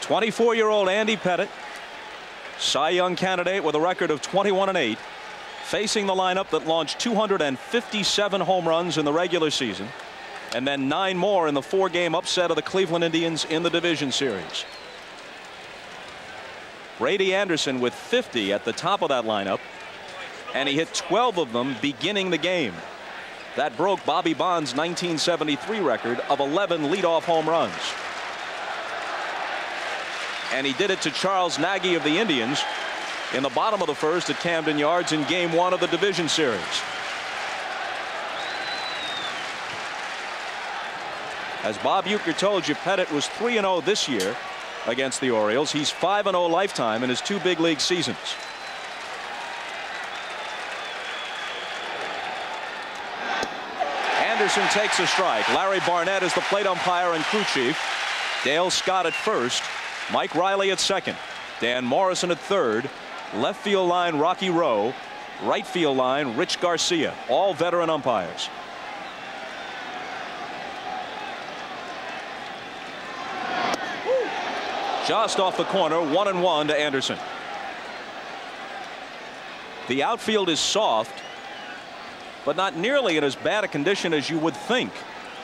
24-year-old Andy Pettitte, Cy Young candidate with a record of 21-8, facing the lineup that launched 257 home runs in the regular season and then 9 more in the 4-game upset of the Cleveland Indians in the division series. Brady Anderson with 50 at the top of that lineup, and he hit 12 of them beginning the game. That broke Bobby Bonds' 1973 record of 11 leadoff home runs. And he did it to Charles Nagy of the Indians in the bottom of the first at Camden Yards in Game 1 of the division series. As Bob Uecker told you, Pettitte was 3-0 this year against the Orioles. He's 5-0 lifetime in his 2 big league seasons. Anderson takes a strike. Larry Barnett is the plate umpire and crew chief. Dale Scott at first. Mike Riley at second. Dan Morrison at third. Left field line Rocky Rowe. Right field line Rich Garcia. All veteran umpires. Just off the corner, 1-1 to Anderson. The outfield is soft, but not nearly in as bad a condition as you would think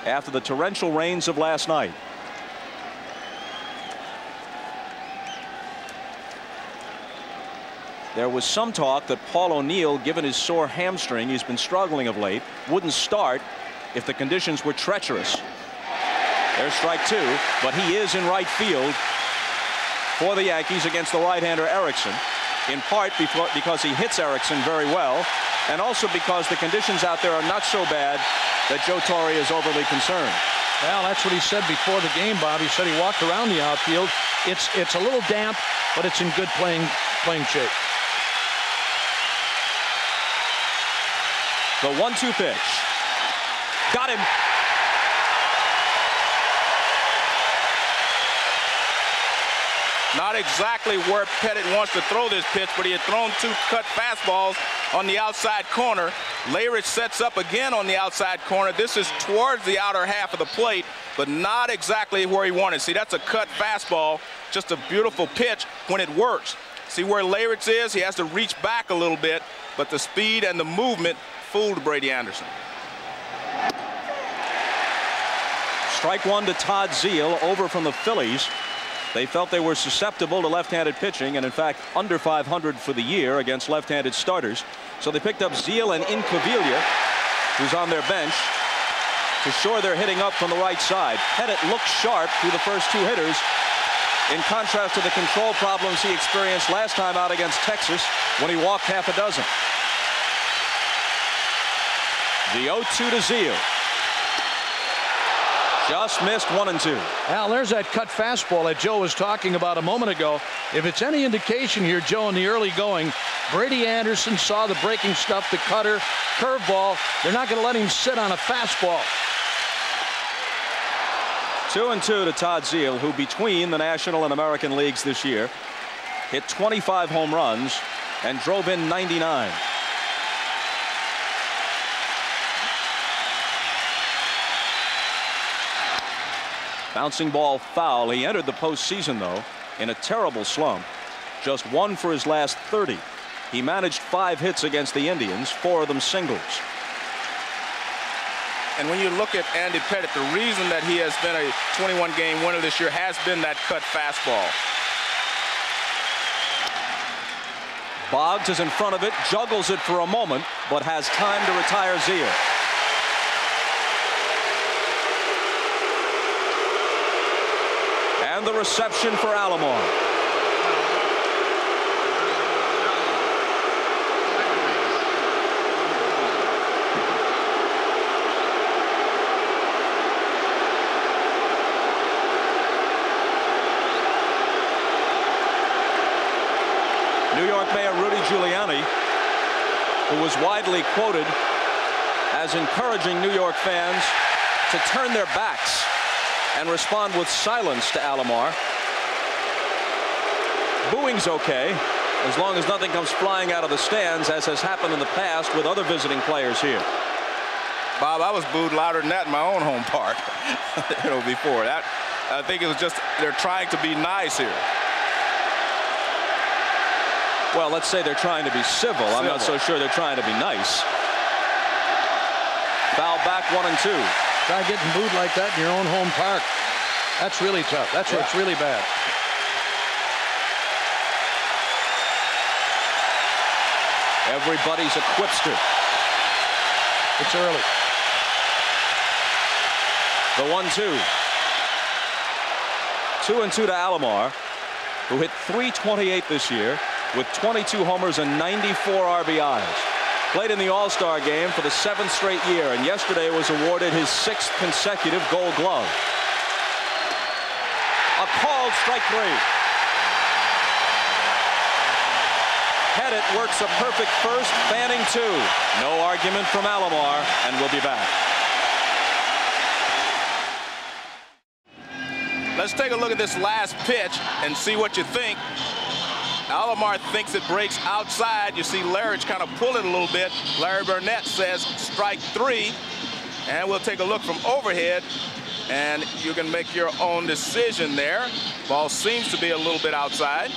after the torrential rains of last night. There was some talk that Paul O'Neill, given his sore hamstring, he's been struggling of late, wouldn't start if the conditions were treacherous. There's strike 2, but he is in right field for the Yankees against the right-hander Erickson, in part because he hits Erickson very well, and also because the conditions out there are not so bad that Joe Torre is overly concerned. Well, that's what he said before the game, Bob. He said he walked around the outfield. It's a little damp, but it's in good playing shape. The 1-2 pitch. Got him. Not exactly where Pettitte wants to throw this pitch, but he had thrown 2 cut fastballs on the outside corner. Leyrich sets up again on the outside corner. This is towards the outer half of the plate, but not exactly where he wanted. See, that's a cut fastball. Just a beautiful pitch when it works. See where Leyrich is? He has to reach back a little bit, but the speed and the movement fooled Brady Anderson. Strike 1 to Todd Zeile, over from the Phillies. They felt they were susceptible to left-handed pitching, and in fact under 500 for the year against left-handed starters. So they picked up Zeile and Incaviglia, who's on their bench, to shore their hitting up from the right side. Pettitte looked sharp through the first 2 hitters, in contrast to the control problems he experienced last time out against Texas when he walked half a dozen. The 0-2 to Zeile. Just missed 1-2. Al, there's that cut fastball that Joe was talking about a moment ago. If it's any indication here, Joe, in the early going, Brady Anderson saw the breaking stuff, the cutter, curveball. They're not going to let him sit on a fastball. 2-2 to Todd Zeile, who between the National and American Leagues this year hit 25 home runs and drove in 99. Bouncing ball foul. He entered the postseason, though, in a terrible slump. Just 1 for his last 30. He managed 5 hits against the Indians, 4 of them singles. And when you look at Andy Pettitte, the reason that he has been a 21-game winner this year has been that cut fastball. Boggs is in front of it, juggles it for a moment, but has time to retire Zeile. And the reception for Alomar. New York Mayor Rudy Giuliani, who was widely quoted as encouraging New York fans to turn their backs and respond with silence to Alomar. Booing's okay, as long as nothing comes flying out of the stands, as has happened in the past with other visiting players here. Bob, I was booed louder than that in my own home park. Before that, I think it was just they're trying to be nice here. Well, let's say they're trying to be civil. I'm not so sure they're trying to be nice. Foul back, 1 and 2. Try getting booed like that in your own home park. That's really tough. That's what's really bad. Everybody's a quipster. It's early. The 1-2. 2 and 2 to Alomar, who hit .328 this year with 22 homers and 94 RBIs. Played in the All-Star game for the 7th straight year, and yesterday was awarded his 6th consecutive Gold Glove. A called strike 3. Pettit works a perfect first, Fanning 2. No argument from Alomar, and we'll be back. Let's take a look at this last pitch and see what you think. Alomar thinks it breaks outside. You see Larich kind of pull it a little bit. Larry Burnett says strike 3. And we'll take a look from overhead, and you can make your own decision there. Ball seems to be a little bit outside.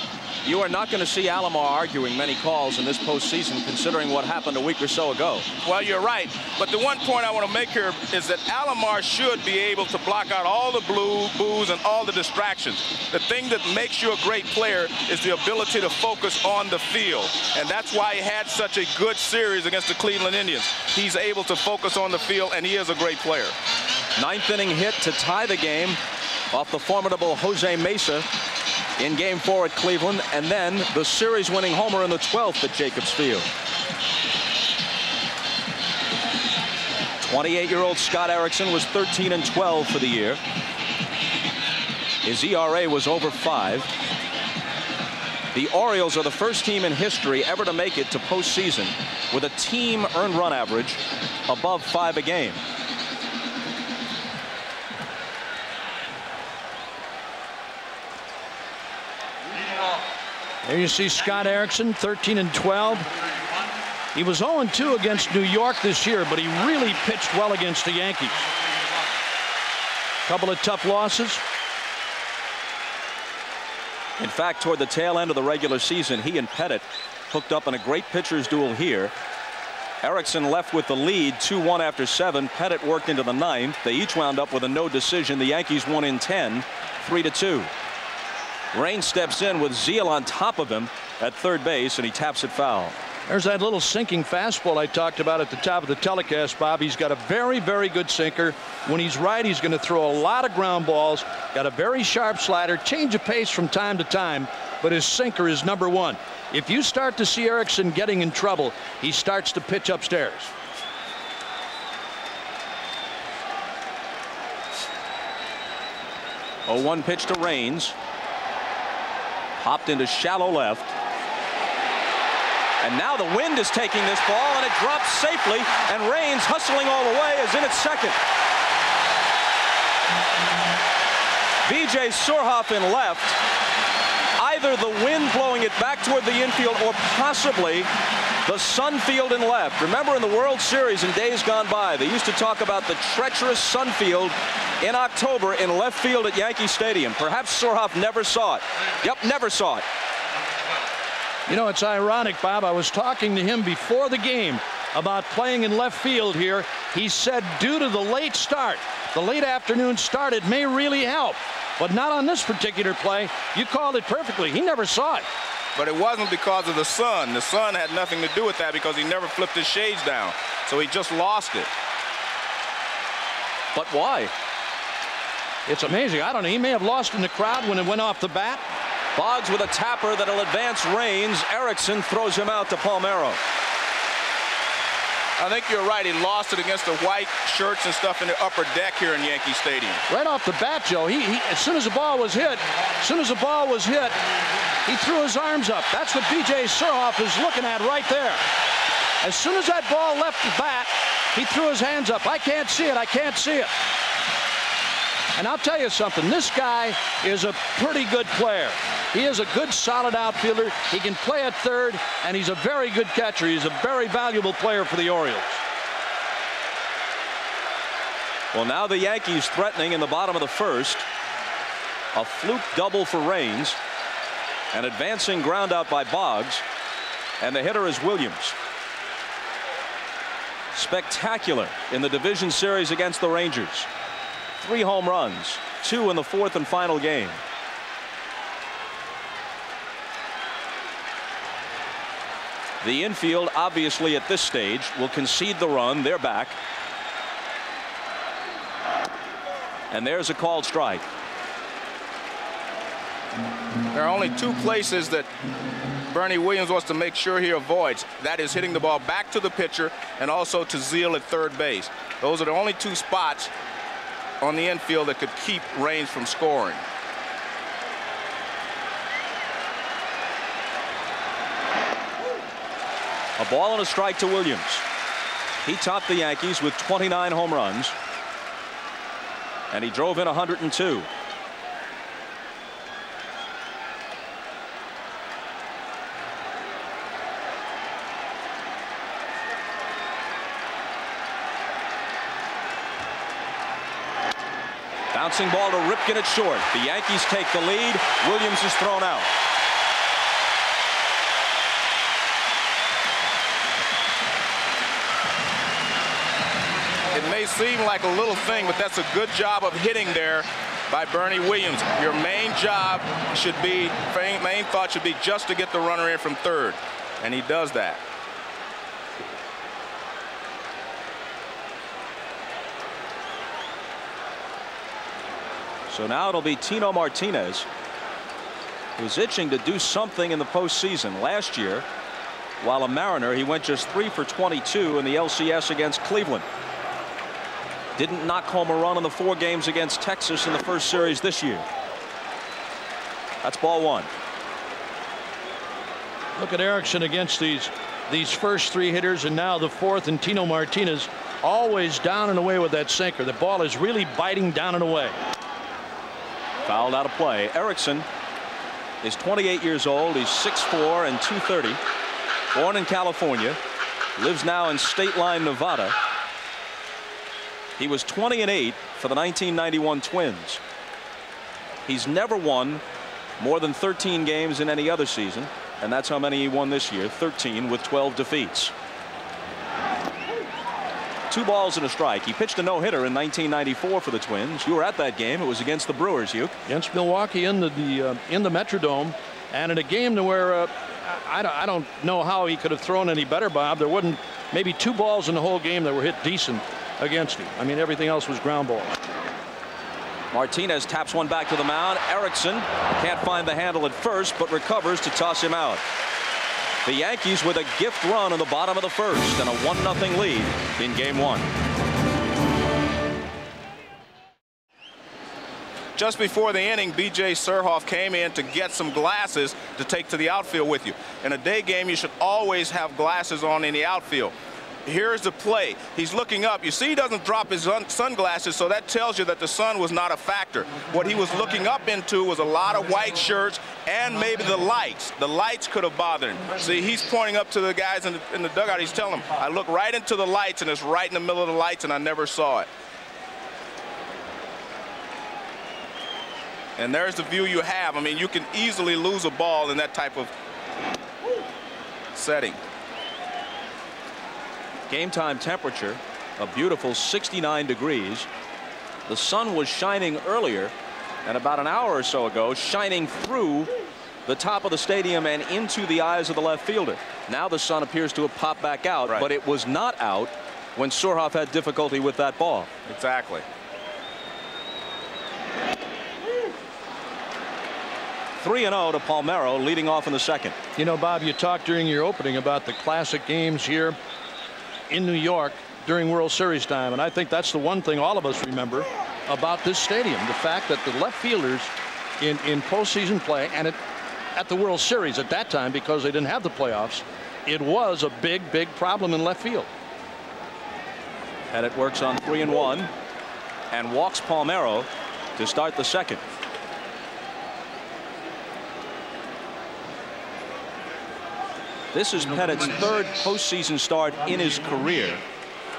You are not going to see Alomar arguing many calls in this postseason, considering what happened a week or so ago. Well, you're right. But the one point I want to make here is that Alomar should be able to block out all the boos and all the distractions. The thing that makes you a great player is the ability to focus on the field. And that's why he had such a good series against the Cleveland Indians. He's able to focus on the field, and he is a great player. 9th inning hit to tie the game off the formidable Jose Mesa in Game 4 at Cleveland, and then the series-winning homer in the 12th at Jacobs Field. 28-year-old Scott Erickson was 13 and 12 for the year. His ERA was over 5. The Orioles are the first team in history ever to make it to postseason with a team earned run average above 5 a game. There you see Scott Erickson, 13 and 12. He was 0-2 against New York this year, but he really pitched well against the Yankees. Couple of tough losses. In fact, toward the tail end of the regular season, he and Pettit hooked up in a great pitcher's duel here. Erickson left with the lead 2-1 after 7. Pettit worked into the 9th. They each wound up with a no decision. The Yankees won in 10, 3-2. Rain steps in with Zeile on top of him at third base, and he taps it foul. There's that little sinking fastball I talked about at the top of the telecast, Bob. He's got a very, very good sinker. When he's right, he's going to throw a lot of ground balls. Got a very sharp slider, change of pace from time to time, but his sinker is number 1. If you start to see Erickson getting in trouble, he starts to pitch upstairs. A 1 pitch to Raines. Popped into shallow left. And now the wind is taking this ball, and it drops safely, and Raines, hustling all the way, is in at second. B.J. Surhoff in left. Either the wind blowing it back toward the infield or possibly the Sunfield in left. Remember, in the World Series in days gone by, they used to talk about the treacherous Sunfield in October in left field at Yankee Stadium. Perhaps Surhoff never saw it. Yep, never saw it. You know, it's ironic, Bob. I was talking to him before the game about playing in left field here. He said due to the late start, the late afternoon start, it may really help. But not on this particular play. You called it perfectly. He never saw it. But it wasn't because of the sun. The sun had nothing to do with that because he never flipped his shades down. So he just lost it. But why? It's amazing. I don't know. He may have lost in the crowd when it went off the bat. Boggs with a tapper that'll advance Raines. Erickson throws him out to Palmeiro. I think you're right. He lost it against the white shirts and stuff in the upper deck here in Yankee Stadium. Right off the bat, Joe. As soon as the ball was hit, he threw his arms up. That's what B.J. Surhoff is looking at right there. As soon as that ball left the bat, he threw his hands up. I can't see it. I can't see it. And I'll tell you something. This guy is a pretty good player. He is a good, solid outfielder. He can play at third, and he's a very good catcher. He's a very valuable player for the Orioles. Well, now the Yankees threatening in the bottom of the first. A fluke double for Raines. An advancing ground out by Boggs. And the hitter is Williams. Spectacular in the division series against the Rangers. 3 home runs, 2 in the 4th and final game. The infield, obviously at this stage, will concede the run. They're back. And there's a called strike. There are only 2 places that Bernie Williams wants to make sure he avoids. That is hitting the ball back to the pitcher and also to Zeile at third base. Those are the only 2 spots on the infield that could keep Raines from scoring. A ball and a strike to Williams. He topped the Yankees with 29 home runs. And he drove in 102. Bouncing ball to Ripken at short. The Yankees take the lead. Williams is thrown out. It may seem like a little thing, but that's a good job of hitting there by Bernie Williams. Your main thought should be just to get the runner in from third, and he does that. So now it'll be Tino Martinez, who's itching to do something in the postseason. Last year, while a Mariner, he went just 3 for 22 in the LCS against Cleveland. Didn't knock home a run in the 4 games against Texas in the first series this year. That's ball 1. Look at Erickson against these first 3 hitters, and now the 4th, and Tino Martinez always down and away with that sinker. The ball is really biting down and away. Fouled out of play. Erickson is 28 years old. He's 6'4" and 230. Born in California. Lives now in State Line, Nevada. He was 20-8 for the 1991 Twins. He's never won more than 13 games in any other season, and that's how many he won this year, 13 with 12 defeats. 2 balls and a strike. He pitched a no-hitter in 1994 for the Twins. You were at that game. It was against the Brewers, Hugh. Against Milwaukee in the Metrodome, and in a game where I don't know how he could have thrown any better, Bob. There wasn't maybe 2 balls in the whole game that were hit decent against him. I mean, everything else was ground ball. Martinez taps one back to the mound. Erickson can't find the handle at first, but recovers to toss him out. The Yankees with a gift run in the bottom of the first and a 1-0 lead in game 1. Just before the inning, B.J. Surhoff came in to get some glasses to take to the outfield with you. In a day game, you should always have glasses on in the outfield. Here's the play. He's looking up. You see he doesn't drop his sunglasses, so that tells you that the sun was not a factor. What he was looking up into was a lot of white shirts and maybe the lights. The lights could have bothered him. See, he's pointing up to the guys in the dugout. He's telling them, I look right into the lights, and it's right in the middle of the lights, and I never saw it. And there's the view you have. I mean, you can easily lose a ball in that type of setting. Game time temperature, a beautiful 69 degrees. The sun was shining earlier, and about an hour or so ago, shining through the top of the stadium and into the eyes of the left fielder. Now the sun appears to have popped back out, right, but it was not out when Surhoff had difficulty with that ball. Exactly. (3-0) to Palmeiro, leading off in the second. You know, Bob, you talked during your opening about the classic games here in New York during World Series time, and I think that's the one thing all of us remember about this stadium, the fact that the left fielders in postseason play and at the World Series at that time, because they didn't have the playoffs, it was a big problem in left field. And it works on 3-1 and walks Palmeiro to start the second. This is Pettit's 3rd postseason start in his career.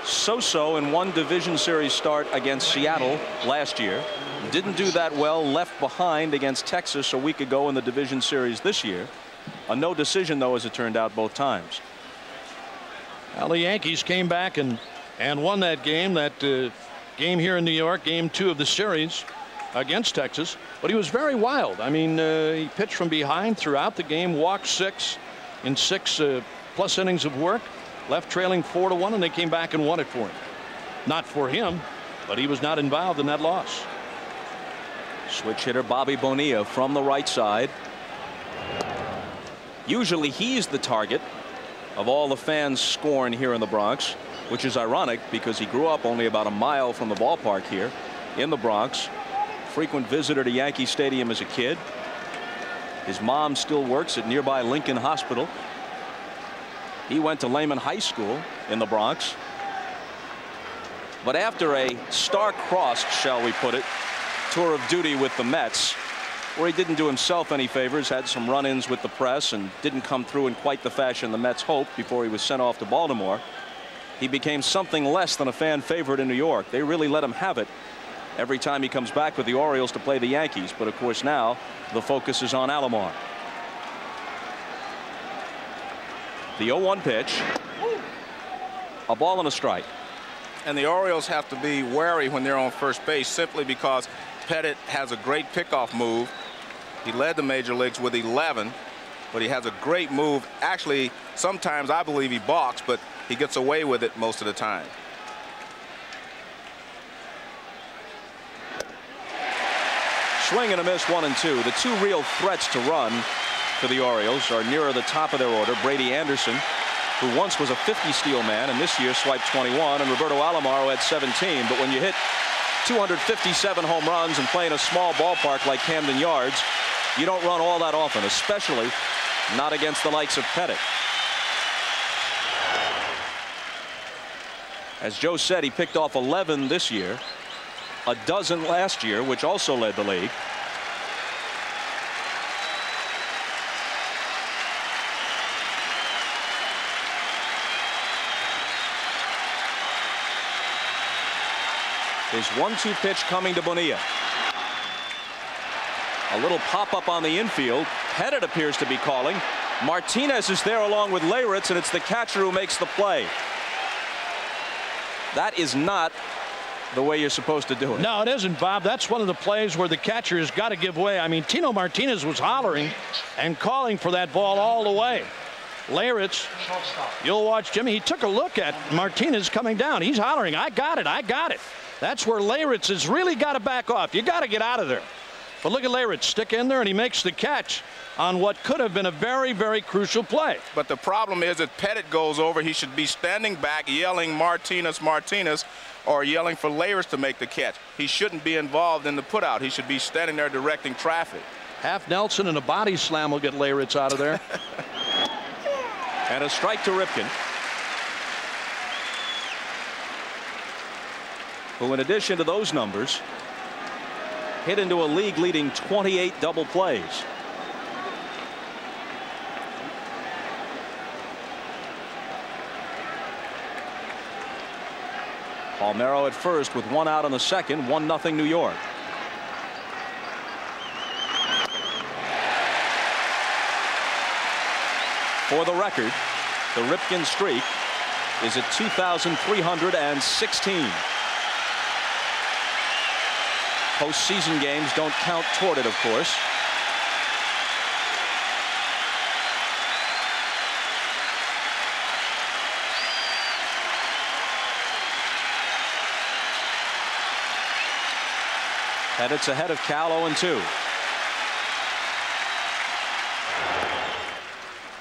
So-so in one division series start against Seattle last year. Didn't do that well, left behind against Texas a week ago in the division series this year. A no decision, though, as it turned out both times. Well, the Yankees came back and won that game. That game here in New York, game 2 of the series against Texas. But he was very wild. I mean, he pitched from behind throughout the game, walked 6 in 6 plus innings of work, left trailing 4-1, and they came back and won it for him. Not for him, but he was not involved in that loss. Switch hitter Bobby Bonilla from the right side. Usually he's the target of all the fans' scorn here in the Bronx, which is ironic because he grew up only about a mile from the ballpark here in the Bronx. Frequent visitor to Yankee Stadium as a kid. His mom still works at nearby Lincoln Hospital. He went to Lehman High School in the Bronx. But after a star-crossed, shall we put it, tour of duty with the Mets, where he didn't do himself any favors, had some run-ins with the press and didn't come through in quite the fashion the Mets hoped before he was sent off to Baltimore, he became something less than a fan favorite in New York. They really let him have it every time he comes back with the Orioles to play the Yankees. But of course now the focus is on Alomar. The 0-1 pitch. A ball and a strike. And the Orioles have to be wary when they're on first base, simply because Pettitte has a great pickoff move. He led the major leagues with 11, but he has a great move. Actually, sometimes I believe he balks, but he gets away with it most of the time. Swing and a miss, 1-2. The 2 real threats to run for the Orioles are nearer the top of their order. Brady Anderson, who once was a 50 steal man and this year swiped 21, and Roberto Alomar, who had 17. But when you hit 257 home runs and play in a small ballpark like Camden Yards, you don't run all that often, especially not against the likes of Pettitte. As Joe said, he picked off 11 this year, a dozen last year, which also led the league. His 1-2 pitch coming to Bonilla. A little pop-up on the infield. Pettitte appears to be calling. Martinez is there along with Leyritz, and it's the catcher who makes the play. That is not the way you're supposed to do it. No, it isn't, Bob. That's one of the plays where the catcher has got to give way. I mean, Tino Martinez was hollering and calling for that ball all the way. Leyritz, you'll watch Jimmy. He took a look at Martinez coming down. He's hollering, I got it, I got it. That's where Leyritz has really got to back off. You got to get out of there. But look at Leyritz, stick in there, and he makes the catch on what could have been a very, very crucial play. But the problem is that Pettitte goes over, he should be standing back yelling Martinez, Martinez, or yelling for Leyritz to make the catch. He shouldn't be involved in the putout. He should be standing there directing traffic. Half Nelson and a body slam will get Leyritz out of there. And a strike to Ripken, who, in addition to those numbers, hit into a league-leading 28 double plays. Palmeiro at first with 1 out on the second. 1-0 New York. For the record, the Ripken streak is at 2,316. Postseason games don't count toward it, of course. And it's ahead of Cal 0-2.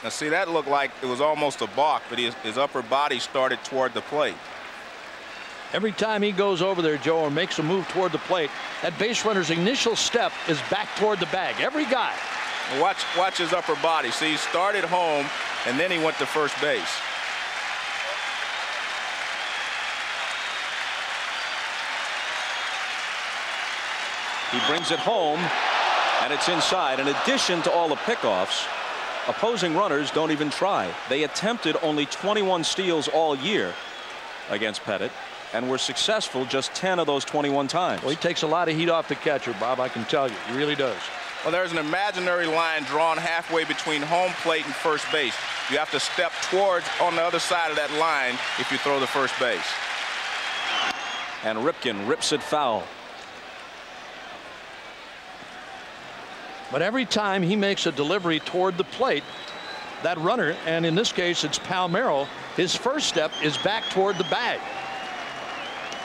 Now see, that looked like it was almost a balk, but his upper body started toward the plate. Every time he goes over there, Joe, or makes a move toward the plate, that base runner's initial step is back toward the bag. Every guy. Watch his upper body. See, he started home, and then he went to first base. He brings it home, and it's inside. In addition to all the pickoffs, opposing runners don't even try. They attempted only 21 steals all year. against Pettit and were successful just 10 of those 21 times. Well, he takes a lot of heat off the catcher, Bob, I can tell you. He really does. Well, there's an imaginary line drawn halfway between home plate and first base. You have to step towards on the other side of that line if you throw the first base. And Ripken rips it foul. But every time he makes a delivery toward the plate, that runner, and in this case it's Palmeiro, his first step is back toward the bag.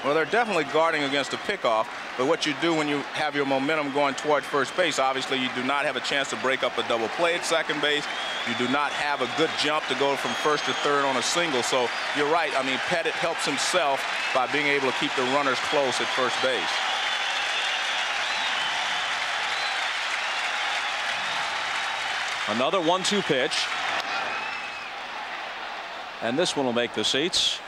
Well, they're definitely guarding against a pickoff, but what you do when you have your momentum going toward first base, obviously you do not have a chance to break up a double play at second base. You do not have a good jump to go from first to third on a single. So you're right. I mean, Pettit helps himself by being able to keep the runners close at first base. Another 1-2 pitch. And this one will make the seats.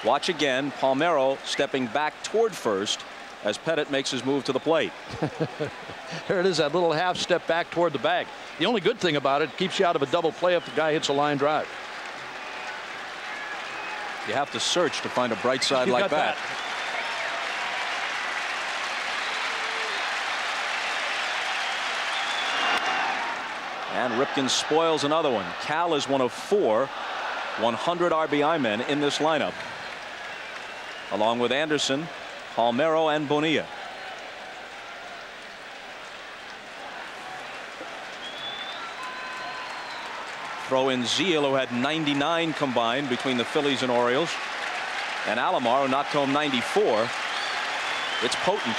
Watch again, Palmeiro stepping back toward first as Pettit makes his move to the plate. There it is, that little half step back toward the bag. The only good thing about it, keeps you out of a double play if the guy hits a line drive. You have to search to find a bright side like that. And Ripken spoils another one. Cal is one of 4 100 RBI men in this lineup, along with Anderson, Palmeiro, and Bonilla. Throw in Zeile, who had 99 combined between the Phillies and Orioles, and Alomar, who knocked home 94. It's potent.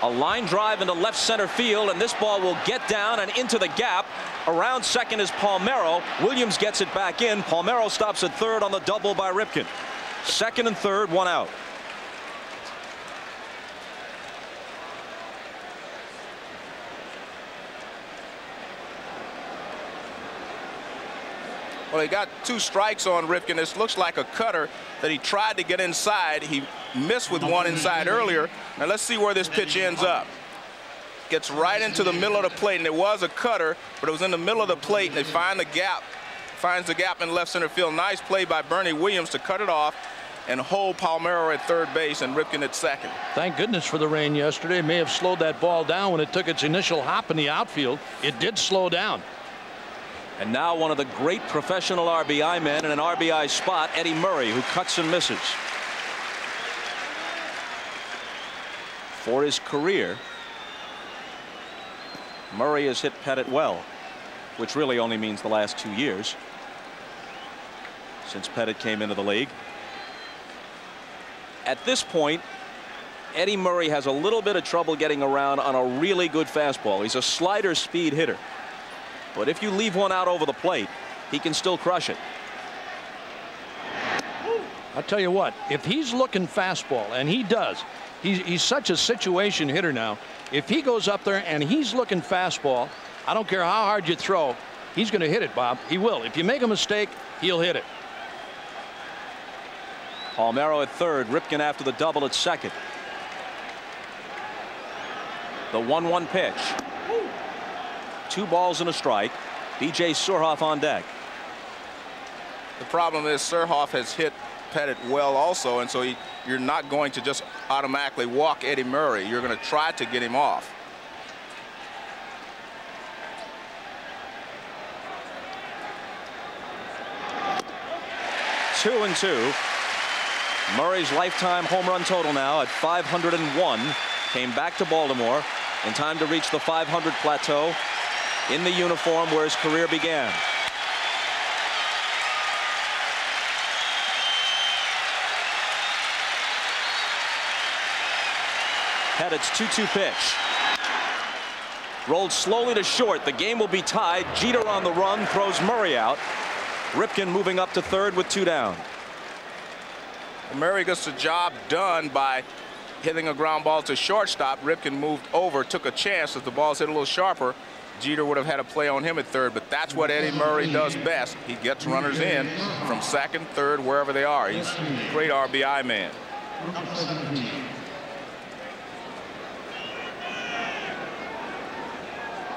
A line drive into left center field, and this ball will get down and into the gap. Around second is Palmeiro. Williams gets it back in. Palmeiro stops at third on the double by Ripken. Second and third, 1 out. Well, he got 2 strikes on Ripken. This looks like a cutter that he tried to get inside. He missed with one inside earlier. Now let's see where this pitch ends up. Gets right into the middle of the plate, and it was a cutter, but it was in the middle of the plate, and they find the gap. Finds the gap in left center field. Nice play by Bernie Williams to cut it off and hold Palmeiro at third base and Ripken at second. Thank goodness for the rain yesterday. It may have slowed that ball down when it took its initial hop in the outfield. It did slow down. And now one of the great professional RBI men in an RBI spot, Eddie Murray, who cuts and misses. For his career, Murray has hit Pettit well, which really only means the last 2 years since Pettit came into the league. At this point, Eddie Murray has a little bit of trouble getting around on a really good fastball. He's a slider speed hitter, but if you leave one out over the plate, he can still crush it. I'll tell you what, if he's looking fastball, and he does, he's such a situation hitter now. If he goes up there and he's looking fastball, I don't care how hard you throw, he's going to hit it, Bob. He will. If you make a mistake, he'll hit it. Palmeiro at third, Ripken after the double at second. The 1-1 pitch. 2 balls and a strike. B.J. Surhoff on deck. The problem is Surhoff has hit Pettit well also, and so you're not going to just automatically walk Eddie Murray. You're going to try to get him off. Two and two. Murray's lifetime home run total now at 501. Came back to Baltimore in time to reach the 500 plateau in the uniform where his career began. Pettit's 2-2 pitch. Rolled slowly to short. The game will be tied. Jeter on the run, throws Murray out. Ripken moving up to third with 2 down. Murray gets the job done by hitting a ground ball to shortstop. Ripken moved over, took a chance. If the ball's hit a little sharper, Jeter would have had a play on him at third, but that's what Eddie Murray does best. He gets runners in from second, third, wherever they are. He's a great RBI man.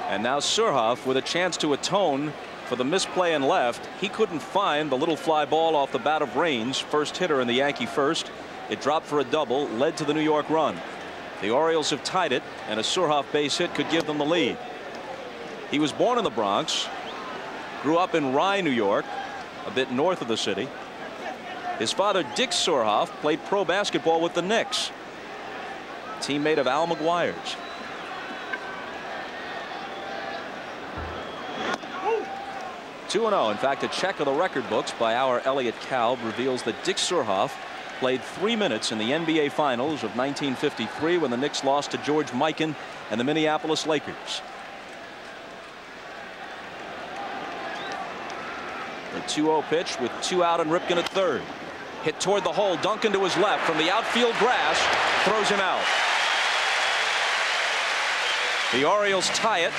And now Surhoff with a chance to atone for the misplay in left. He couldn't find the little fly ball off the bat of Raines, first hitter in the Yankee first. It dropped for a double, led to the New York run. The Orioles have tied it, and a Surhoff base hit could give them the lead. He was born in the Bronx, grew up in Rye, New York, a bit north of the city. His father, Dick Surhoff, played pro basketball with the Knicks, teammate of Al McGuire's. 2-0. In fact, a check of the record books by our Elliot Kalb reveals that Dick Surhoff played 3 minutes in the NBA Finals of 1953 when the Knicks lost to George Mikan and the Minneapolis Lakers. The 2-0 pitch with 2 out and Ripken at third. Hit toward the hole. Duncan to his left from the outfield grass. Throws him out. The Orioles tie it,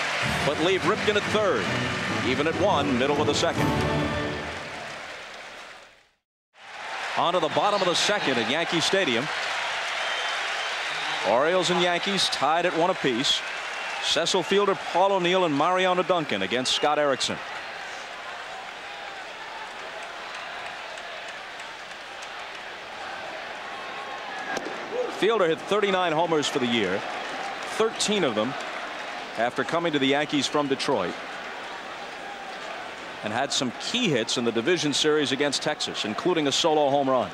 but leave Ripken at third. Even at 1, middle of the second. On to the bottom of the second at Yankee Stadium. Orioles and Yankees tied at 1 apiece. Cecil Fielder, Paul O'Neill, and Mariano Duncan against Scott Erickson. Fielder hit 39 homers for the year, 13 of them after coming to the Yankees from Detroit, and had some key hits in the division series against Texas, including a solo home run.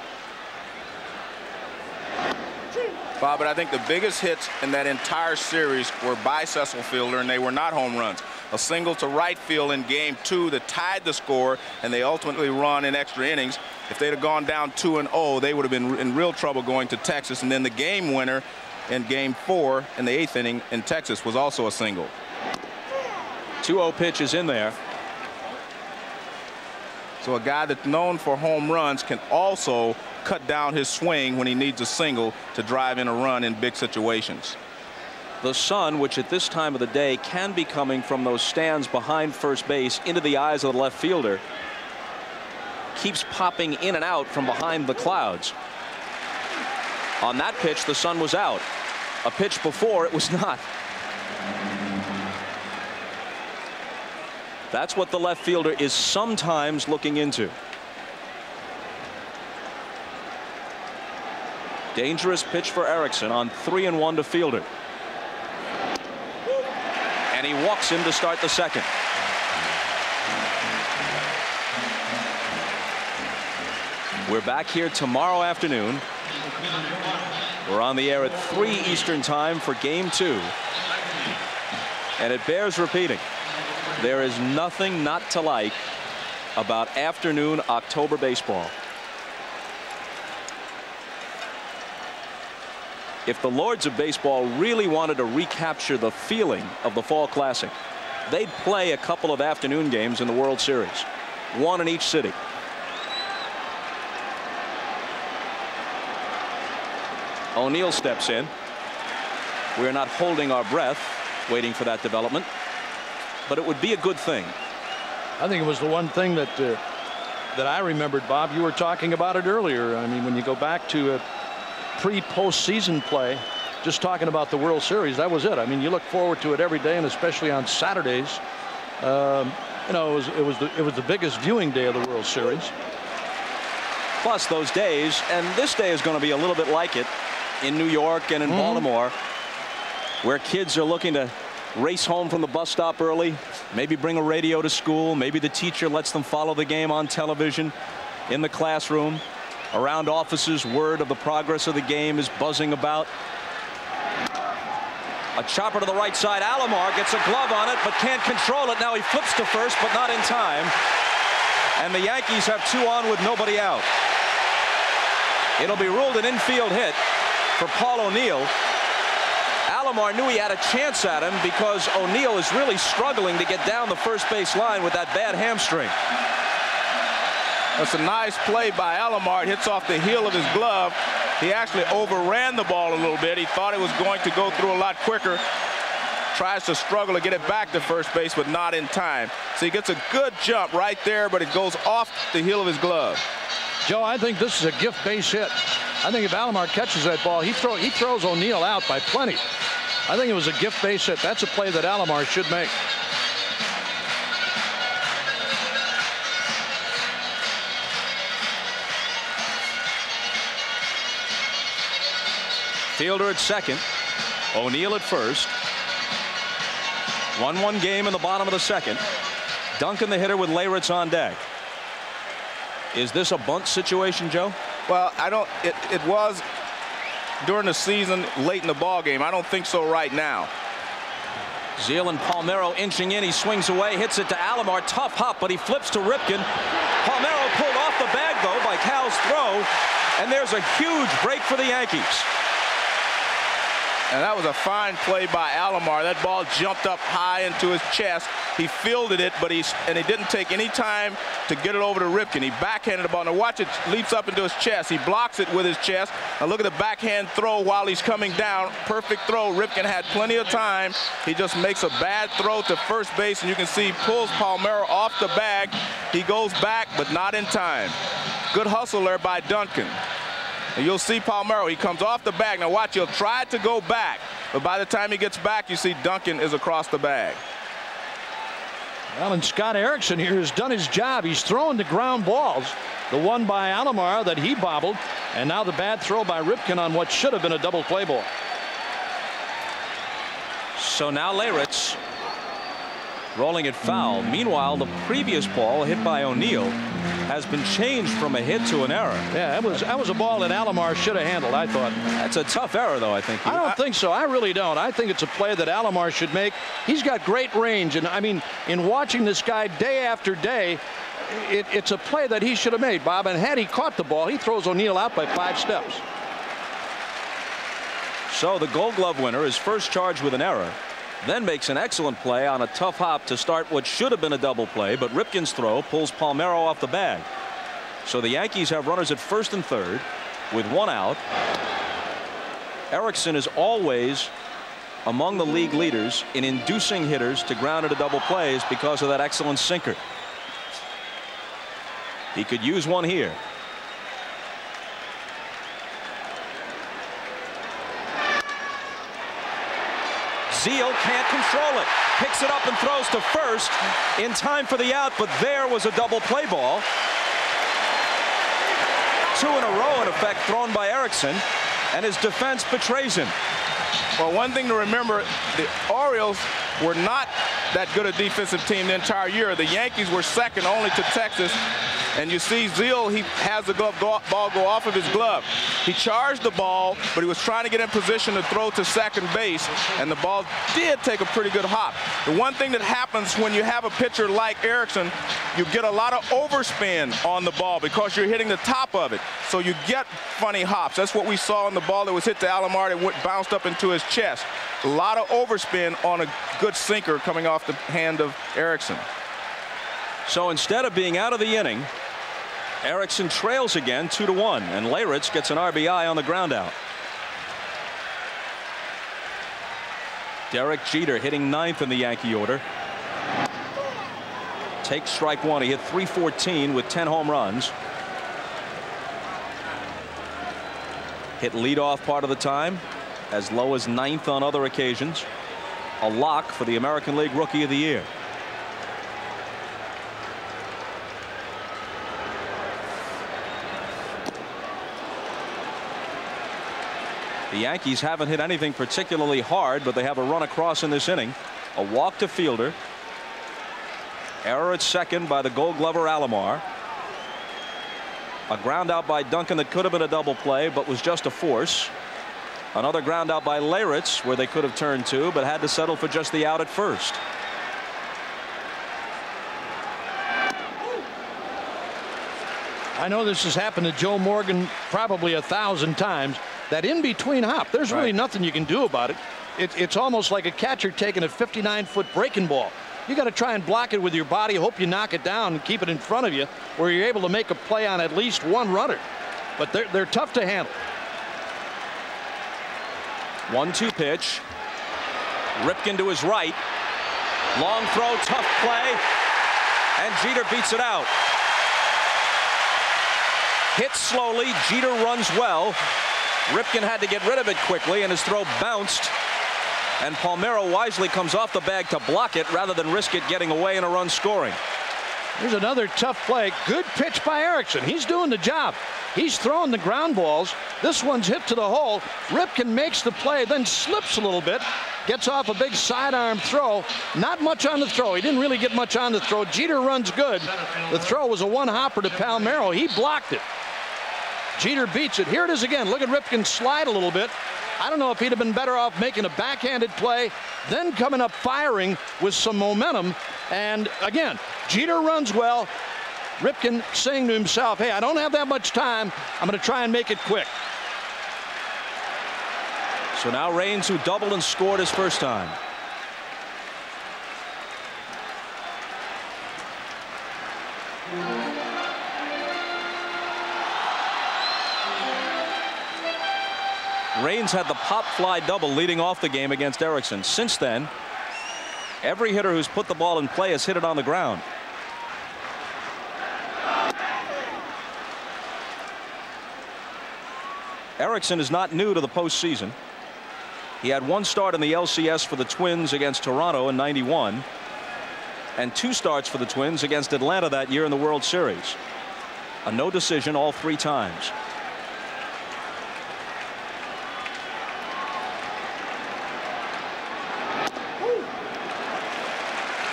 Bob, but I think the biggest hits in that entire series were by Cecil Fielder, and they were not home runs. A single to right field in Game 2 that tied the score, and they ultimately run in extra innings. If they'd have gone down 2-0, they would have been in real trouble going to Texas. And then the game winner in Game 4 in the 8th inning in Texas was also a single. 2-0 pitch is in there. So a guy that's known for home runs can also cut down his swing when he needs a single to drive in a run in big situations. The sun, which at this time of the day can be coming from those stands behind first base into the eyes of the left fielder, keeps popping in and out from behind the clouds. On that pitch, the sun was out. A pitch before, it was not. That's what the left fielder is sometimes looking into. Dangerous pitch for Erickson on 3-1 to Fielder. And he walks him to start the second. We're back here tomorrow afternoon. We're on the air at 3 Eastern time for Game 2. And it bears repeating. There is nothing not to like about afternoon October baseball. If the Lords of Baseball really wanted to recapture the feeling of the Fall Classic, they'd play a couple of afternoon games in the World Series, 1 in each city. O'Neill steps in. We're not holding our breath waiting for that development, but it would be a good thing. I think it was the one thing that that I remembered, Bob. You were talking about it earlier. I mean, when you go back to pre-postseason play, just talking about the World Series, that was it. I mean, you look forward to it every day, and especially on Saturdays. You know, it was the biggest viewing day of the World Series. Plus those days, and this day is going to be a little bit like it in New York and in Baltimore, where kids are looking to race home from the bus stop early, maybe bring a radio to school, maybe the teacher lets them follow the game on television. In the classroom, around offices, word of the progress of the game is buzzing about. A chopper to the right side. Alomar gets a glove on it but can't control it. Now he flips to first, but not in time, and the Yankees have 2 on with nobody out. It'll be ruled an infield hit for Paul O'Neill. Alomar knew he had a chance at him because O'Neill is really struggling to get down the first base line with that bad hamstring. That's a nice play by Alomar. It hits off the heel of his glove. He actually overran the ball a little bit. He thought it was going to go through a lot quicker. Tries to struggle to get it back to first base, but not in time. So he gets a good jump right there, but it goes off the heel of his glove. Joe, I think this is a gift base hit. I think if Alomar catches that ball, he throws O'Neill out by plenty. I think it was a gift base hit. That's a play that Alomar should make. Fielder at second. O'Neill at first. 1-1 game in the bottom of the second. Duncan the hitter with Leyritz on deck. Is this a bunt situation, Joe? Well, I don't. It was during the season late in the ball game. I don't think so right now. Zeile and Palmeiro inching in. He swings away, hits it to Alomar. Tough hop, but he flips to Ripken. Palmeiro pulled off the bag, though, by Cal's throw. And there's a huge break for the Yankees. And that was a fine play by Alomar. That ball jumped up high into his chest. He fielded it, but he didn't take any time to get it over to Ripken. He backhanded the ball. Now watch it leaps up into his chest. He blocks it with his chest. Now look at the backhand throw while he's coming down. Perfect throw. Ripken had plenty of time. He just makes a bad throw to first base, and you can see he pulls Palmeiro off the bag. He goes back, but not in time. Good hustle there by Duncan. And you'll see Palmeiro, he comes off the bag. Now watch, he'll try to go back, but by the time he gets back, you see Duncan is across the bag. Well, and Scott Erickson here has done his job. He's throwing the ground balls. The one by Alomar that he bobbled, and now the bad throw by Ripken on what should have been a double play ball. So now Leyritz rolling it foul. Meanwhile, the previous ball hit by O'Neill has been changed from a hit to an error. Yeah, that was a ball that Alomar should have handled, I thought. That's a tough error, though, I think. I don't think so. I really don't. I think it's a play that Alomar should make. He's got great range, and I mean, in watching this guy day after day, it's a play that he should have made, Bob. And had he caught the ball, he throws O'Neill out by 5 steps. So the Gold Glove winner is first charged with an error, then makes an excellent play on a tough hop to start what should have been a double play, but Ripken's throw pulls Palmeiro off the bag. So the Yankees have runners at first and third with 1 out. Erickson is always among the league leaders in inducing hitters to ground into double plays because of that excellent sinker. He could use one here. Zeile can't control it. Picks it up and throws to first in time for the out, but there was a double play ball. 2 in a row, in effect, thrown by Erickson, and his defense betrays him. Well, one thing to remember, the Orioles were not that good a defensive team the entire year. The Yankees were second only to Texas. And you see Zeile, he has the ball go off of his glove. He charged the ball, but he was trying to get in position to throw to second base, and the ball did take a pretty good hop. The one thing that happens when you have a pitcher like Erickson, you get a lot of overspin on the ball because you're hitting the top of it. So you get funny hops. That's what we saw on the ball that was hit to Alomar that bounced up into his chest. A lot of overspin on a good sinker coming off the hand of Erickson. So instead of being out of the inning, Erickson trails again 2-1, and Leyritz gets an RBI on the ground out. Derek Jeter hitting 9th in the Yankee order. Takes strike 1. He hit .314 with 10 home runs. Hit leadoff part of the time, as low as 9th on other occasions. A lock for the American League Rookie of the Year. The Yankees haven't hit anything particularly hard, but they have a run across in this inning. A walk to Fielder. Error at second by the Gold Glover Alomar. A ground out by Duncan that could have been a double play, but was just a force. Another ground out by Leyritz, where they could have turned 2, but had to settle for just the out at first. I know this has happened to Joe Morgan probably 1,000 times. That in-between hop, there's really nothing you can do about it. It's almost like a catcher taking a 59-foot breaking ball. You got to try and block it with your body, hope you knock it down and keep it in front of you, where you're able to make a play on at least one runner. But they're tough to handle. 1-2 pitch. Ripken to his right. Long throw, tough play, and Jeter beats it out. Hits slowly, Jeter runs well. Ripken had to get rid of it quickly, and his throw bounced And Palmeiro wisely comes off the bag to block it rather than risk it getting away and a run scoring. Here's another tough play. Good pitch by Erickson. He's doing the job. He's throwing the ground balls. This one's hit to the hole. Ripken makes the play, then slips a little bit. Gets off a big sidearm throw. Not much on the throw. He didn't really get much on the throw. Jeter runs good. The throw was a one-hopper to Palmeiro. He blocked it. Jeter beats it. Here it is again. Look at Ripken slide a little bit. I don't know if he'd have been better off making a backhanded play, then coming up firing with some momentum. And again, Jeter runs well. Ripken saying to himself, hey, I don't have that much time. I'm going to try and make it quick. So now Raines, who doubled and scored his first time. Raines had the pop fly double leading off the game against Erickson. Since then, every hitter who's put the ball in play has hit it on the ground. Erickson is not new to the postseason. He had one start in the LCS for the Twins against Toronto in '91 and 2 starts for the Twins against Atlanta that year in the World Series. A no decision all 3 times.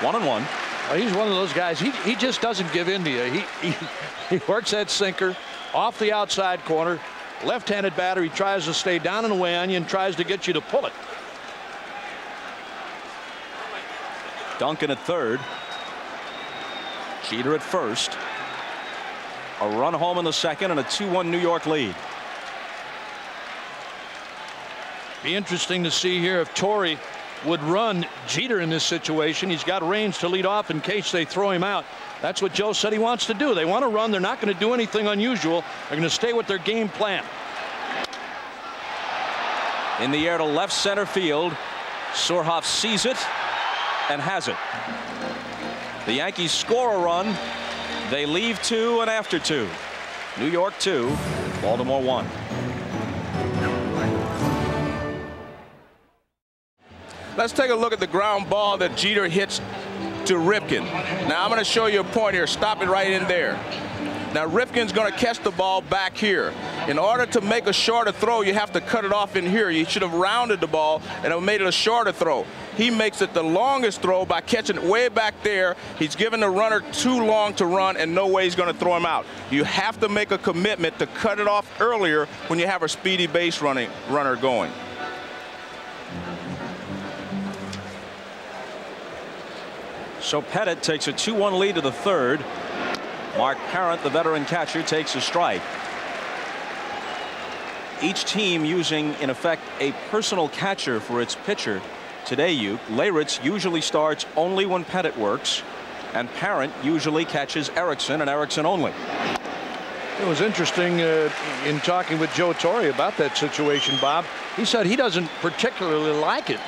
One and one. Well, he's one of those guys. He just doesn't give in to you. He works that sinker off the outside corner. Left-handed batter. He tries to stay down and away on you and tries to get you to pull it. Duncan at third. Jeter at first. A run home in the second and a 2-1 New York lead. Be interesting to see here if Torrey would run Jeter in this situation. He's got Raines to lead off in case they throw him out. That's what Joe said he wants to do. They want to run. They're not going to do anything unusual. They're going to stay with their game plan. In the air to left center field. Surhoff sees it and has it. The Yankees score a run. They leave 2 and after 2. New York 2, Baltimore 1. Let's take a look at the ground ball that Jeter hits to Ripken. Now I'm going to show you a point here. Stop it right in there. Now Ripken's going to catch the ball back here. In order to make a shorter throw, you have to cut it off in here. You should have rounded the ball and have made it a shorter throw. He makes it the longest throw by catching it way back there. He's given the runner too long to run, and no way he's going to throw him out. You have to make a commitment to cut it off earlier when you have a speedy base runner going. So Pettit takes a 2-1 lead to the third. Mark Parent, the veteran catcher, takes a strike. Each team using, in effect, a personal catcher for its pitcher. Today, Leyritz usually starts only when Pettit works, and Parent usually catches Erickson and Erickson only. It was interesting in talking with Joe Torre about that situation, Bob. He said he doesn't particularly like it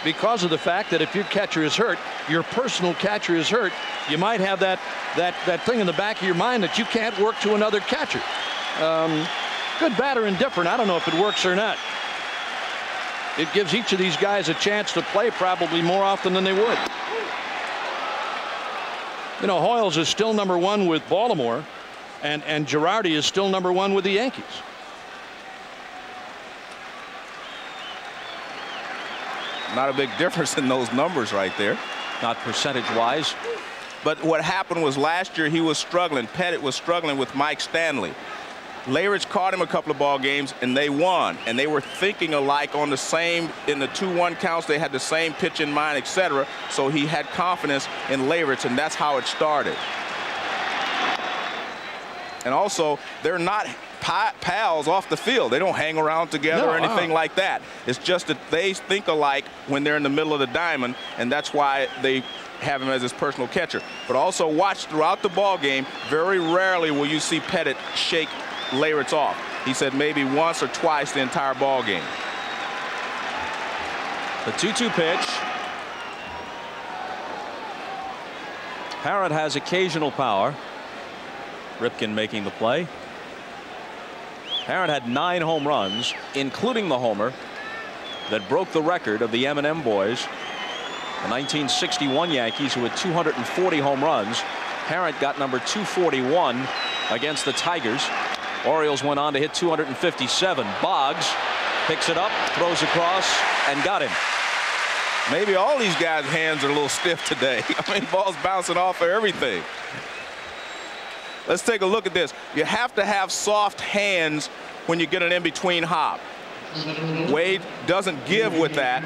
because of the fact that if your catcher is hurt, your personal catcher is hurt, you might have that thing in the back of your mind that you can't work to another catcher. Good, bad, or indifferent. I don't know if it works or not. It gives each of these guys a chance to play probably more often than they would. You know, Hoyles is still #1 with Baltimore, and Girardi is still #1 with the Yankees. Not a big difference in those numbers right there. Not percentage-wise. But what happened was last year he was struggling. Pettit was struggling with Mike Stanley. Leyritz caught him a couple of ball games, and they won. And they were thinking alike on the same, in the 2-1 counts, they had the same pitch in mind, etc. So he had confidence in Leyritz, and that's how it started. And also, they're not pals off the field. They don't hang around together or anything like that. It's just that they think alike when they're in the middle of the diamond, and that's why they have him as his personal catcher. But also watch throughout the ball game, very rarely will you see Pettit shake Leyritz off. He said maybe once or twice the entire ball game. The 2-2 pitch. Parent has occasional power. Ripken making the play. Parent had 9 home runs, including the homer that broke the record of the M&M boys, the 1961 Yankees, who had 240 home runs. Parent got number 241 against the Tigers. Orioles went on to hit 257. Boggs picks it up, throws across, and got him. Maybe all these guys' hands are a little stiff today. I mean, ball's bouncing off of everything. Let's take a look at this. You have to have soft hands when you get an in-between hop. Wade doesn't give with that.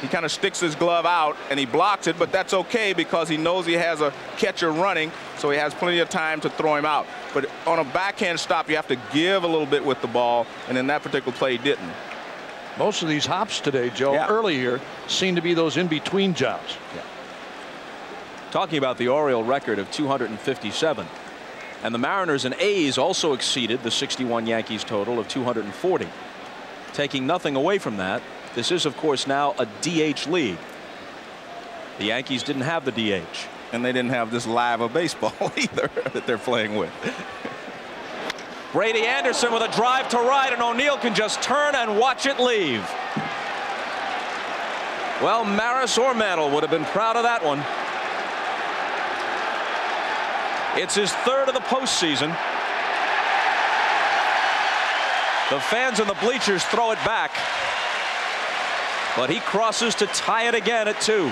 He kind of sticks his glove out and he blocks it, but that's okay because he knows he has a catcher running, so he has plenty of time to throw him out. But on a backhand stop, you have to give a little bit with the ball, and in that particular play, he didn't. Most of these hops today, Joe, early here, seem to be those in-between jobs. Yeah. Talking about the Oriole record of 257. And the Mariners and A's also exceeded the 61 Yankees total of 240. Taking nothing away from that, this is, of course, now a DH league. The Yankees didn't have the DH. And they didn't have this live of baseball either that they're playing with. Brady Anderson with a drive to right, and O'Neill can just turn and watch it leave. Well, Maris or Mantle would have been proud of that one. It's his third of the postseason. The fans in the bleachers throw it back, but he crosses to tie it again at 2.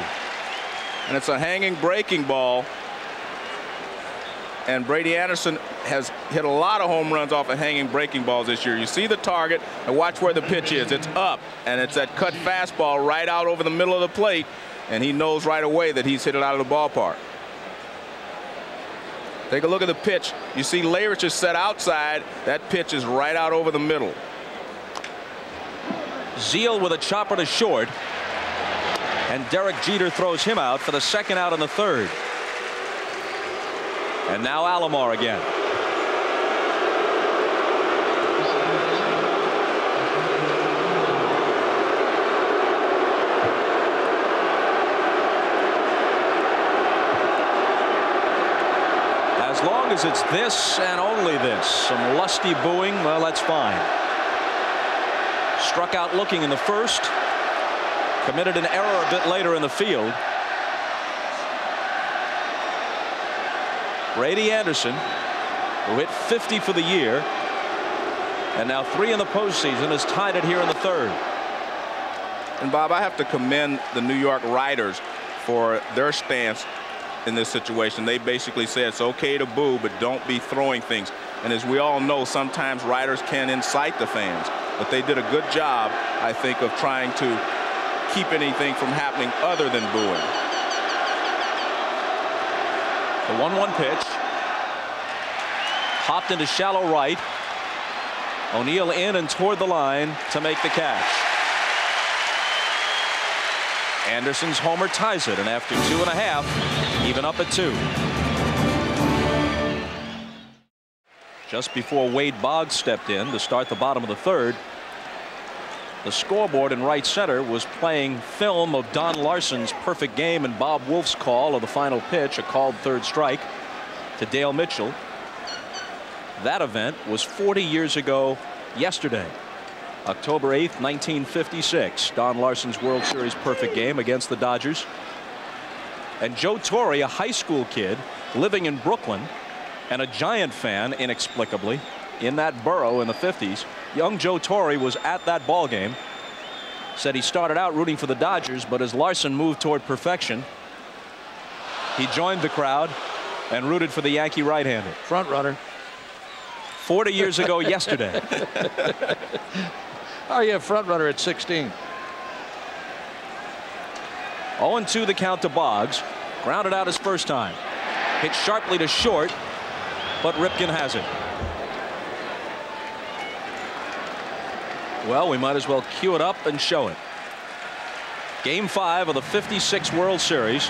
And it's a hanging breaking ball. And Brady Anderson has hit a lot of home runs off of hanging breaking balls this year. You see the target and watch where the pitch is. It's up, and it's that cut fastball right out over the middle of the plate, and he knows right away that he's hit it out of the ballpark. Take a look at the pitch. You see Leyrich is set outside. That pitch is right out over the middle. Zeal with a chopper to short, and Derek Jeter throws him out for the second out in the third. And now Alomar again. As long as it's this and only this, some lusty booing, well, that's fine. Struck out looking in the first, committed an error a bit later in the field. Brady Anderson, who hit 50 for the year and now 3 in the postseason, has tied it here in the third. And Bob, I have to commend the New York writers for their stance in this situation. They basically say it's okay to boo, but don't be throwing things. And as we all know, sometimes writers can incite the fans, but they did a good job, I think, of trying to keep anything from happening other than booing. The 1-1 pitch. Hopped into shallow right. O'Neill in and toward the line to make the catch. Anderson's homer ties it, and after 2.5, even up at 2. Just before Wade Boggs stepped in to start the bottom of the third, the scoreboard in right center was playing film of Don Larson's perfect game and Bob Wolf's call of the final pitch, a called third strike to Dale Mitchell. That event was 40 years ago yesterday, October 8th, 1956. Don Larson's World Series perfect game against the Dodgers. And Joe Torre, a high school kid living in Brooklyn and a Giant fan, inexplicably, in that borough in the 50s. Young Joe Torre was at that ball game. Said he started out rooting for the Dodgers, but as Larson moved toward perfection, he joined the crowd and rooted for the Yankee right-hander. Front runner. 40 years ago yesterday. Oh, yeah, front runner at 16. 0-2 the count to Boggs. Grounded out his first time. Hit sharply to short, but Ripken has it. Well, we might as well cue it up and show it. Game 5 of the 56 World Series.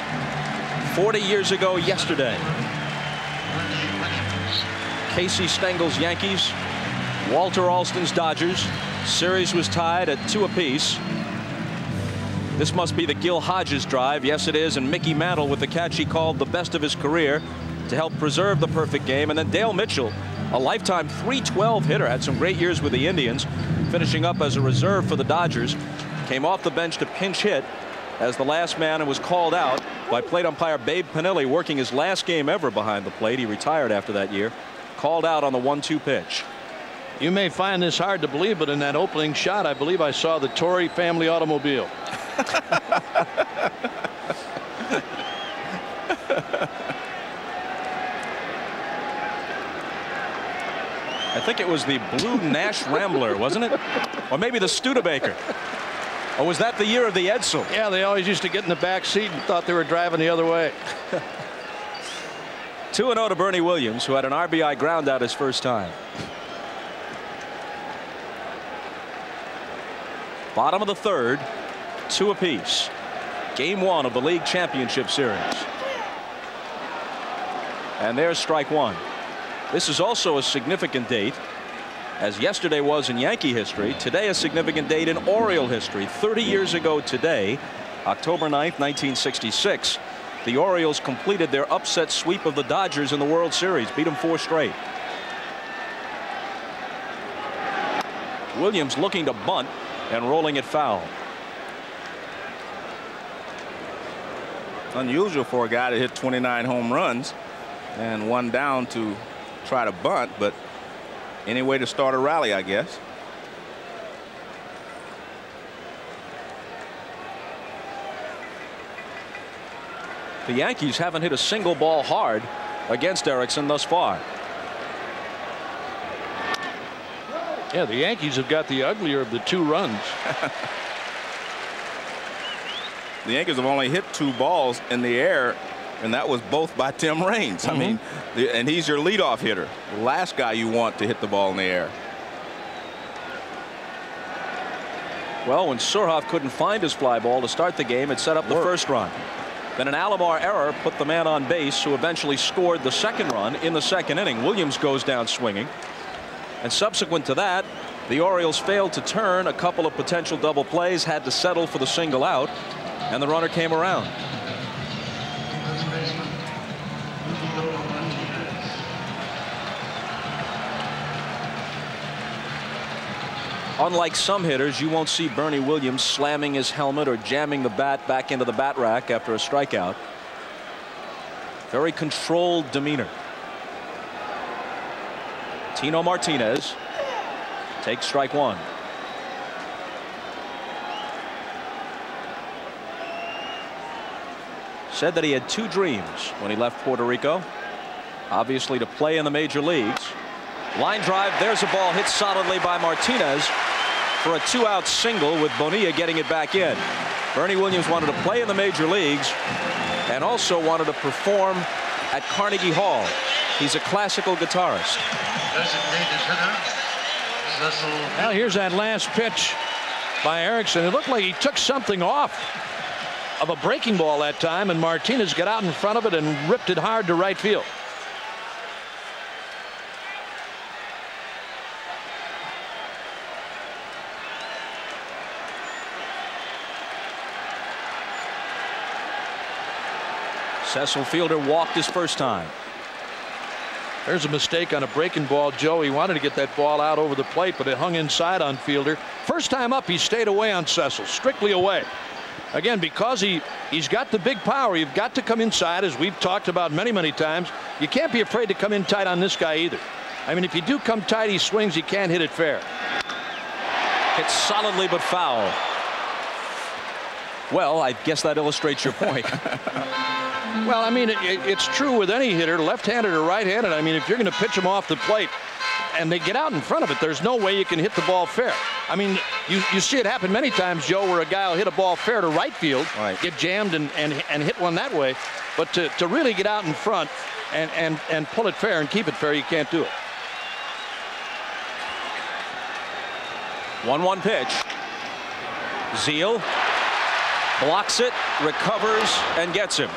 40 years ago yesterday. Casey Stengel's Yankees, Walter Alston's Dodgers. Series was tied at 2 apiece. This must be the Gil Hodges drive. Yes, it is. And Mickey Mantle with the catch he called the best of his career to help preserve the perfect game. And then Dale Mitchell, a lifetime .312 hitter, had some great years with the Indians, finishing up as a reserve for the Dodgers. came off the bench to pinch hit as the last man and was called out by plate umpire Babe Pinelli, working his last game ever behind the plate. He retired after that year. Called out on the 1-2 pitch. You may find this hard to believe, but in that opening shot, I believe I saw the Torrey family automobile. I think it was the blue Nash Rambler, wasn't it? Or maybe the Studebaker. Or was that the year of the Edsel? Yeah, they always used to get in the back seat and thought they were driving the other way. 2-0 to Bernie Williams, who had an RBI ground out his first time. Bottom of the third, 2 apiece. Game 1 of the League Championship Series. And there's strike 1. This is also a significant date, as yesterday was in Yankee history. Today a significant date in Oriole history. 30 years ago today, October 9th, 1966, the Orioles completed their upset sweep of the Dodgers in the World Series, beat them 4 straight. Williams looking to bunt and rolling it foul. Unusual for a guy to hit 29 home runs and 1 down to try to bunt, but any way to start a rally, I guess. The Yankees haven't hit a single ball hard against Erickson thus far. Yeah, the Yankees have got the uglier of the 2 runs. The Yankees have only hit 2 balls in the air, and that was both by Tim Raines. I mean, and he's your leadoff hitter, the last guy you want to hit the ball in the air. Well, when Surhoff couldn't find his fly ball to start the game, it set up the first run. Then an Alomar error put the man on base, who eventually scored the second run in the second inning. Williams goes down swinging. And subsequent to that, the Orioles failed to turn. A couple of potential double plays, had to settle for the single out, and the runner came around. Unlike some hitters, you won't see Bernie Williams slamming his helmet or jamming the bat back into the bat rack after a strikeout. Very controlled demeanor. Tino Martinez takes strike 1. Said that he had 2 dreams when he left Puerto Rico. Obviously to play in the major leagues. Line drive, there's a ball hit solidly by Martinez for a 2-out single, with Bonilla getting it back in. Bernie Williams wanted to play in the major leagues and also wanted to perform at Carnegie Hall. He's a classical guitarist. Now here's that last pitch by Erickson. It looked like he took something off of a breaking ball that time, and Martinez got out in front of it and ripped it hard to right field. Cecil Fielder walked his first time. There's a mistake on a breaking ball, Joe. He wanted to get that ball out over the plate, but it hung inside on Fielder. First time up, he stayed away on Cecil, strictly away. Again, because he's got the big power, you've got to come inside, as we've talked about many, many times. You can't be afraid to come in tight on this guy either. I mean, if you do come tight, he swings, he can't hit it fair. Hit solidly but foul. Well, I guess that illustrates your point. Well, I mean, it's true with any hitter, left-handed or right-handed. I mean, if you're going to pitch them off the plate and they get out in front of it, there's no way you can hit the ball fair. I mean, you see it happen many times, Joe, where a guy will hit a ball fair to right field, get jammed and hit one that way. But to really get out in front and pull it fair and keep it fair, you can't do it. 1-1 pitch. Zeal blocks it, recovers, and gets him.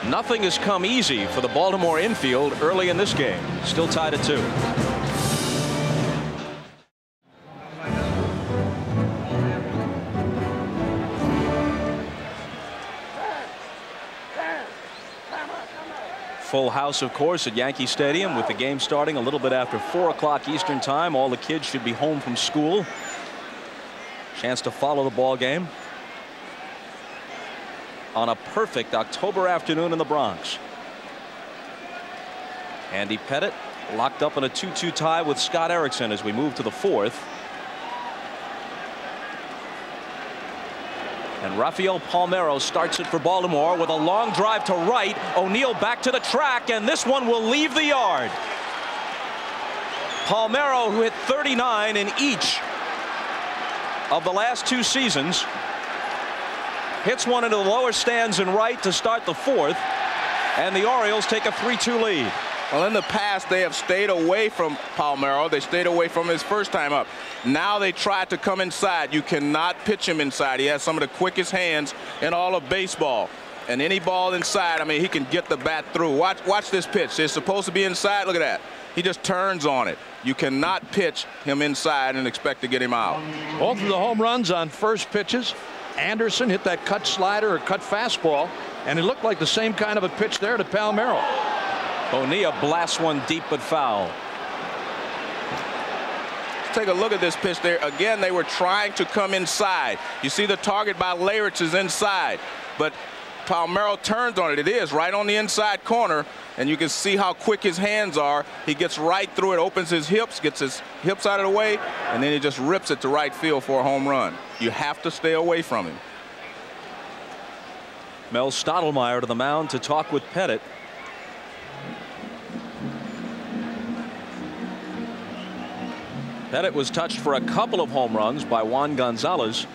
Nothing has come easy for the Baltimore infield early in this game. Still tied at 2. Full house, of course, at Yankee Stadium, with the game starting a little bit after 4 o'clock Eastern time. All the kids should be home from school. Chance to follow the ball game on a perfect October afternoon in the Bronx. Andy Pettitte locked up in a 2-2 tie with Scott Erickson as we move to the fourth. And Rafael Palmeiro starts it for Baltimore with a long drive to right. O'Neill back to the track, and this one will leave the yard. Palmeiro, who hit 39 in each of the last 2 seasons, hits one into the lower stands in right to start the fourth, and the Orioles take a 3-2 lead. Well, in the past, they have stayed away from Palmeiro. They stayed away from his first time up. Now they try to come inside. You cannot pitch him inside. He has some of the quickest hands in all of baseball. And any ball inside, I mean, he can get the bat through. Watch this pitch. It's supposed to be inside. Look at that. He just turns on it. You cannot pitch him inside and expect to get him out. Both of the home runs on first pitches. Anderson hit that cut slider or cut fastball, and it looked like the same kind of a pitch there to Palmeiro. Bonilla blasts one deep but foul. Take a look at this pitch there. Again, they were trying to come inside. You see the target by Leyritz is inside, but Palmeiro turns on it. It is right on the inside corner, and you can see how quick his hands are. He gets right through it, opens his hips, gets his hips out of the way, and then he just rips it to right field for a home run. You have to stay away from him. Mel Stottlemyre to the mound to talk with Pettitte. Pettitte was touched for a couple of home runs by Juan Gonzalez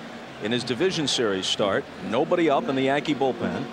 in his division series start. Nobody up in the Yankee bullpen.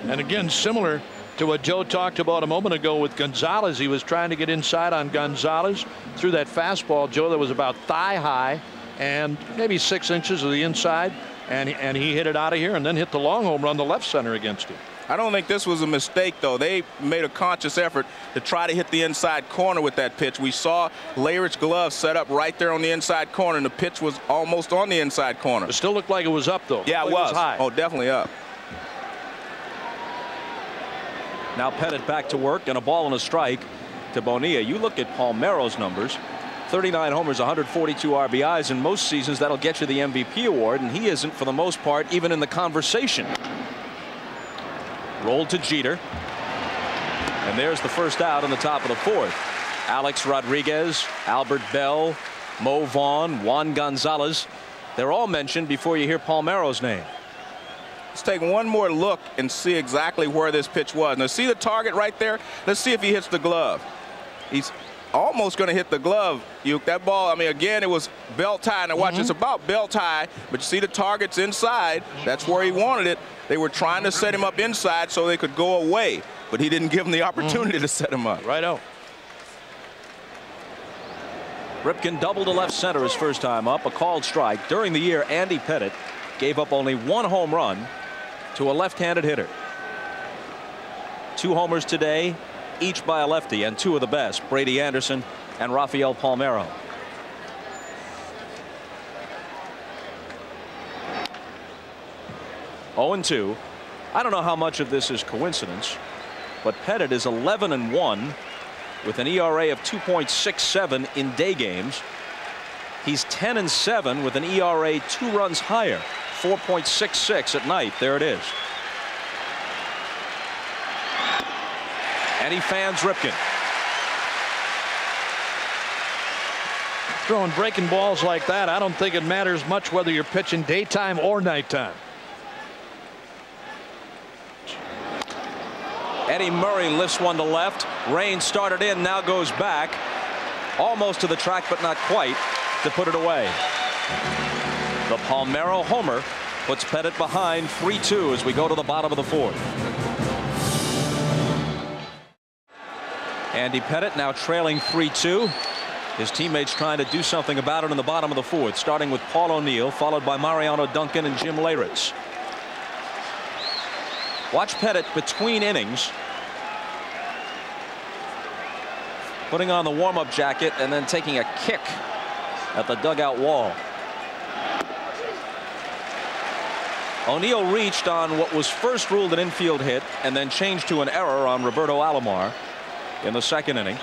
And again, similar to what Joe talked about a moment ago with Gonzalez, he was trying to get inside on Gonzalez through that fastball, Joe, that was about thigh high and maybe 6 inches of the inside, and he hit it out of here and then hit the long home run to left center against him. I don't think this was a mistake, though. They made a conscious effort to try to hit the inside corner with that pitch. We saw Leyritz's glove set up right there on the inside corner, and the pitch was almost on the inside corner. It still looked like it was up, though. Yeah, it was. High. Oh, definitely up. Now Pettitte back to work, and a ball and a strike to Bonilla. You look at Palmeiro's numbers. 39 homers, 142 RBIs. In most seasons, that'll get you the MVP award, and he isn't, for the most part, even in the conversation. Rolled to Jeter. And there's the first out in the top of the fourth. Alex Rodriguez, Albert Bell, Mo Vaughn, Juan Gonzalez. They're all mentioned before you hear Palmeiro's name. Let's take one more look and see exactly where this pitch was. Now, see the target right there? Let's see if he hits the glove. He's almost going to hit the glove. That ball, I mean, again, it was belt high. Now, watch, it's about belt high, but you see the target's inside. That's where he wanted it. They were trying to set him up inside so they could go away, but he didn't give them the opportunity to set him up. Right out. Ripken doubled to left center his first time up, a called strike. During the year, Andy Pettitte gave up only 1 home run to a left-handed hitter. 2 homers today, each by a lefty, and 2 of the best, Brady Anderson and Rafael Palmeiro. (0-2). I don't know how much of this is coincidence, but Pettitte is 11-1 with an ERA of 2.67 in day games. He's 10-7 with an ERA 2 runs higher, 4.66 at night. There it is. And he fans Ripken. Throwing breaking balls like that, I don't think it matters much whether you're pitching daytime or nighttime. Eddie Murray lifts one to left. Rain started in, now goes back. Almost to the track, but not quite, to put it away. The Palmeiro homer puts Pettitte behind 3-2 as we go to the bottom of the fourth. Andy Pettitte now trailing 3-2. His teammates trying to do something about it in the bottom of the fourth, starting with Paul O'Neill, followed by Mariano Duncan and Jim Leyritz. Watch Pettitte between innings, putting on the warm-up jacket and then taking a kick at the dugout wall. O'Neill reached on what was first ruled an infield hit and then changed to an error on Roberto Alomar in the second inning.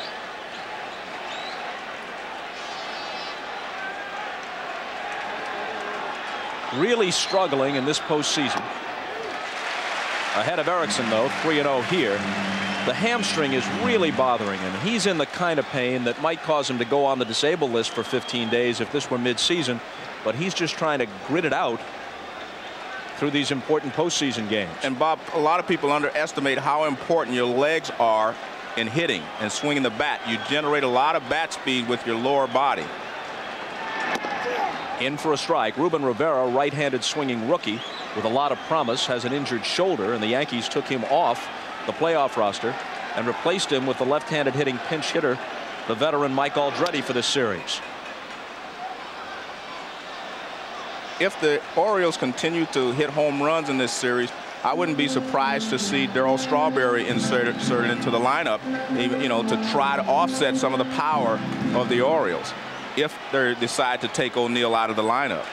really struggling in this postseason. Ahead of Erickson, though, 3-0 here. The hamstring is really bothering him. He's in the kind of pain that might cause him to go on the disabled list for 15 days if this were mid-season, but he's just trying to grit it out through these important postseason games. And Bob, a lot of people underestimate how important your legs are in hitting and swinging the bat. You generate a lot of bat speed with your lower body. In for a strike. Ruben Rivera, right-handed swinging rookie with a lot of promise, has an injured shoulder, and the Yankees took him off the playoff roster and replaced him with the left-handed hitting pinch hitter, the veteran Mike Aldrete, for this series. If the Orioles continue to hit home runs in this series, I wouldn't be surprised to see Darryl Strawberry inserted into the lineup, you know, to try to offset some of the power of the Orioles if they decide to take O'Neill out of the lineup.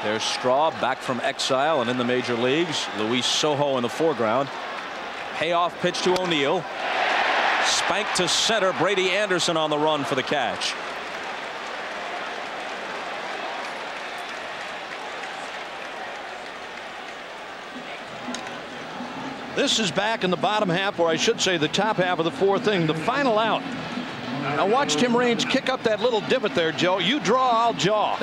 There's Straw back from exile and in the major leagues. Luis Sojo in the foreground. Payoff pitch to O'Neill. Spanked to center. Brady Anderson on the run for the catch. This is back in the bottom half, or I should say the top half of the fourth inning, the final out. I watched Tim Raines kick up that little divot there, Joe. You draw, I'll jaw.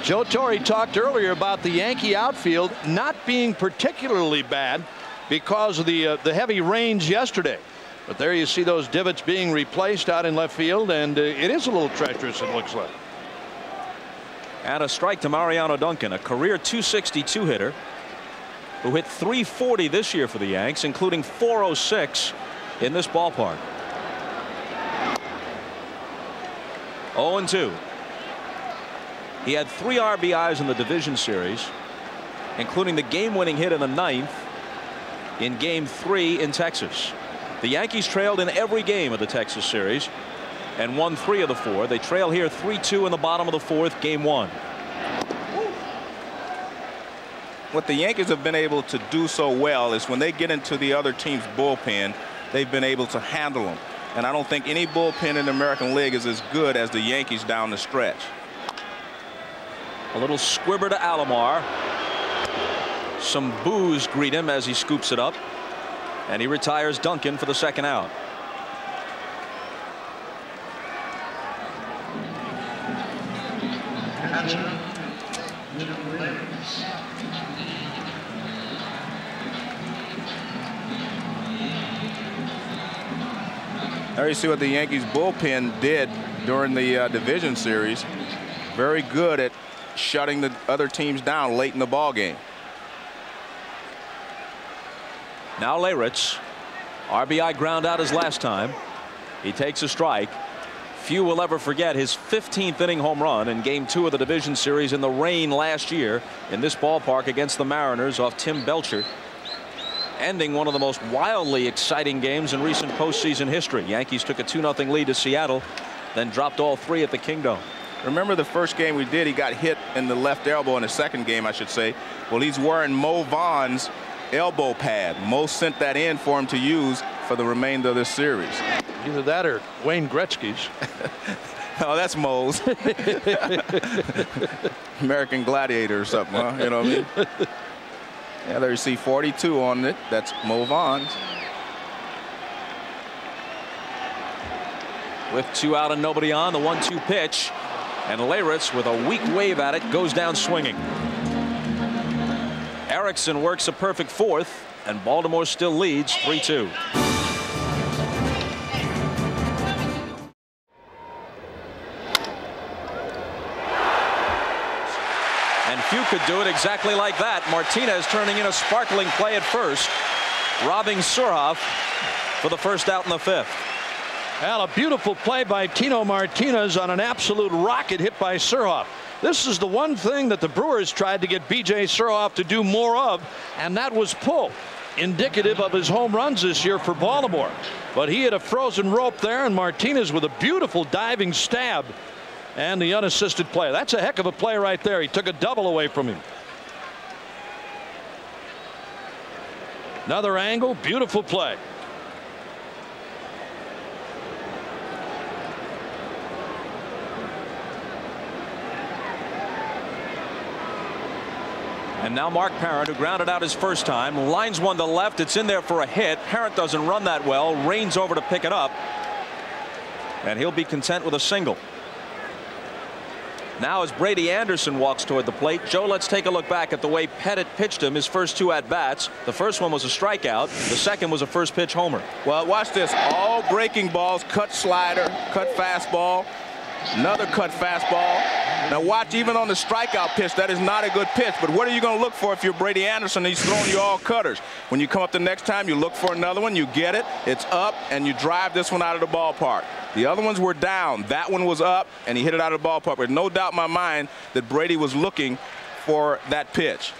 Joe Torre talked earlier about the Yankee outfield not being particularly bad because of the heavy rains yesterday. But there you see those divots being replaced out in left field, and it is a little treacherous, it looks like. And a strike to Mariano Duncan, a career .262 hitter who hit .340 this year for the Yanks, including .406 in this ballpark. 0-2. He had 3 RBIs in the division series, including the game-winning hit in the 9th in Game 3 in Texas. The Yankees trailed in every game of the Texas series and won 3 of the 4. They trail here 3-2 in the bottom of the 4th, Game 1. What the Yankees have been able to do so well is when they get into the other team's bullpen, they've been able to handle them. And I don't think any bullpen in the American League is as good as the Yankees down the stretch. A little squibber to Alomar. Some boos greet him as he scoops it up. And he retires Duncan for the second out. There you see what the Yankees bullpen did during the division series. Very good at shutting the other teams down late in the ball game. Now Leyritz. RBI ground out his last time. He takes a strike. Few will ever forget his 15th inning home run in Game 2 of the division series in the rain last year in this ballpark against the Mariners off Tim Belcher, ending one of the most wildly exciting games in recent postseason history. Yankees took a 2-0 lead to Seattle, then dropped all 3 at the Kingdome. Remember the first game we did, he got hit in the left elbow. In the second game, I should say. Well, he's wearing Mo Vaughn's elbow pad. Mo sent that in for him to use for the remainder of this series. Either that or Wayne Gretzky's. Oh, that's Mo's. American Gladiator or something, huh? You know what I mean? Yeah, there you see 42 on it. That's Mo Vaughn's. With 2 out and nobody on, the 1-2 pitch. And Leyritz, with a weak wave at it, goes down swinging. Erickson works a perfect 4th, and Baltimore still leads 3-2. And few could do it exactly like that. Martinez turning in a sparkling play at first, robbing Surhoff for the first out in the 5th. Well, a beautiful play by Tino Martinez on an absolute rocket hit by Surhoff. This is the one thing that the Brewers tried to get B.J. Surhoff to do more of, and that was pull, indicative of his home runs this year for Baltimore. But he had a frozen rope there, and Martinez with a beautiful diving stab and the unassisted play. That's a heck of a play right there. He took a double away from him. Another angle, beautiful play. And now Mark Parent, who grounded out his first time, lines one to left. It's in there for a hit. Parent doesn't run that well. Reigns over to pick it up. And he'll be content with a single. Now as Brady Anderson walks toward the plate, Joe, let's take a look back at the way Pettitte pitched him his first two at-bats. The first one was a strikeout. The second was a first pitch homer. Well, watch this. All breaking balls, cut slider, cut fastball, another cut fastball. Now watch, even on the strikeout pitch, that is not a good pitch. But what are you going to look for if you're Brady Anderson and he's throwing you all cutters? When you come up the next time, you look for another one, you get it, it's up, and you drive this one out of the ballpark. The other ones were down. That one was up, and he hit it out of the ballpark. There's no doubt in my mind that Brady was looking for that pitch.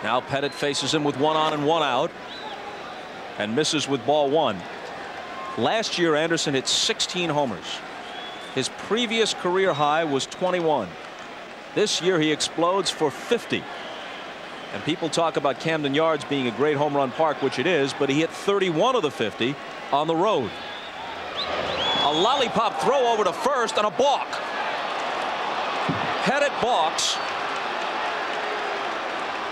Now Pettitte faces him with one on and one out and misses with ball one. Last year Anderson hit 16 homers. His previous career high was 21. This year he explodes for 50. And people talk about Camden Yards being a great home run park, which it is, but he hit 31 of the 50 on the road. A lollipop throw over to first and a balk. Pettitte balks.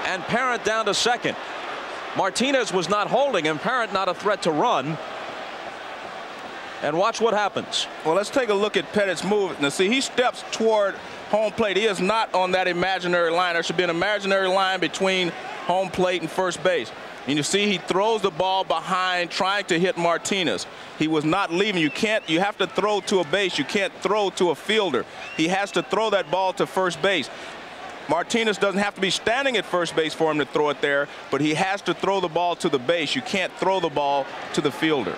And Parent down to second. Martinez was not holding, and Parent not a threat to run. And watch what happens. Well, let's take a look at Pettitte's move. Now, see, he steps toward home plate. He is not on that imaginary line. There should be an imaginary line between home plate and first base. And you see he throws the ball behind, trying to hit Martinez. He was not leaving. You have to throw to a base. You can't throw to a fielder. He has to throw that ball to first base. Martinez doesn't have to be standing at first base for him to throw it there, but he has to throw the ball to the base. You can't throw the ball to the fielder.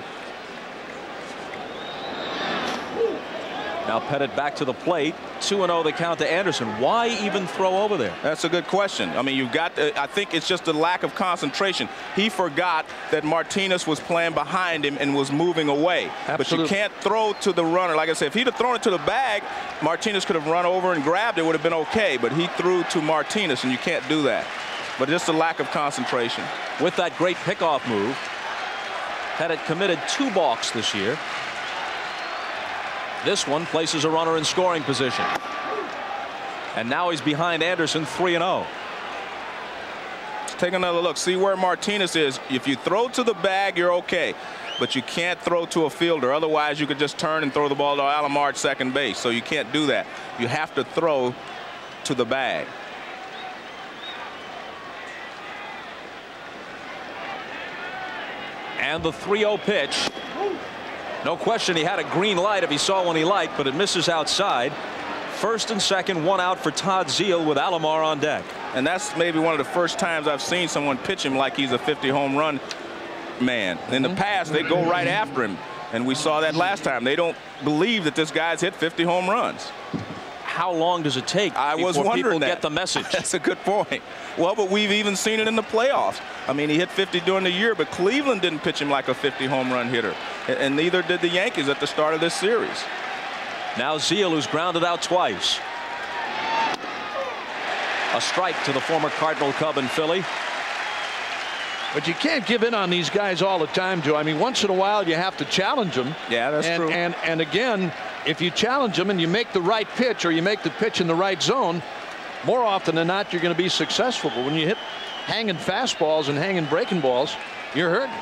Now Pettitte back to the plate. 2-0 the count to Anderson. Why even throw over there? That's a good question. I mean, you've got I think it's just a lack of concentration. He forgot that Martinez was playing behind him and was moving away. Absolutely. But you can't throw to the runner. Like I said, if he'd have thrown it to the bag, Martinez could have run over and grabbed it. Would have been okay. But he threw to Martinez, and you can't do that. But just a lack of concentration. With that great pickoff move, Pettitte committed 2 balks this year. This one places a runner in scoring position. And now he's behind Anderson 3-0. Let's take another look. See where Martinez is. If you throw to the bag, you're okay. But you can't throw to a fielder. Otherwise, you could just turn and throw the ball to Alomar at second base. So you can't do that. You have to throw to the bag. And the 3-0 pitch. No question he had a green light if he saw one he liked, but it misses outside. First and second, one out for Todd Zeile with Alomar on deck. And that's maybe one of the first times I've seen someone pitch him like he's a 50 home run man. In the past, they go right after him. And we saw that last time. They don't believe that this guy's hit 50 home runs. How long does it take before people get the message? That's a good point. Well, but we've even seen it in the playoffs. I mean, he hit 50 during the year, but Cleveland didn't pitch him like a 50 home run hitter. And neither did the Yankees at the start of this series. Now Zeile, who's grounded out twice. A strike to the former Cardinal, Cub, and Philly. But you can't give in on these guys all the time, Joe. I mean, once in a while you have to challenge them. Yeah, that's true. And again, if you challenge them and you make the right pitch, or you make the pitch in the right zone, more often than not you're going to be successful. But when you hit hanging fastballs and hanging breaking balls, you're hurting.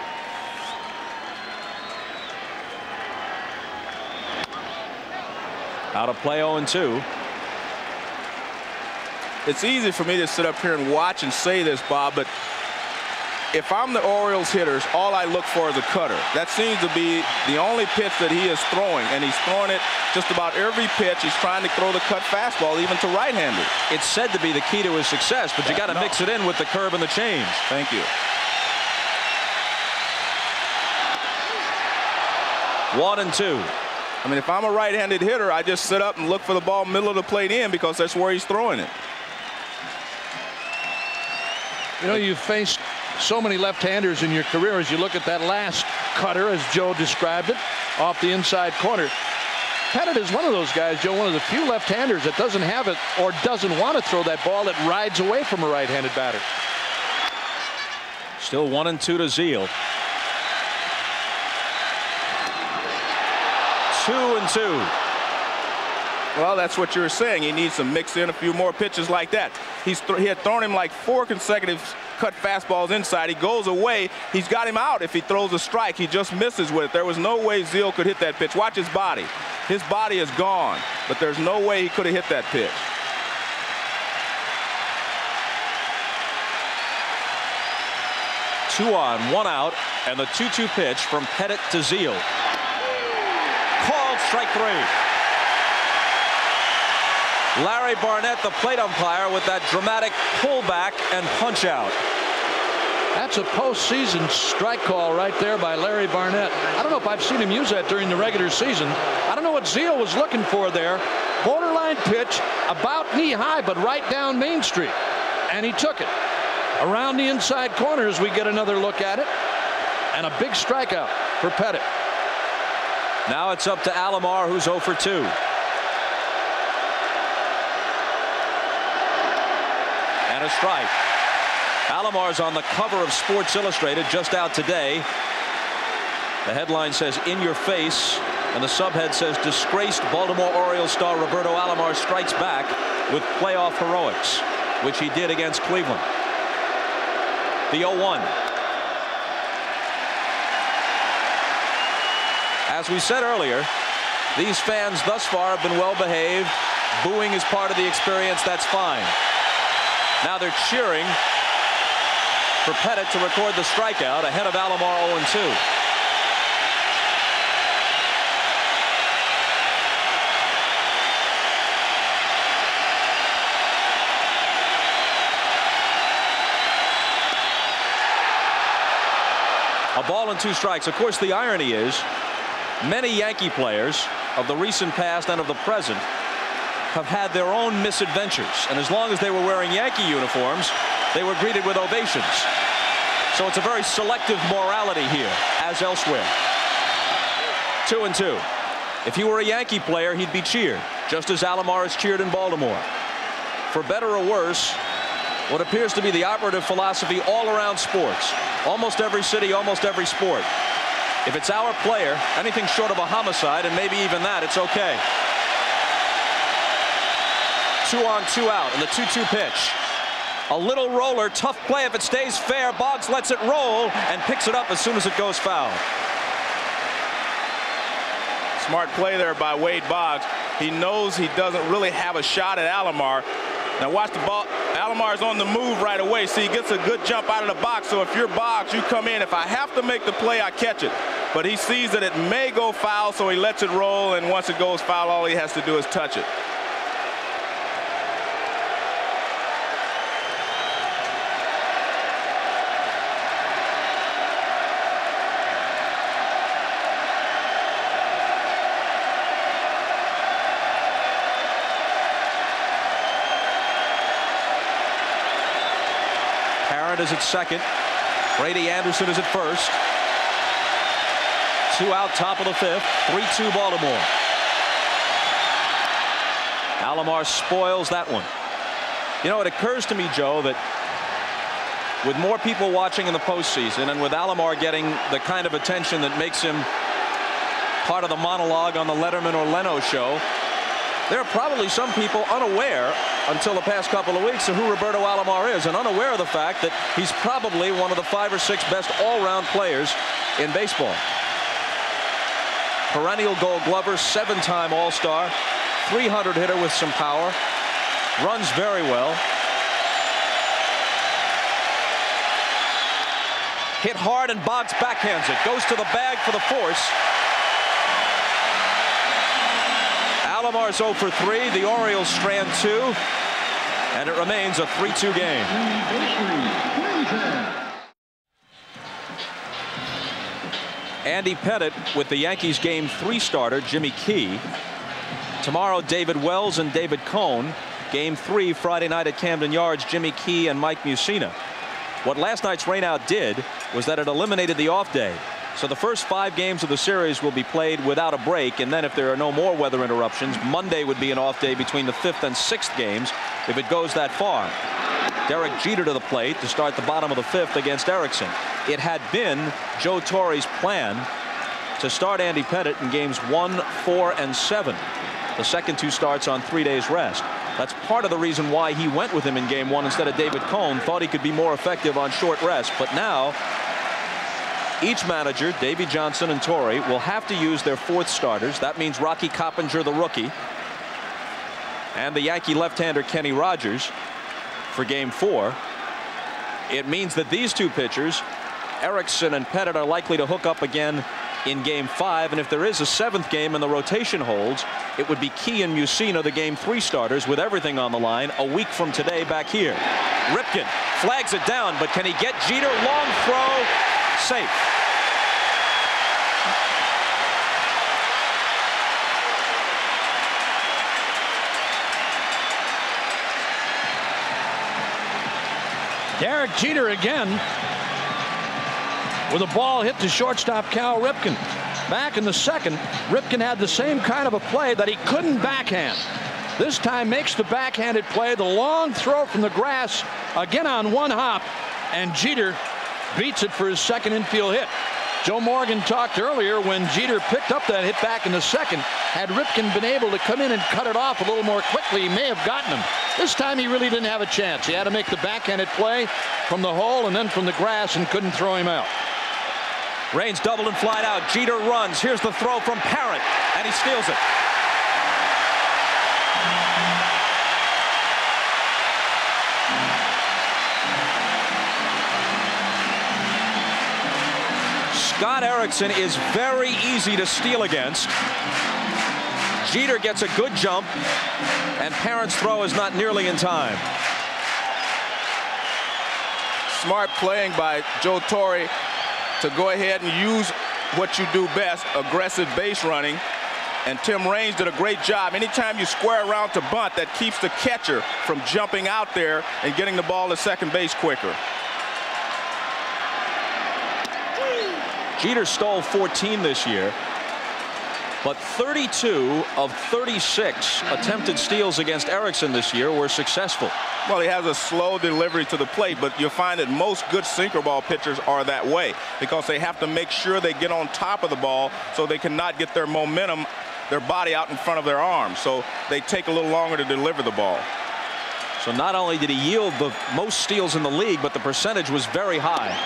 Out of play 0-2. It's easy for me to sit up here and watch and say this, Bob, but if I'm the Orioles hitters, all I look for is a cutter. That seems to be the only pitch that he is throwing, and he's throwing it just about every pitch. He's trying to throw the cut fastball, even to right-handers. It's said to be the key to his success, but you got to mix it in with the curve and the change. Thank you. 1-2. I mean, if I'm a right-handed hitter, I just sit up and look for the ball middle of the plate in, because that's where he's throwing it. You know, you've faced so many left-handers in your career. As you look at that last cutter, as Joe described it, off the inside corner, Pettitte is one of those guys, Joe, one of the few left-handers that doesn't have it or doesn't want to throw that ball that rides away from a right-handed batter. Still 1-2 to Zeile. 2-2. Well, that's what you were saying. He needs to mix in a few more pitches like that. He had thrown him like 4 consecutive cut fastballs inside. He goes away. He's got him out if he throws a strike. He just misses with it. There was no way Zeile could hit that pitch. Watch his body. His body is gone, but there's no way he could have hit that pitch. Two on, 1 out, and the 2-2 pitch from Pettitte to Zeile. Called strike 3. Larry Barnett, the plate umpire, with that dramatic pullback and punch out. That's a postseason strike call right there by Larry Barnett. I don't know if I've seen him use that during the regular season. I don't know what Zeile was looking for there. Borderline pitch, about knee high, but right down Main Street. And he took it. Around the inside corner as we get another look at it. And a big strikeout for Pettitte. Now it's up to Alomar, who's 0 for 2. And a strike. Alomar's on the cover of Sports Illustrated, just out today. The headline says, "In Your Face," and the subhead says, "Disgraced Baltimore Orioles star Roberto Alomar strikes back with playoff heroics," which he did against Cleveland. The 0-1. As we said earlier, these fans thus far have been well behaved. Booing is part of the experience. That's fine. Now they're cheering for Pettitte to record the strikeout ahead of Alomar 0-2. A ball and 2 strikes. Of course, the irony is many Yankee players of the recent past and of the present have had their own misadventures, and as long as they were wearing Yankee uniforms, they were greeted with ovations. So it's a very selective morality here, as elsewhere. 2-2. If he were a Yankee player, he'd be cheered, just as Alomar is cheered in Baltimore. For better or worse, what appears to be the operative philosophy all around sports. Almost every city, almost every sport. If it's our player, anything short of a homicide, and maybe even that, it's okay. 2 on, 2 out, and the 2-2 pitch. A little roller, tough play if it stays fair. Boggs lets it roll and picks it up as soon as it goes foul. Smart play there by Wade Boggs. He knows he doesn't really have a shot at Alomar. Now watch the ball. Alomar's on the move right away. See, he gets a good jump out of the box. So if you're Boggs, you come in. If I have to make the play, I catch it. But he sees that it may go foul, so he lets it roll. And once it goes foul, all he has to do is touch it. Is at second. Brady Anderson is at first. 2 out, top of the 5th. 3-2 Baltimore. Alomar spoils that one. You know, it occurs to me, Joe, that with more people watching in the postseason and with Alomar getting the kind of attention that makes him part of the monologue on the Letterman or Leno show, there are probably some people unaware until the past couple of weeks of who Roberto Alomar is, and unaware of the fact that he's probably one of the 5 or 6 best all-round players in baseball. Perennial Gold Glover, 7-time All-Star, 300 hitter with some power, runs very well. Hit hard and Boggs backhands it. Goes to the bag for the force. Alomar's 0 for 3. The Orioles strand 2. And it remains a 3-2 game. Andy Pettitte with the Yankees Game 3 starter, Jimmy Key. Tomorrow, David Wells and David Cone. Game 3, Friday night at Camden Yards, Jimmy Key and Mike Mussina. What last night's rainout did was that it eliminated the off day. So the first 5 games of the series will be played without a break, and then if there are no more weather interruptions, Monday would be an off day between the 5th and 6th games if it goes that far. Derek Jeter to the plate to start the bottom of the 5th against Erickson. It had been Joe Torre's plan to start Andy Pettitte in games 1, 4, and 7. The second 2 starts on 3 days rest. That's part of the reason why he went with him in game 1 instead of David Cone. Thought he could be more effective on short rest. But now each manager, Davey Johnson and Torre, will have to use their 4th starters. That means Rocky Coppinger, the rookie, and the Yankee left-hander Kenny Rogers for game 4. It means that these 2 pitchers, Erickson and Pettit, are likely to hook up again in game 5. And if there is a 7th game and the rotation holds, it would be Key and Mussina, the game 3 starters, with everything on the line a week from today back here. Ripken flags it down, but can he get Jeter? Long throw, safe. Derek Jeter again with a ball hit to shortstop Cal Ripken. Back in the second, Ripken had the same kind of a play that he couldn't backhand. This time makes the backhanded play, the long throw from the grass, again on 1 hop, and Jeter beats it for his 2nd infield hit. Joe Morgan talked earlier when Jeter picked up that hit back in the second. Had Ripken been able to come in and cut it off a little more quickly, he may have gotten him. This time he really didn't have a chance. He had to make the backhanded play from the hole and then from the grass and couldn't throw him out. Raines doubled and flied out. Jeter runs. Here's the throw from Parent, and he steals it. Scott Erickson is very easy to steal against. Jeter gets a good jump, and Parent's throw is not nearly in time. Smart playing by Joe Torre to go ahead and use what you do best, aggressive base running. And Tim Raines did a great job. Anytime you square around to bunt, that keeps the catcher from jumping out there and getting the ball to second base quicker. Jeter stole 14 this year, but 32 of 36 attempted steals against Erickson this year were successful. Well, he has a slow delivery to the plate, but you'll find that most good sinker ball pitchers are that way because they have to make sure they get on top of the ball so they cannot get their momentum, their body out in front of their arms. So they take a little longer to deliver the ball. So not only did he yield the most steals in the league, but the percentage was very high.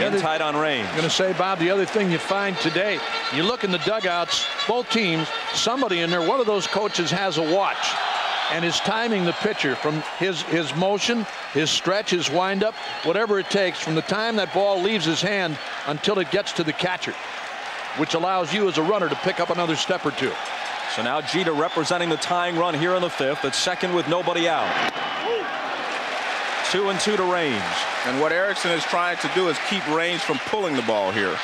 Tight on Raines. I'm going to say, Bob, the other thing you find today, you look in the dugouts, both teams, somebody in there, one of those coaches has a watch and is timing the pitcher from his motion, his stretch, his windup, whatever it takes from the time that ball leaves his hand until it gets to the catcher, which allows you as a runner to pick up another step or 2. So now Jeter representing the tying run here in the 5th at second with nobody out. 2-2 to Raines. And what Erickson is trying to do is keep Raines from pulling the ball here.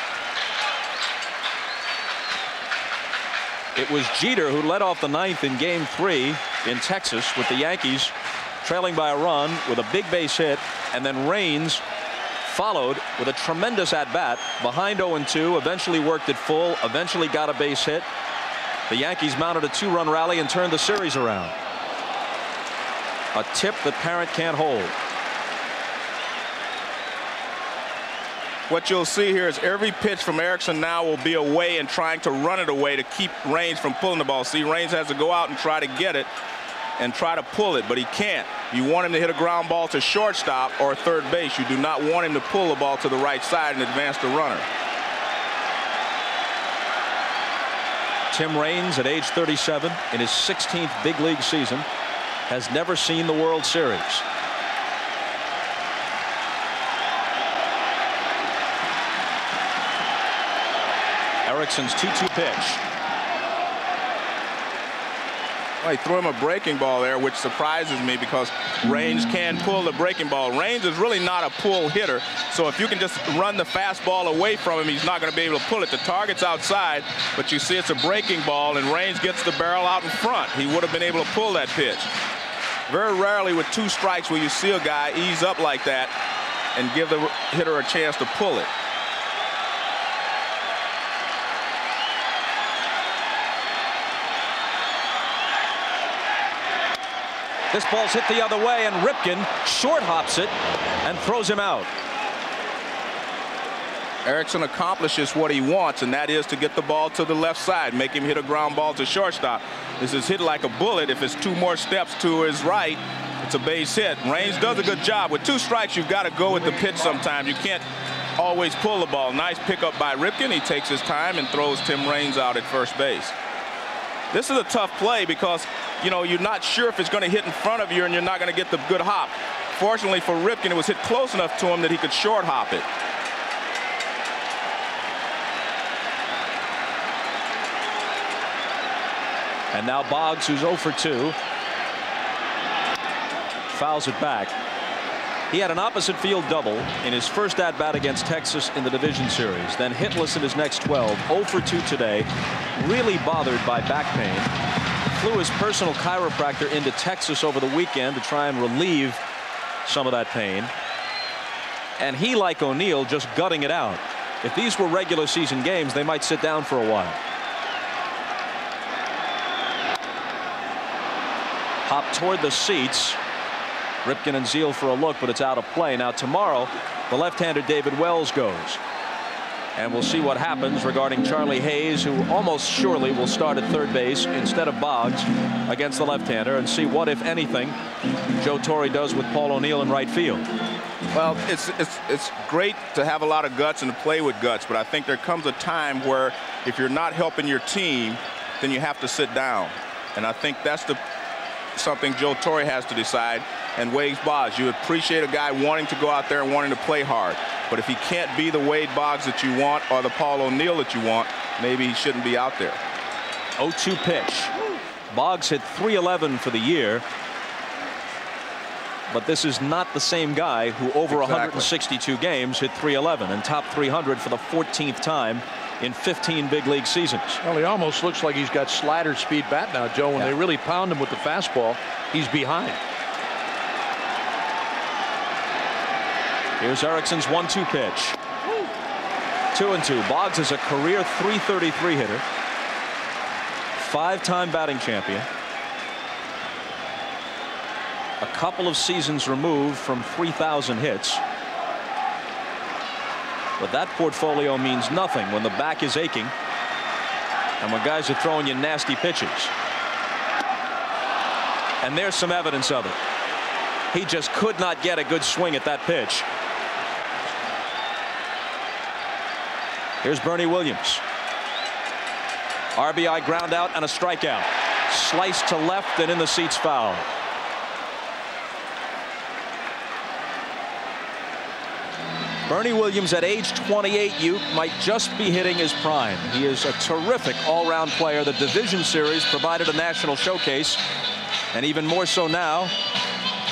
It was Jeter who led off the 9th in game 3 in Texas with the Yankees trailing by a run with a big base hit, and then Raines followed with a tremendous at-bat behind 0-2, eventually worked it full, eventually got a base hit. The Yankees mounted a 2-run rally and turned the series around. A tip that Parent can't hold. What you'll see here is every pitch from Erickson now will be away and trying to run it away to keep Raines from pulling the ball. See, Raines has to go out and try to get it and try to pull it, but he can't. You want him to hit a ground ball to shortstop or third base. You do not want him to pull the ball to the right side and advance the runner. Tim Raines, at age 37, in his 16th big league season, has never seen the World Series. Erickson's 2-2 pitch. Well, he threw him a breaking ball there, which surprises me because Raines can pull the breaking ball. Raines is really not a pull hitter, so if you can just run the fastball away from him, he's not going to be able to pull it. The target's outside, but you see it's a breaking ball, and Raines gets the barrel out in front. He would have been able to pull that pitch. Very rarely with 2 strikes will you see a guy ease up like that and give the hitter a chance to pull it. This ball's hit the other way, and Ripken short hops it and throws him out. Erickson accomplishes what he wants, and that is to get the ball to the left side, make him hit a ground ball to shortstop. This is hit like a bullet. If it's 2 more steps to his right, it's a base hit. Raines does a good job. With 2 strikes, you've got to go with the pitch sometimes. You can't always pull the ball. Nice pickup by Ripken. He takes his time and throws Tim Raines out at first base. This is a tough play because, you know, you're not sure if it's going to hit in front of you and you're not going to get the good hop. Fortunately for Ripken, it was hit close enough to him that he could short hop it. And now Boggs, who's 0 for 2, fouls it back. He had an opposite field double in his first at-bat against Texas in the division series, then hitless in his next 12, 0 for 2 today, really bothered by back pain. Flew his personal chiropractor into Texas over the weekend to try and relieve some of that pain. And he, like O'Neill, just gutting it out. If these were regular season games, they might sit down for a while. Hop toward the seats. Ripken and Zeile for a look, but it's out of play. Now tomorrow, the left-hander David Wells goes. And we'll see what happens regarding Charlie Hayes, who almost surely will start at third base instead of Boggs against the left-hander, and see what, if anything, Joe Torre does with Paul O'Neill in right field. Well, it's great to have a lot of guts and to play with guts, but I think there comes a time where if you're not helping your team, then you have to sit down. And I think that's something Joe Torre has to decide. And Wade Boggs, you appreciate a guy wanting to go out there and wanting to play hard. But if he can't be the Wade Boggs that you want or the Paul O'Neill that you want, maybe he shouldn't be out there. 0-2 pitch. Boggs hit .311 for the year. But this is not the same guy who over 162 games hit .311 and top 300 for the 14th time in 15 big league seasons. Well, he almost looks like he's got slider speed bat now, Joe. When they really pound him with the fastball, he's behind. Here's Erickson's 1-2 pitch. 2-2. Boggs is a career .333 hitter, 5-time batting champion, a couple of seasons removed from 3,000 hits. But that portfolio means nothing when the back is aching and when guys are throwing you nasty pitches. And there's some evidence of it. He just could not get a good swing at that pitch. Here's Bernie Williams. RBI ground out and a strikeout. Sliced to left and in the seats foul. Bernie Williams at age 28 might just be hitting his prime. He is a terrific all-round player. The division series provided a national showcase, and even more so now.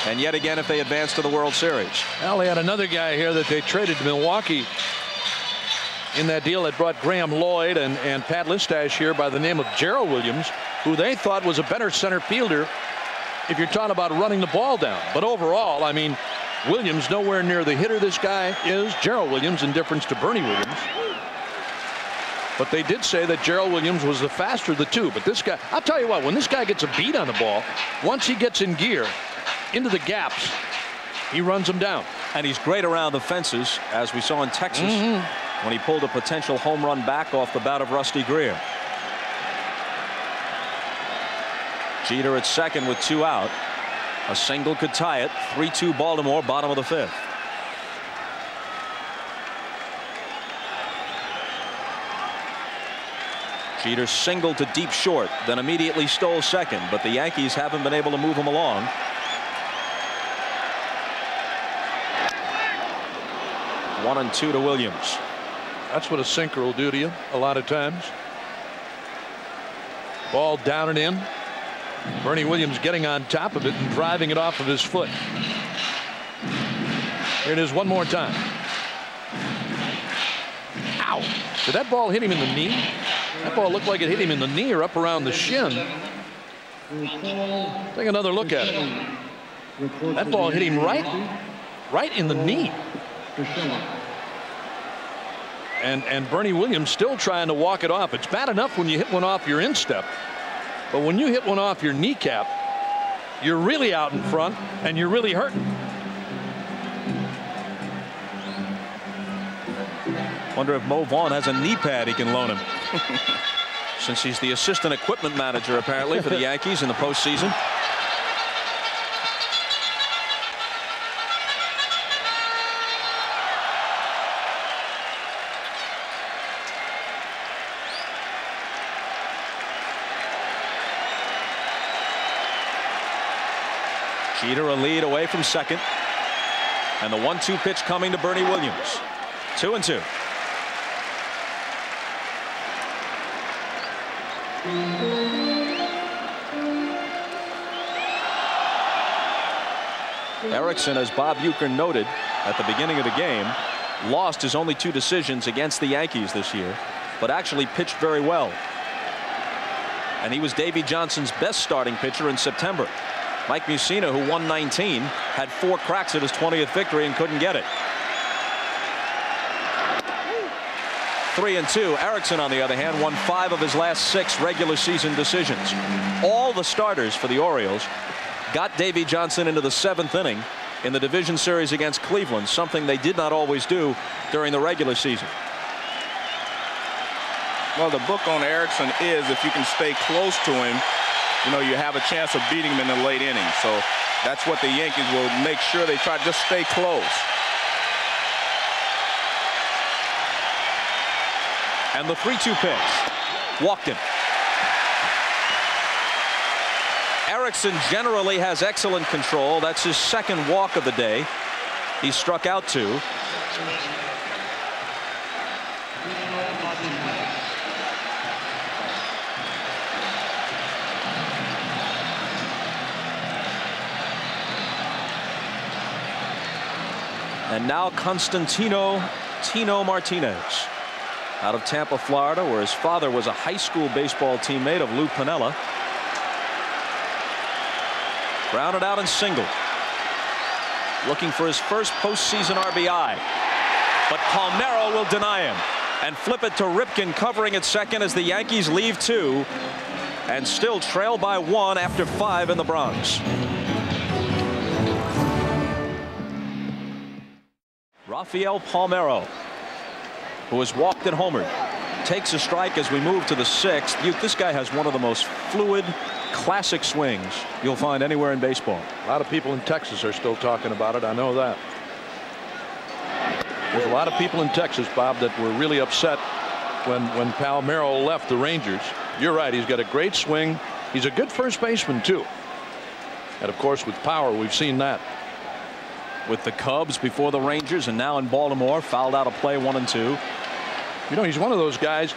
And yet again, if they advance to the World Series. Well, they had another guy here that they traded to Milwaukee in that deal that brought Graham Lloyd and Pat Listash here by the name of Gerald Williams, who they thought was a better center fielder if you're talking about running the ball down. But overall, I mean, Williams nowhere near the hitter this guy is. Gerald Williams, in difference to Bernie Williams. But they did say that Gerald Williams was the faster of the two. But this guy, I'll tell you what, when this guy gets a beat on the ball, once he gets in gear, into the gaps, he runs them down. And he's great around the fences, as we saw in Texas when he pulled a potential home run back off the bat of Rusty Greer. Jeter at second with 2 out. A single could tie it. 3-2 Baltimore, bottom of the 5th. Jeter singled to deep short, then immediately stole second, but the Yankees haven't been able to move him along. One and 2 to Williams. That's what a sinker will do to you a lot of times. Ball down and in. Bernie Williams getting on top of it and driving it off of his foot. Here it is one more time. Ow! Did that ball hit him in the knee? That ball looked like it hit him in the knee or up around the shin. Take another look at it. That ball hit him right in the knee. And Bernie Williams still trying to walk it off. It's bad enough when you hit one off your instep, but when you hit one off your kneecap, you're really out in front and you're really hurting. Wonder if Mo Vaughn has a knee pad he can loan him. Since he's the assistant equipment manager apparently for the Yankees in the postseason. Jeter a lead away from second. And the 1-2 pitch coming to Bernie Williams. 2-2. Erickson, as Bob Uecker noted at the beginning of the game, lost his only 2 decisions against the Yankees this year, but actually pitched very well. And he was Davey Johnson's best starting pitcher in September. Mike Mussina, who won 19, had 4 cracks at his 20th victory and couldn't get it. 3-2. Erickson, on the other hand, won 5 of his last 6 regular season decisions. All the starters for the Orioles got Davey Johnson into the 7th inning in the division series against Cleveland, something they did not always do during the regular season. Well, the book on Erickson is if you can stay close to him, you know, you have a chance of beating him in the late innings. So that's what the Yankees will make sure they try to just stay close. And the 3-2 pitch. Walked him. Erickson generally has excellent control. That's his 2nd walk of the day. He struck out 2. And now Constantino Tino Martinez out of Tampa, Florida, where his father was a high school baseball teammate of Lou Piniella. Grounded out and single. Looking for his first postseason RBI. But Palmeiro will deny him and flip it to Ripken, covering at second as the Yankees leave 2 and still trail by 1 after 5 in the Bronx. Rafael Palmeiro, who has walked and homered, takes a strike as we move to the 6th. This guy has one of the most fluid, classic swings you'll find anywhere in baseball. A lot of people in Texas are still talking about it. I know that. There's a lot of people in Texas, Bob, that were really upset when Palmeiro left the Rangers. You're right. He's got a great swing. He's a good first baseman, too. And, of course, with power, we've seen that. With the Cubs before the Rangers and now in Baltimore, fouled out a play 1-2. You know, he's one of those guys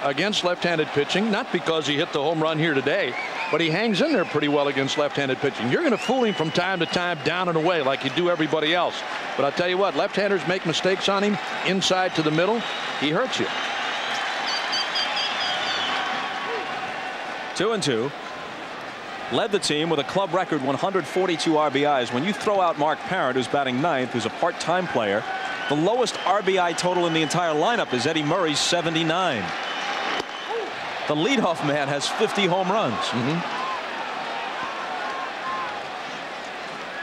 against left-handed pitching, not because he hit the home run here today, but he hangs in there pretty well against left-handed pitching. You're going to fool him from time to time down and away like you do everybody else. But I'll tell you what, left-handers make mistakes on him inside to the middle. He hurts you. 2-2. Led the team with a club record 142 RBIs. When you throw out Mark Parent, who's batting 9th, who's a part-time player, the lowest RBI total in the entire lineup is Eddie Murray's 79. The leadoff man has 50 home runs.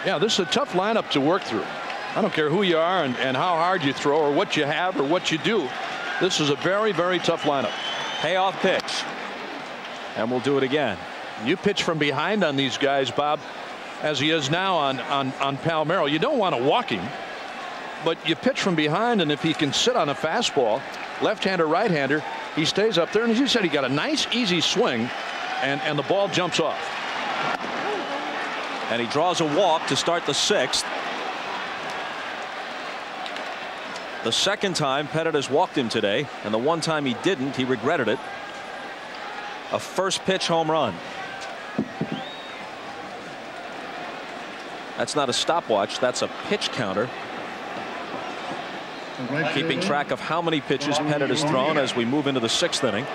Yeah, this is a tough lineup to work through. I don't care who you are and how hard you throw or what you have or what you do. This is a very, very tough lineup. Payoff pitch. And we'll do it again. You pitch from behind on these guys, Bob, as he is now on Palmeiro. You don't want to walk him, but you pitch from behind, and if he can sit on a fastball, left-hander, right-hander, he stays up there. And as you said, he got a nice, easy swing, and the ball jumps off. And he draws a walk to start the 6th. The 2nd time Pettit has walked him today, and the 1 time he didn't, he regretted it. A first pitch home run. That's not a stopwatch, that's a pitch counter. Keeping track of how many pitches Pettit has thrown as we move into the 6th inning.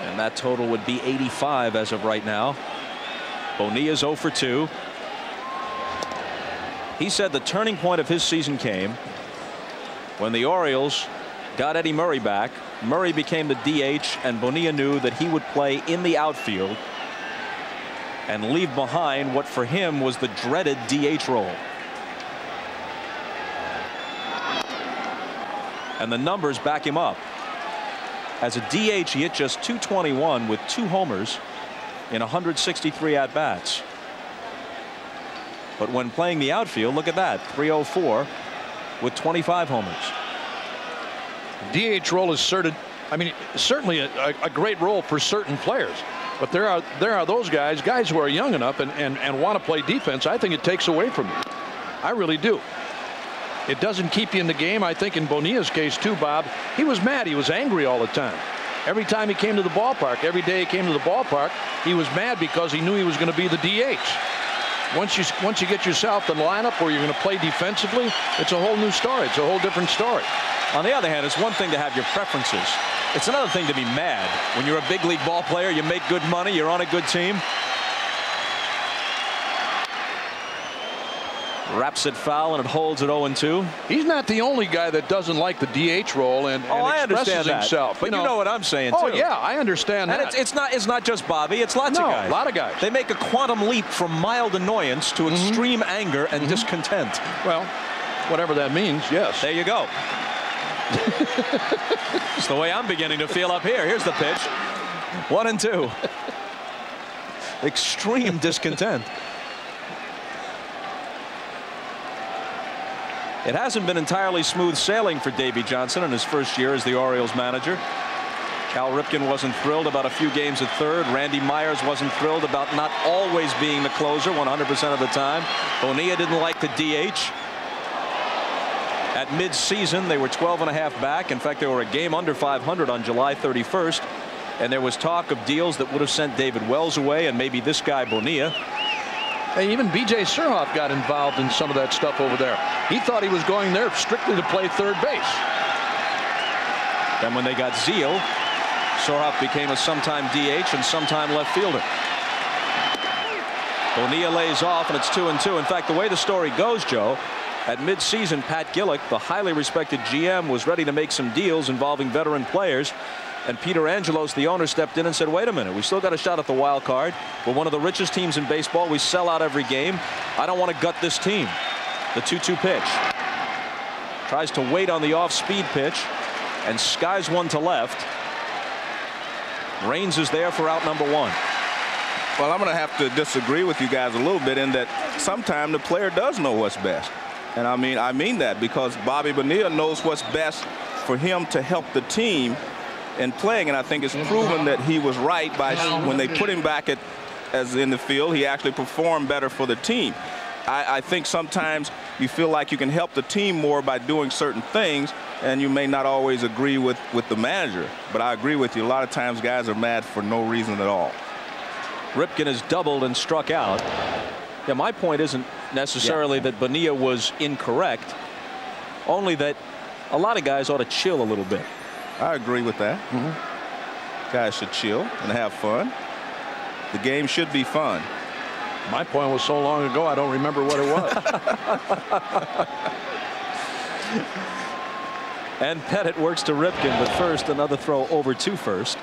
And that total would be 85 as of right now. Bonilla's 0 for 2. He said the turning point of his season came when the Orioles got Eddie Murray back. Murray became the DH, and Bonilla knew that he would play in the outfield and leave behind what for him was the dreaded DH role. And the numbers back him up. As a DH, he hit just .221 with 2 homers in 163 at-bats. But when playing the outfield, look at that, .304 with 25 homers. DH role is certainly a great role for certain players. But there are those guys who are young enough and want to play defense. I think it takes away from you. I really do. It doesn't keep you in the game. I think in Bonilla's case too, Bob, he was mad. He was angry all the time. Every time he came to the ballpark, every day he came to the ballpark, he was mad because he knew he was going to be the DH. Once you get yourself in the lineup where you're going to play defensively, it's a whole new story. It's a whole different story. On the other hand, it's one thing to have your preferences. It's another thing to be mad. When you're a big league ball player, you make good money, you're on a good team. Wraps it foul and it holds it 0-2. He's not the only guy that doesn't like the DH role and expresses himself. But you know what I'm saying too. Oh yeah, I understand that. And it's not just Bobby. It's lots of guys. A lot of guys. They make a quantum leap from mild annoyance to extreme anger and discontent. Well, whatever that means. Yes. There you go. It's the way I'm beginning to feel up here. Here's the pitch. 1-2. Extreme discontent. It hasn't been entirely smooth sailing for Davey Johnson in his first year as the Orioles manager. Cal Ripken wasn't thrilled about a few games at third. Randy Myers wasn't thrilled about not always being the closer 100% of the time. Bonilla didn't like the DH. At mid-season, they were 12.5 back. In fact, they were a game under 500 on July 31st. And there was talk of deals that would have sent David Wells away and maybe this guy Bonilla. Hey, even B.J. Surhoff got involved in some of that stuff over there. He thought he was going there strictly to play third base. Then when they got Zeal, Surhoff became a sometime DH and sometime left fielder. Bonilla lays off and it's 2-2. In fact, the way the story goes, Joe, at midseason, Pat Gillick, the highly respected GM, was ready to make some deals involving veteran players. And Peter Angelos, the owner, stepped in and said, wait a minute, we still got a shot at the wild card. We're one of the richest teams in baseball. We sell out every game. I don't want to gut this team. The 2-2 pitch. Tries to wait on the off-speed pitch and skies one to left. Raines is there for out number 1. Well, I'm going to have to disagree with you guys a little bit in that sometimes the player does know what's best. And I mean that because Bobby Bonilla knows what's best for him to help the team in playing, and I think it's proven that he was right by when they put him back as in the field, he actually performed better for the team. I think sometimes you feel like you can help the team more by doing certain things, and you may not always agree with the manager. But I agree with you. A lot of times guys are mad for no reason at all. Ripken has doubled and struck out. Yeah, my point isn't necessarily that Bonilla was incorrect, only that a lot of guys ought to chill a little bit. I agree with that. Guys should chill and have fun. The game should be fun. My point was so long ago, I don't remember what it was. And Pettit works to Ripken, but first another throw over to first.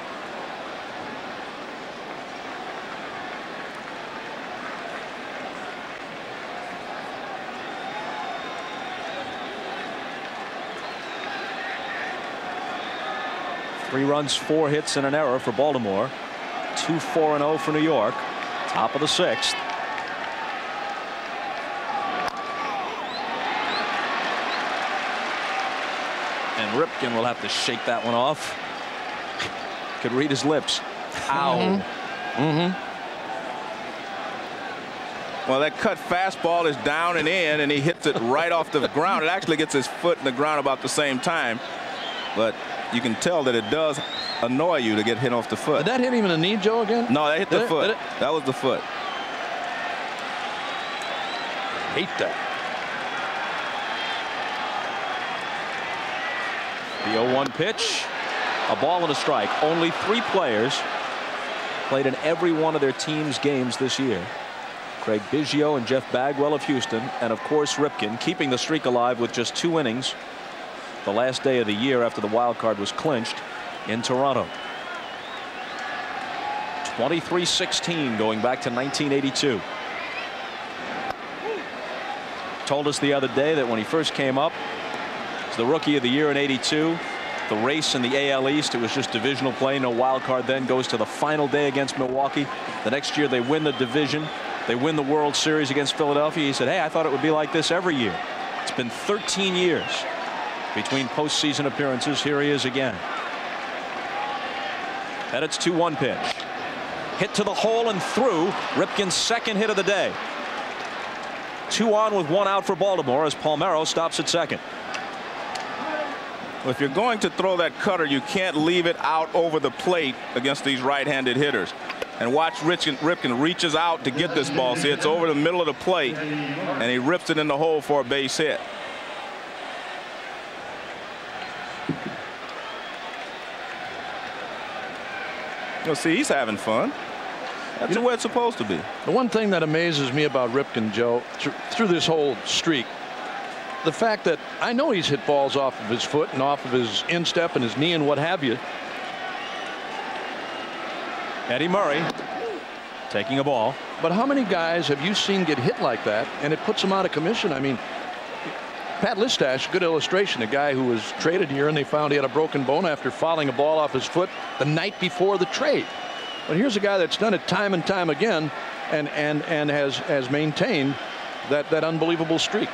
Three runs, 4 hits, and an error for Baltimore. 2-4-0 for New York. Top of the 6th. And Ripken will have to shake that one off. Could read his lips. Ow. Well, that cut fastball is down and in, and he hits it right off the ground. It actually gets his foot in the ground about the same time. But you can tell that it does annoy you to get hit off the foot. Did that hit him in the knee, Joe, again? No, that hit the foot. That was the foot. Hate that. The 0-1 pitch. A ball and a strike. Only 3 players played in every one of their team's games this year. Craig Biggio and Jeff Bagwell of Houston, and of course Ripken, keeping the streak alive with just 2 innings the last day of the year after the wild card was clinched in Toronto. 23-16 going back to 1982. Told us the other day that when he first came up as the Rookie of the Year in '82, the race in the AL East, it was just divisional play, no wild card, then goes to the final day against Milwaukee. The next year they win the division. They win the World Series against Philadelphia. He said, hey, I thought it would be like this every year. It's been 13 years between postseason appearances. Here he is again. Pettit's 2-1 pitch. Hit to the hole and through. Ripken's second hit of the day. 2 on with 1 out for Baltimore as Palmeiro stops at second. Well, if you're going to throw that cutter, you can't leave it out over the plate against these right-handed hitters. And watch Ripken reaches out to get this ball. See, it's over the middle of the plate, and he rips it in the hole for a base hit. You'll see he's having fun. That's the way it's supposed to be. The one thing that amazes me about Ripken, Joe, through this whole streak, the fact that I know he's hit balls off of his foot and off of his instep and his knee and what have you. Eddie Murray taking a ball. But how many guys have you seen get hit like that and it puts them out of commission? I mean, Pat Listash, good illustration, a guy who was traded here and they found he had a broken bone after fouling a ball off his foot the night before the trade. But here's a guy that's done it time and time again and has maintained that unbelievable streak.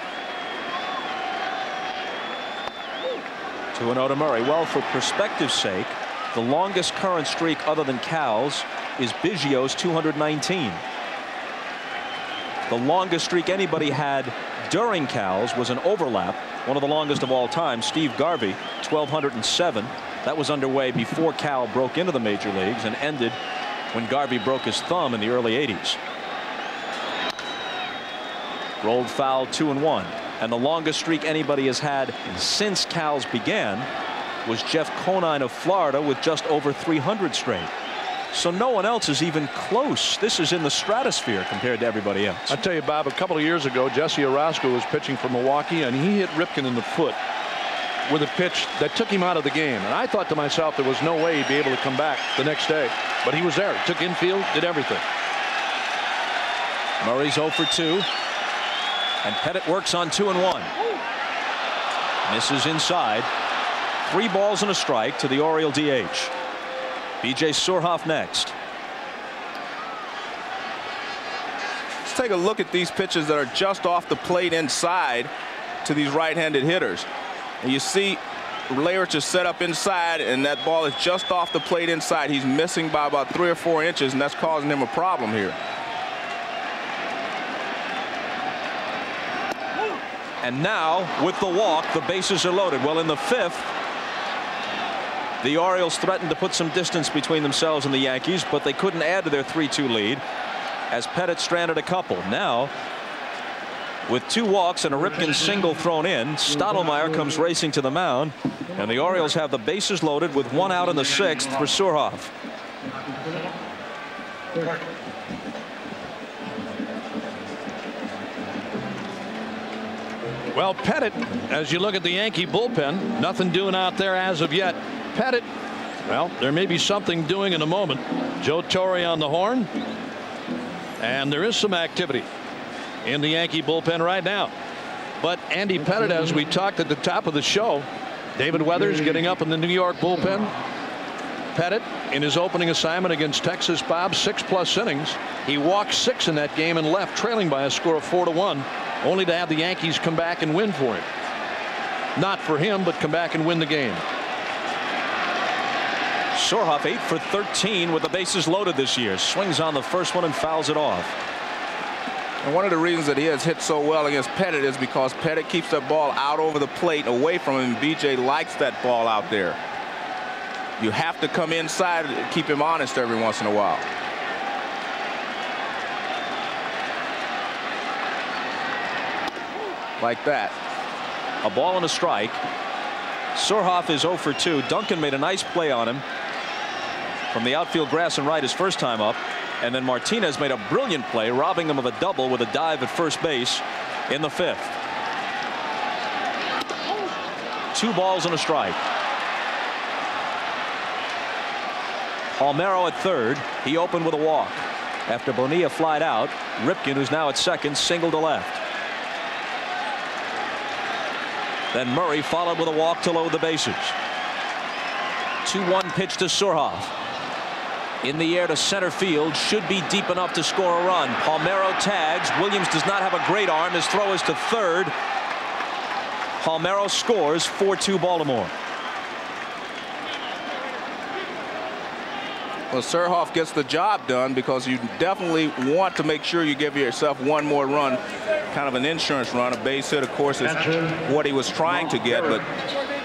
2-0 to Murray. Well, for perspective's sake, the longest current streak other than Cal's is Biggio's 219. The longest streak anybody had during Cal's was an overlap, one of the longest of all time. Steve Garvey, 1,207. That was underway before Cal broke into the major leagues and ended when Garvey broke his thumb in the early 80s. Rolled foul, 2-1. And the longest streak anybody has had since Cal's began was Jeff Conine of Florida with just over 300 straight. So no one else is even close. This is in the stratosphere compared to everybody else. I tell you, Bob, a couple of years ago, Jesse Orosco was pitching for Milwaukee, and he hit Ripken in the foot with a pitch that took him out of the game. And I thought to myself there was no way he'd be able to come back the next day. But he was there. He took infield, did everything. Murray's 0 for 2. And Pettit works on 2-1. Misses inside. 3 balls and a strike to the Oriole DH. B.J. Surhoff next. Let's take a look at these pitches that are just off the plate inside to these right-handed hitters. And you see Leyritz is set up inside, and that ball is just off the plate inside. He's missing by about 3 or 4 inches, and that's causing him a problem here. And now, with the walk, the bases are loaded. Well, in the 5th, the Orioles threatened to put some distance between themselves and the Yankees, but they couldn't add to their 3-2 lead as Pettit stranded a couple. Now, with 2 walks and a Ripken single thrown in, Stottlemyre comes racing to the mound, and the Orioles have the bases loaded with 1 out in the 6th for Surhoff. Well, Pettit, as you look at the Yankee bullpen, nothing doing out there as of yet. Pettit, well, there may be something doing in a moment. Joe Torre on the horn, and there is some activity in the Yankee bullpen right now. But Andy Pettit, as we talked at the top of the show, David Weathers getting up in the New York bullpen. Pettit in his opening assignment against Texas, Bob, 6+ innings. He walked 6 in that game and left trailing by a score of 4-1, only to have the Yankees come back and win for him. Not for him, but come back and win the game. Surhoff 8 for 13 with the bases loaded this year. Swings on the first one and fouls it off. And one of the reasons that he has hit so well against Pettit is because Pettit keeps that ball out over the plate away from him. BJ likes that ball out there. You have to come inside and keep him honest every once in a while. Like that. A ball and a strike. Surhoff is 0 for 2. Duncan made a nice play on him from the outfield grass and right his first time up, and then Martinez made a brilliant play, robbing him of a double with a dive at first base in the 5th. 2 balls and a strike. Palmeiro at third. He opened with a walk. After Bonilla flied out, Ripken, who's now at second, singled to left. Then Murray followed with a walk to load the bases. 2-1 pitch to Surhoff. In the air to center field, should be deep enough to score a run. Palmeiro tags. Williams does not have a great arm. His throw is to third. Palmeiro scores. 4-2 Baltimore. Well, Surhoff gets the job done because you definitely want to make sure you give yourself one more run, kind of an insurance run. A base hit, of course, is what he was trying to get, but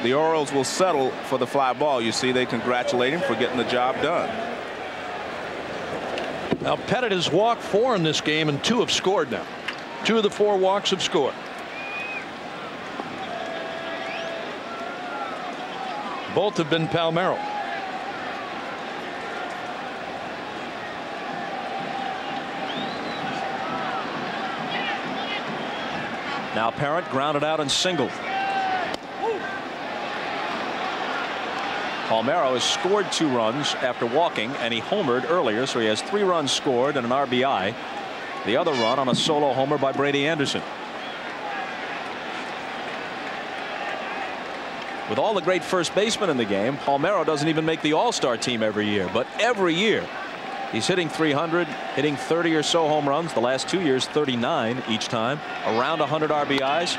the Orioles will settle for the fly ball. You see, they congratulate him for getting the job done. Now, Pettit has walked 4 in this game, and 2 have scored now. 2 of the 4 walks have scored. Both have been Palmeiro. Now Parent grounded out and singled. Palmeiro has scored 2 runs after walking, and he homered earlier, so he has 3 runs scored and an RBI. The other run on a solo homer by Brady Anderson. With all the great first basemen in the game, Palmeiro doesn't even make the All-Star team every year, but every year he's hitting 300, hitting 30 or so home runs. The last 2 years, 39 each time, around 100 RBIs.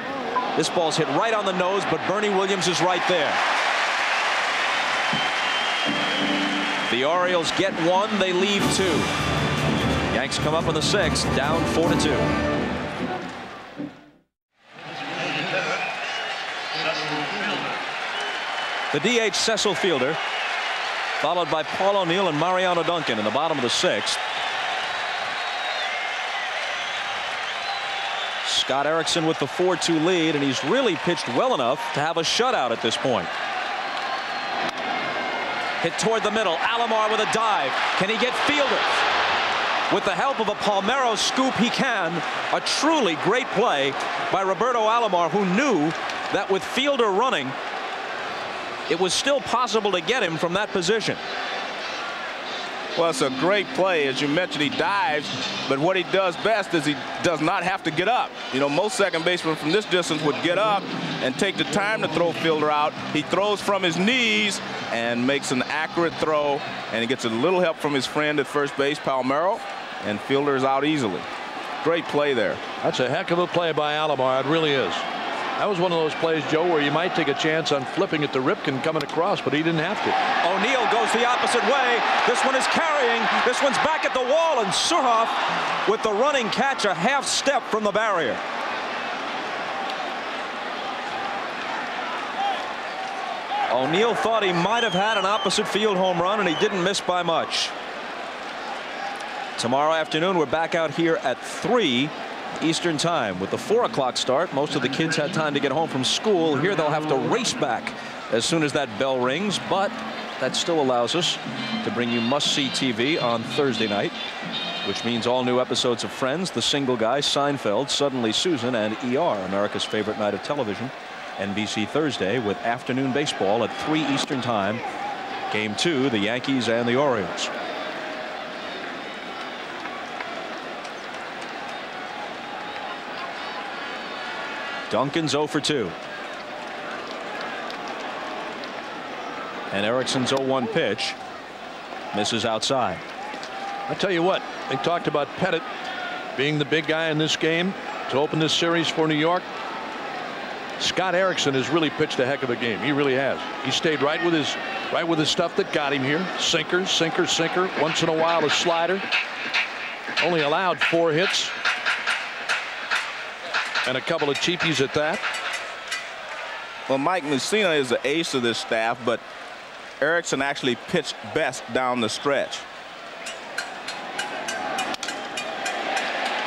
This ball's hit right on the nose, but Bernie Williams is right there. The Orioles get 1, they leave 2. Yanks come up in the 6th, down 4-2. The DH Cecil Fielder, followed by Paul O'Neill and Mariano Duncan in the bottom of the 6th. Scott Erickson with the 4-2 lead, and he's really pitched well enough to have a shutout at this point. Hit toward the middle. Alomar with a dive. Can he get Fielder? With the help of a Palmeiro scoop, he can. A truly great play by Roberto Alomar, who knew that with Fielder running, it was still possible to get him from that position. Well, it's a great play. As you mentioned, he dives, but what he does best is he does not have to get up. You know, most second basemen from this distance would get up and take the time to throw Fielder out. He throws from his knees and makes an accurate throw, and he gets a little help from his friend at first base, Palmeiro, and Fielder is out easily. Great play there. That's a heck of a play by Alomar. It really is. That was one of those plays, Joe, where you might take a chance on flipping it to Ripken coming across, but he didn't have to. O'Neill goes the opposite way. This one is carrying. This one's back at the wall, and Surhoff with the running catch a half step from the barrier. O'Neill thought he might have had an opposite field home run, and he didn't miss by much. Tomorrow afternoon, we're back out here at 3 Eastern Time. With the 4 o'clock start, most of the kids had time to get home from school. Here they'll have to race back as soon as that bell rings, but that still allows us to bring you must-see TV on Thursday night, which means all new episodes of Friends, The Single Guy, Seinfeld, Suddenly Susan, and ER, America's favorite night of television. NBC Thursday with afternoon baseball at 3 Eastern Time. Game 2, the Yankees and the Orioles. Duncan's 0 for 2. And Erickson's 0-1 pitch misses outside. I tell you what, they talked about Pettit being the big guy in this game to open this series for New York. Scott Erickson has really pitched a heck of a game. He really has. He stayed right with his stuff that got him here. Sinker, sinker, sinker. Once in a while a slider. Only allowed 4 hits. And a couple of cheapies at that. Well, Mike Mussina is the ace of this staff, but Erickson actually pitched best down the stretch.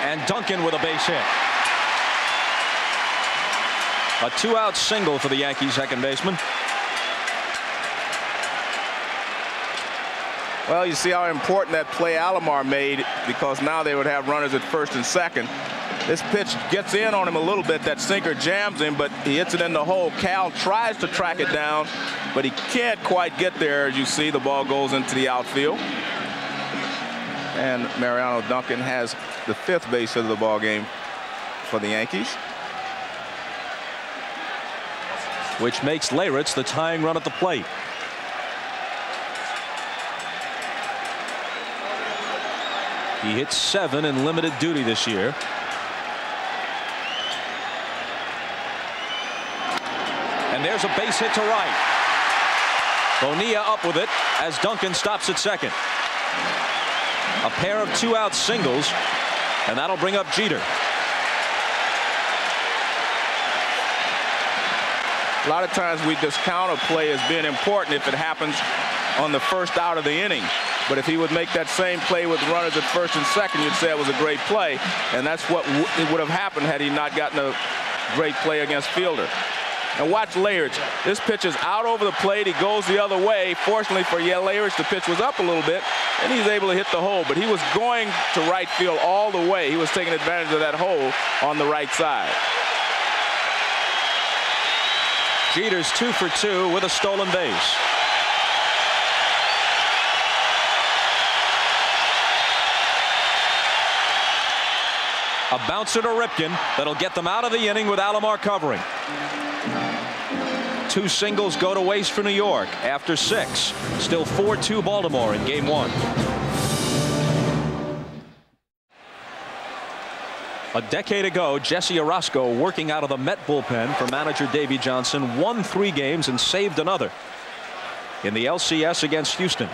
And Duncan with a base hit. A 2-out single for the Yankees second baseman. Well, you see how important that play Alomar made, because now they would have runners at first and second. This pitch gets in on him a little bit. That sinker jams him, but he hits it in the hole. Cal tries to track it down, but he can't quite get there. As you see, the ball goes into the outfield. And Mariano Duncan has the 5th base hit of the ball game for the Yankees. Which makes Leyritz the tying run at the plate. He hit 7 in limited duty this year. And there's a base hit to right. Bonilla up with it as Duncan stops at second. A pair of 2-out singles, and that'll bring up Jeter. A lot of times we discount a play as being important if it happens on the first out of the inning. But if he would make that same play with runners at first and second, you'd say it was a great play. And that's what it would have happened had he not gotten a great play against Fielder. And watch Leyritz. This pitch is out over the plate. He goes the other way. Fortunately for Leyritz, the pitch was up a little bit, and he's able to hit the hole. But he was going to right field all the way. He was taking advantage of that hole on the right side. Jeter's 2 for 2 with a stolen base. A bouncer to Ripken that'll get them out of the inning with Alomar covering. 2 singles go to waste for New York after 6. Still 4-2 Baltimore in game 1. A decade ago, Jesse Orosco, working out of the Met bullpen for manager Davey Johnson, won 3 games and saved another in the LCS against Houston.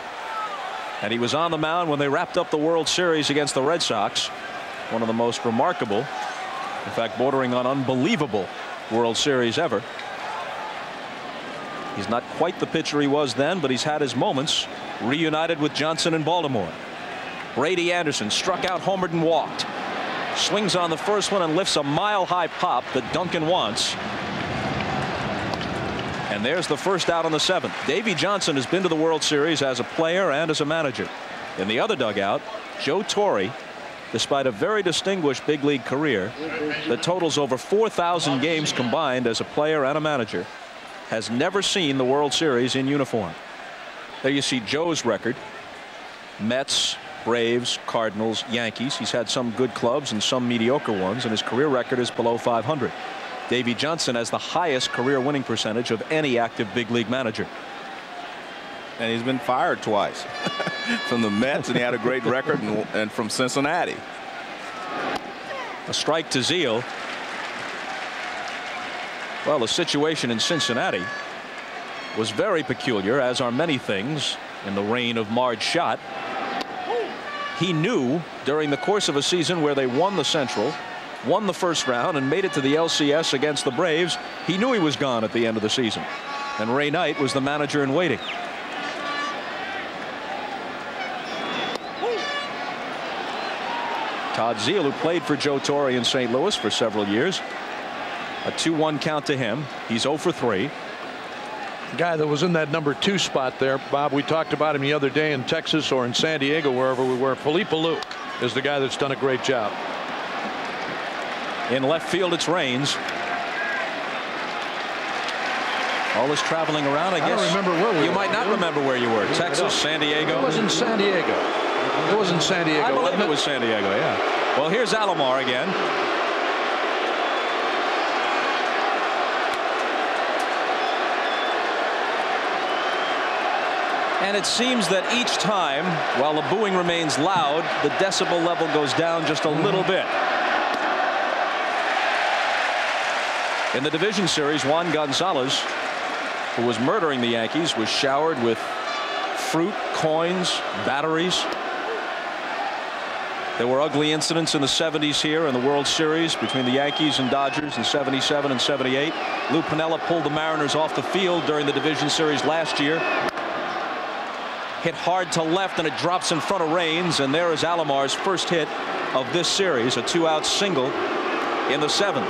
And he was on the mound when they wrapped up the World Series against the Red Sox. One of the most remarkable, in fact bordering on unbelievable, World Series ever. He's not quite the pitcher he was then, but he's had his moments. Reunited with Johnson in Baltimore. Brady Anderson struck out, homered, and walked. Swings on the first one and lifts a mile-high pop that Duncan wants. And there's the first out on the 7th. Davey Johnson has been to the World Series as a player and as a manager. In the other dugout, Joe Torre, despite a very distinguished big league career that totals over 4,000 games combined as a player and a manager, has never seen the World Series in uniform. There you see Joe's record. Mets, Braves, Cardinals, Yankees. He's had some good clubs and some mediocre ones, and his career record is below 500. Davey Johnson has the highest career winning percentage of any active big league manager. And he's been fired twice from the Mets, and he had a great record, and from Cincinnati. A strike to Zeile. Well, the situation in Cincinnati was very peculiar, as are many things in the reign of Marge Schott. He knew during the course of a season where they won the Central, won the first round, and made it to the LCS against the Braves, he knew he was gone at the end of the season. And Ray Knight was the manager in waiting. Todd Zeile, who played for Joe Torre in St. Louis for several years. A 2-1 count to him. He's 0 for 3. Guy that was in that number 2 spot there, Bob. We talked about him the other day in Texas or in San Diego, wherever we were. Felipe Alou is the guy that's done a great job. In left field, it's Raines. All this traveling around, I guess. I don't remember where we were. You might not remember where you were. Texas, San Diego. It was in San Diego. It was in San Diego. I believe it was San Diego, yeah. Well, here's Alomar again. And it seems that each time, while the booing remains loud, the decibel level goes down just a little bit. In the division series, Juan Gonzalez, who was murdering the Yankees, was showered with fruit, coins, batteries. There were ugly incidents in the 70s here in the World Series between the Yankees and Dodgers in 77 and 78. Lou Piniella pulled the Mariners off the field during the division series last year. Hit hard to left, and it drops in front of Raines, and there is Alomar's first hit of this series, a 2-out single in the 7th.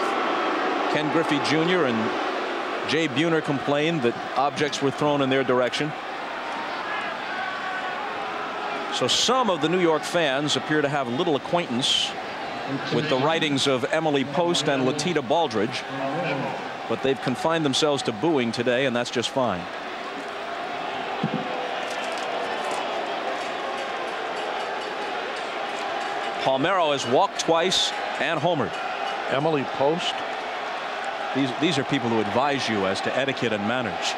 Ken Griffey Jr. and Jay Buhner complained that objects were thrown in their direction. So some of the New York fans appear to have little acquaintance with the writings of Emily Post and Latita Baldridge, but they've confined themselves to booing today, and that's just fine. Palmeiro has walked twice and homered. Emily Post. These are people who advise you as to etiquette and manners.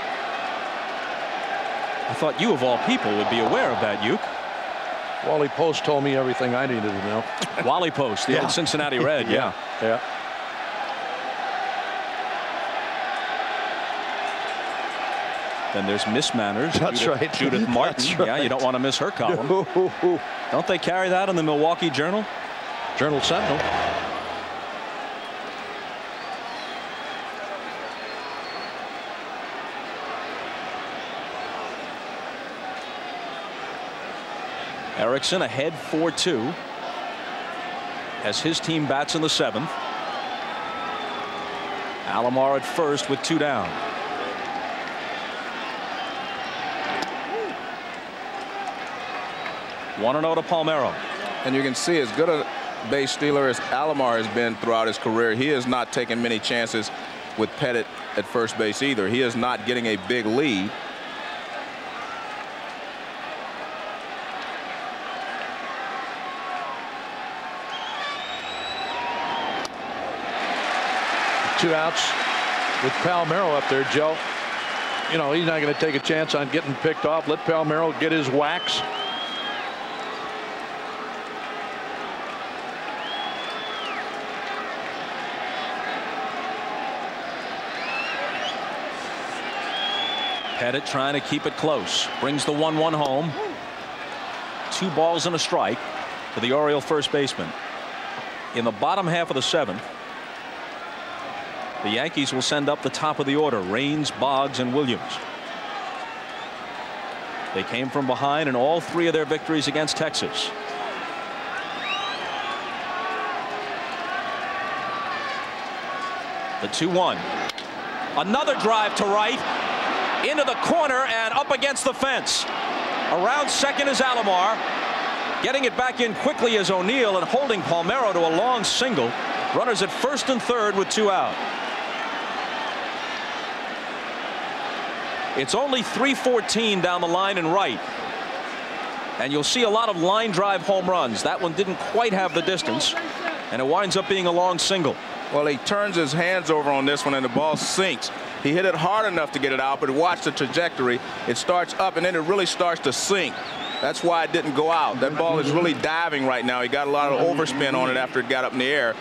I thought you, of all people, would be aware of that, Uke. Wally Post told me everything I needed to know. Wally Post, the old Cincinnati Red, yeah. Then there's Miss Manners. That's right. Judith Martin. That's right. Yeah, you don't want to miss her column. Don't they carry that in the Milwaukee Journal? Journal Sentinel. Erickson ahead 4-2 as his team bats in the 7th. Alomar at first with 2 down. One 1-0 to Palmeiro. And you can see as good a base stealer as Alomar has been throughout his career, he has not taken many chances with Pettit at first base either. He is not getting a big lead. Two outs with Palmeiro up there, Joe. You know, he's not going to take a chance on getting picked off. Let Palmeiro get his whacks. Pettit trying to keep it close. Brings the 1-1 home. 2 balls and a strike for the Oriole first baseman. In the bottom half of the 7th, the Yankees will send up the top of the order. Raines, Boggs, and Williams. They came from behind in all 3 of their victories against Texas. The 2-1. Another drive to right. Into the corner and up against the fence. Around second is Alomar. Getting it back in quickly is O'Neill and holding Palmeiro to a long single. Runners at first and third with 2 out. It's only 3-14 down the line and right. And you'll see a lot of line drive home runs. That one didn't quite have the distance, and it winds up being a long single. Well, he turns his hands over on this one and the ball sinks. He hit it hard enough to get it out, but watch the trajectory. It starts up and then it really starts to sink. That's why it didn't go out. That ball is really diving right now. He got a lot of overspin on it after it got up in the air.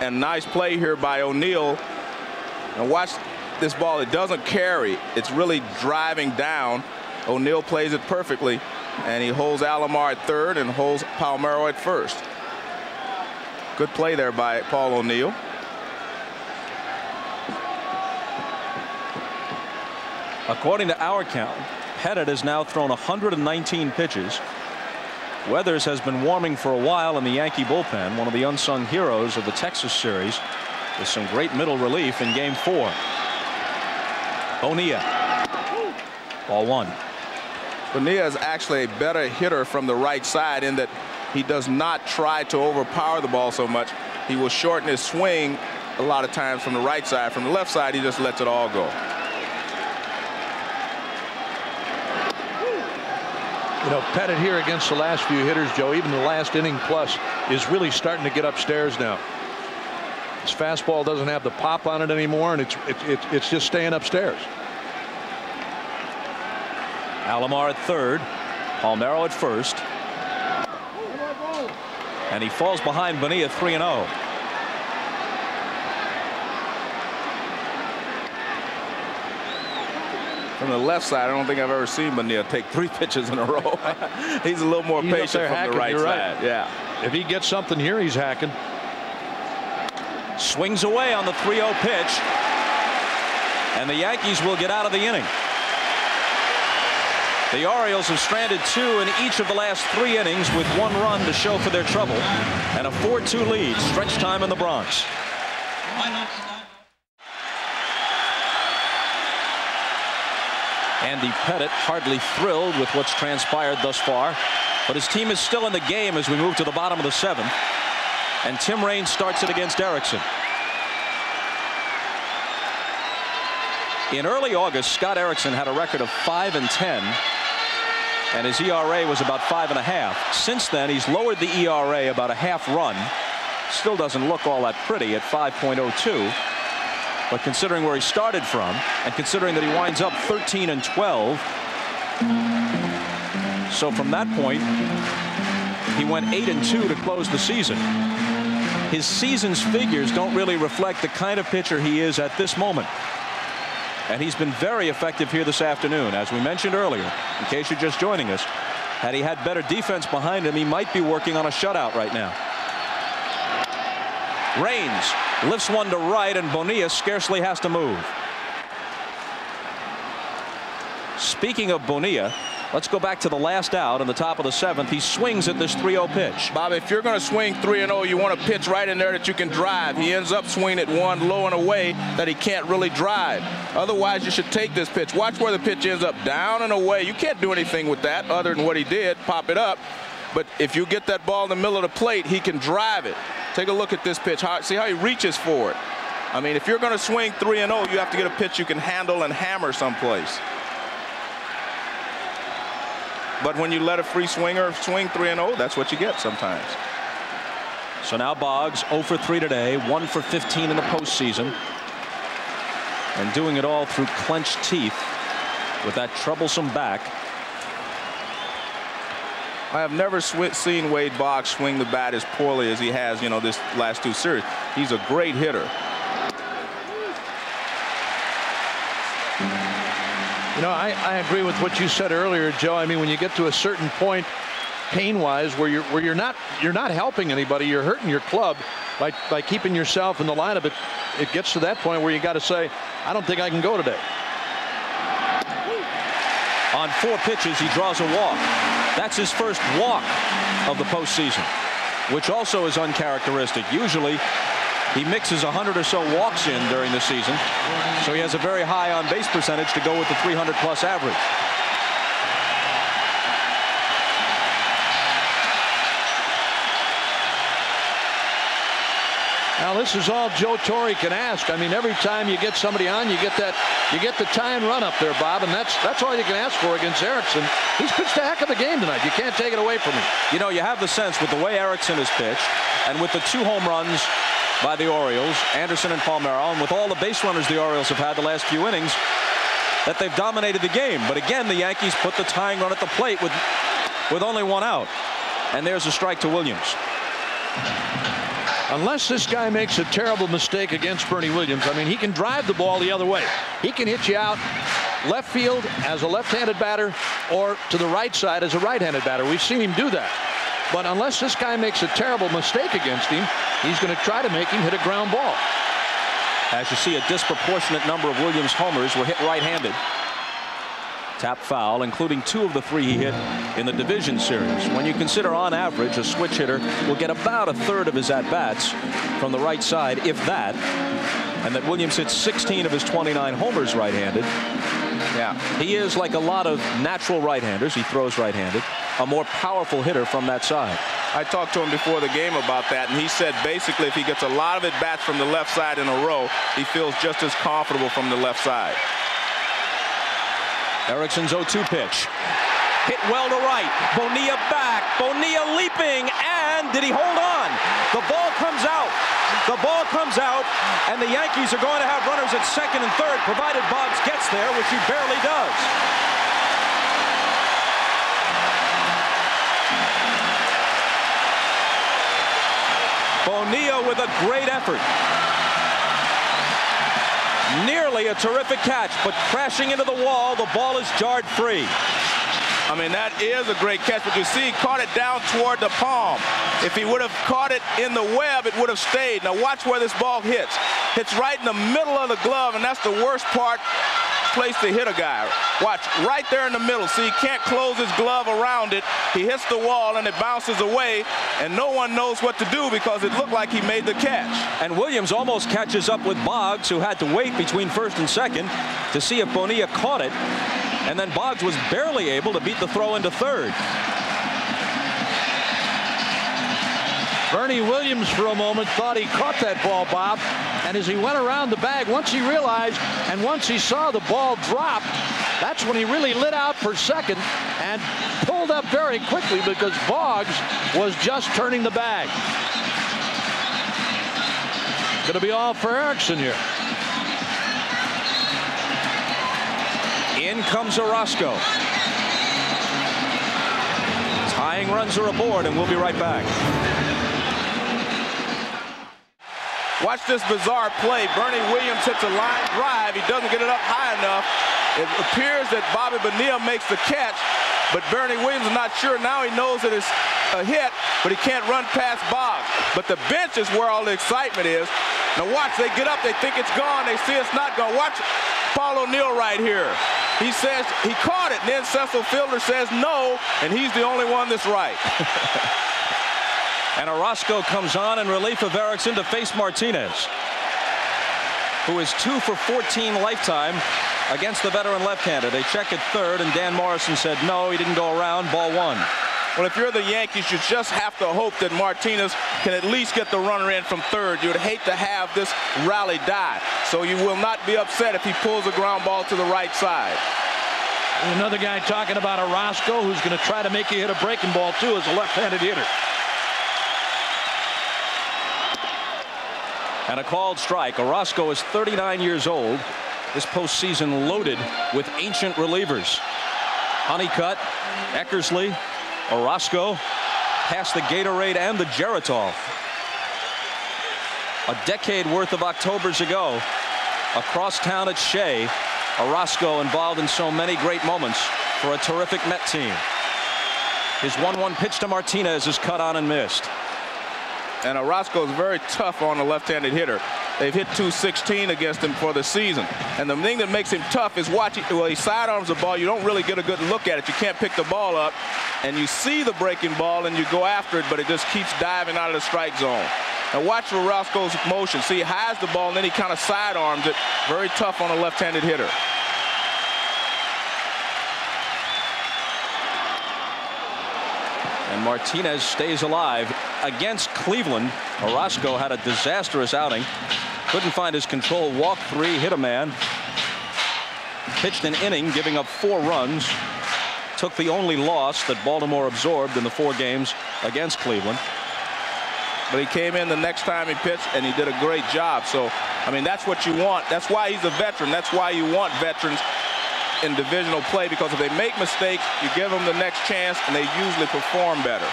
And nice play here by O'Neill. And watch this ball. It doesn't carry. It's really driving down. O'Neill plays it perfectly, and he holds Alomar at third and holds Palmeiro at first. Good play there by Paul O'Neill. According to our count, Pettit has now thrown 119 pitches. Weathers has been warming for a while in the Yankee bullpen, one of the unsung heroes of the Texas series, with some great middle relief in Game 4. Bonilla. Ball 1. Bonilla is actually a better hitter from the right side in that he does not try to overpower the ball so much. He will shorten his swing a lot of times from the right side. From the left side, he just lets it all go. You know, Pettit here against the last few hitters, Joe, even the last inning plus, is really starting to get upstairs now. His fastball doesn't have the pop on it anymore, and it's just staying upstairs. Alomar at third, Palmeiro at first, and he falls behind Bonilla 3-0. From the left side, I don't think I've ever seen Bonilla take 3 pitches in a row. He's a little more patient from the right side. Yeah. If he gets something here, he's hacking. Swings away on the 3-0 pitch, and the Yankees will get out of the inning. The Orioles have stranded 2 in each of the last 3 innings with 1 run to show for their trouble, and a 4-2 lead. Stretch time in the Bronx. Andy Pettit hardly thrilled with what's transpired thus far, but his team is still in the game as we move to the bottom of the 7th. And Tim Raines starts it against Erickson. In early August, Scott Erickson had a record of 5-10, and his ERA was about 5.5. Since then, he's lowered the ERA about a half run. Still doesn't look all that pretty at 5.02. But considering where he started from, and considering that he winds up 13-12, so from that point, he went 8-2 to close the season. His season's figures don't really reflect the kind of pitcher he is at this moment. And he's been very effective here this afternoon. As we mentioned earlier, in case you're just joining us, had he had better defense behind him, he might be working on a shutout right now. Raines lifts one to right, and Bonilla scarcely has to move. Speaking of Bonilla, let's go back to the last out in the top of the 7th. He swings at this 3-0 pitch. Bob, if you're going to swing 3-0, you want a pitch right in there that you can drive. He ends up swinging at one low and away that he can't really drive. Otherwise, you should take this pitch. Watch where the pitch ends up, down and away. You can't do anything with that other than what he did, pop it up. But if you get that ball in the middle of the plate, he can drive it. Take a look at this pitch. See how he reaches for it. I mean, if you're going to swing 3-0, you have to get a pitch you can handle and hammer someplace. But when you let a free swinger swing 3-0, that's what you get sometimes. So now Boggs 0 for 3 today, 1 for 15 in the postseason, and doing it all through clenched teeth with that troublesome back. I have never seen Wade Boggs swing the bat as poorly as he has, this last 2 series. He's a great hitter. I agree with what you said earlier, Joe. I mean, when you get to a certain point, pain-wise, where you're not helping anybody, you're hurting your club by keeping yourself in the lineup. It gets to that point where you got to say, I don't think I can go today. On 4 pitches, he draws a walk. That's his first walk of the postseason, which also is uncharacteristic. Usually, he mixes 100 or so walks in during the season, so he has a very high on-base percentage to go with the 300-plus average. Now this is all Joe Torre can ask. I mean, every time you get somebody on, you get the tie and run up there, Bob, and that's all you can ask for against Erickson. He's pitched a heck of a game tonight. You can't take it away from him. You have the sense with the way Erickson has pitched, and with the 2 home runs by the Orioles, Anderson and Palmeiro, and with all the base runners the Orioles have had the last few innings, that they've dominated the game. But again, the Yankees put the tying run at the plate with only 1 out, and there's a strike to Williams. Unless this guy makes a terrible mistake against Bernie Williams, I mean, he can drive the ball the other way. He can hit you out left field as a left-handed batter or to the right side as a right-handed batter. We've seen him do that. But unless this guy makes a terrible mistake against him, he's going to try to make him hit a ground ball. As you see, a disproportionate number of Williams homers were hit right-handed. Tap foul, including 2 of the 3 he hit in the division series. When you consider on average a switch hitter will get about a third of his at-bats from the right side, if that, and that Williams hits 16 of his 29 homers right-handed. Yeah, he is, like a lot of natural right-handers, he throws right-handed, a more powerful hitter from that side. I talked to him before the game about that, and he said basically if he gets a lot of at-bats from the left side in a row, he feels just as comfortable from the left side. Erickson's 0-2 pitch. Hit well to right. Bonilla back. Bonilla leaping. And did he hold on? The ball comes out. The ball comes out. And the Yankees are going to have runners at second and third, provided Boggs gets there, which he barely does. Bonilla with a great effort. Nearly a terrific catch, but crashing into the wall, the ball is jarred free. I mean, that is a great catch, but you see he caught it down toward the palm. If he would have caught it in the web, it would have stayed. Now watch where this ball hits. Hits right in the middle of the glove, and that's the worst place to hit a guy. Watch, right there in the middle. See, he can't close his glove around it. He hits the wall, and it bounces away, and no one knows what to do because it looked like he made the catch. And Williams almost catches up with Boggs, who had to wait between first and second to see if Bonilla caught it. And then Boggs was barely able to beat the throw into third. Bernie Williams for a moment thought he caught that ball, Bob, and as he went around the bag, once he realized and once he saw the ball drop, that's when he really lit out for second and pulled up very quickly because Boggs was just turning the bag. Going to be all for Erickson here. In comes Orozco. Tying runs are aboard, and we'll be right back. Watch this bizarre play. Bernie Williams hits a line drive. He doesn't get it up high enough. It appears that Bobby Bonilla makes the catch, but Bernie Williams is not sure. Now he knows that it's a hit, but he can't run past Boggs. But the bench is where all the excitement is. Now watch, they get up, they think it's gone, they see it's not gone. Watch Paul O'Neill right here. He says he caught it, and then Cecil Fielder says no, and he's the only one that's right. And Orozco comes on in relief of Erickson to face Martinez, who is 2 for 14 lifetime against the veteran left-hander. They check at third, and Dan Morrison said no, he didn't go around, ball one. Well, if you're the Yankees, you just have to hope that Martinez can at least get the runner in from third. You would hate to have this rally die. So you will not be upset if he pulls a ground ball to the right side. And another guy talking about Orozco, who's going to try to make you hit a breaking ball, too, as a left-handed hitter. And a called strike. Orozco is 39 years old. This postseason loaded with ancient relievers. Honeycutt, Eckersley, Orozco, past the Gatorade and the Geritol. A decade worth of Octobers ago, across town at Shea, Orozco involved in so many great moments for a terrific Met team. His 1-1 pitch to Martinez is cut on and missed. And Orozco is very tough on the left-handed hitter. They've hit .216 against him for the season. And the thing that makes him tough is watching, well, he sidearms the ball. You don't really get a good look at it. You can't pick the ball up. And you see the breaking ball and you go after it, but it just keeps diving out of the strike zone. Now watch Orozco's motion. See, he hides the ball and then he kind of sidearms it. Very tough on a left-handed hitter. And Martinez stays alive against Cleveland. Orozco had a disastrous outing. Couldn't find his control. Walked 3, hit a man. Pitched an inning, giving up 4 runs. Took the only loss that Baltimore absorbed in the 4 games against Cleveland. But he came in the next time he pitched, and he did a great job. So, I mean, that's what you want. That's why he's a veteran. That's why you want veterans in divisional play, because if they make mistakes, you give them the next chance, and they usually perform better.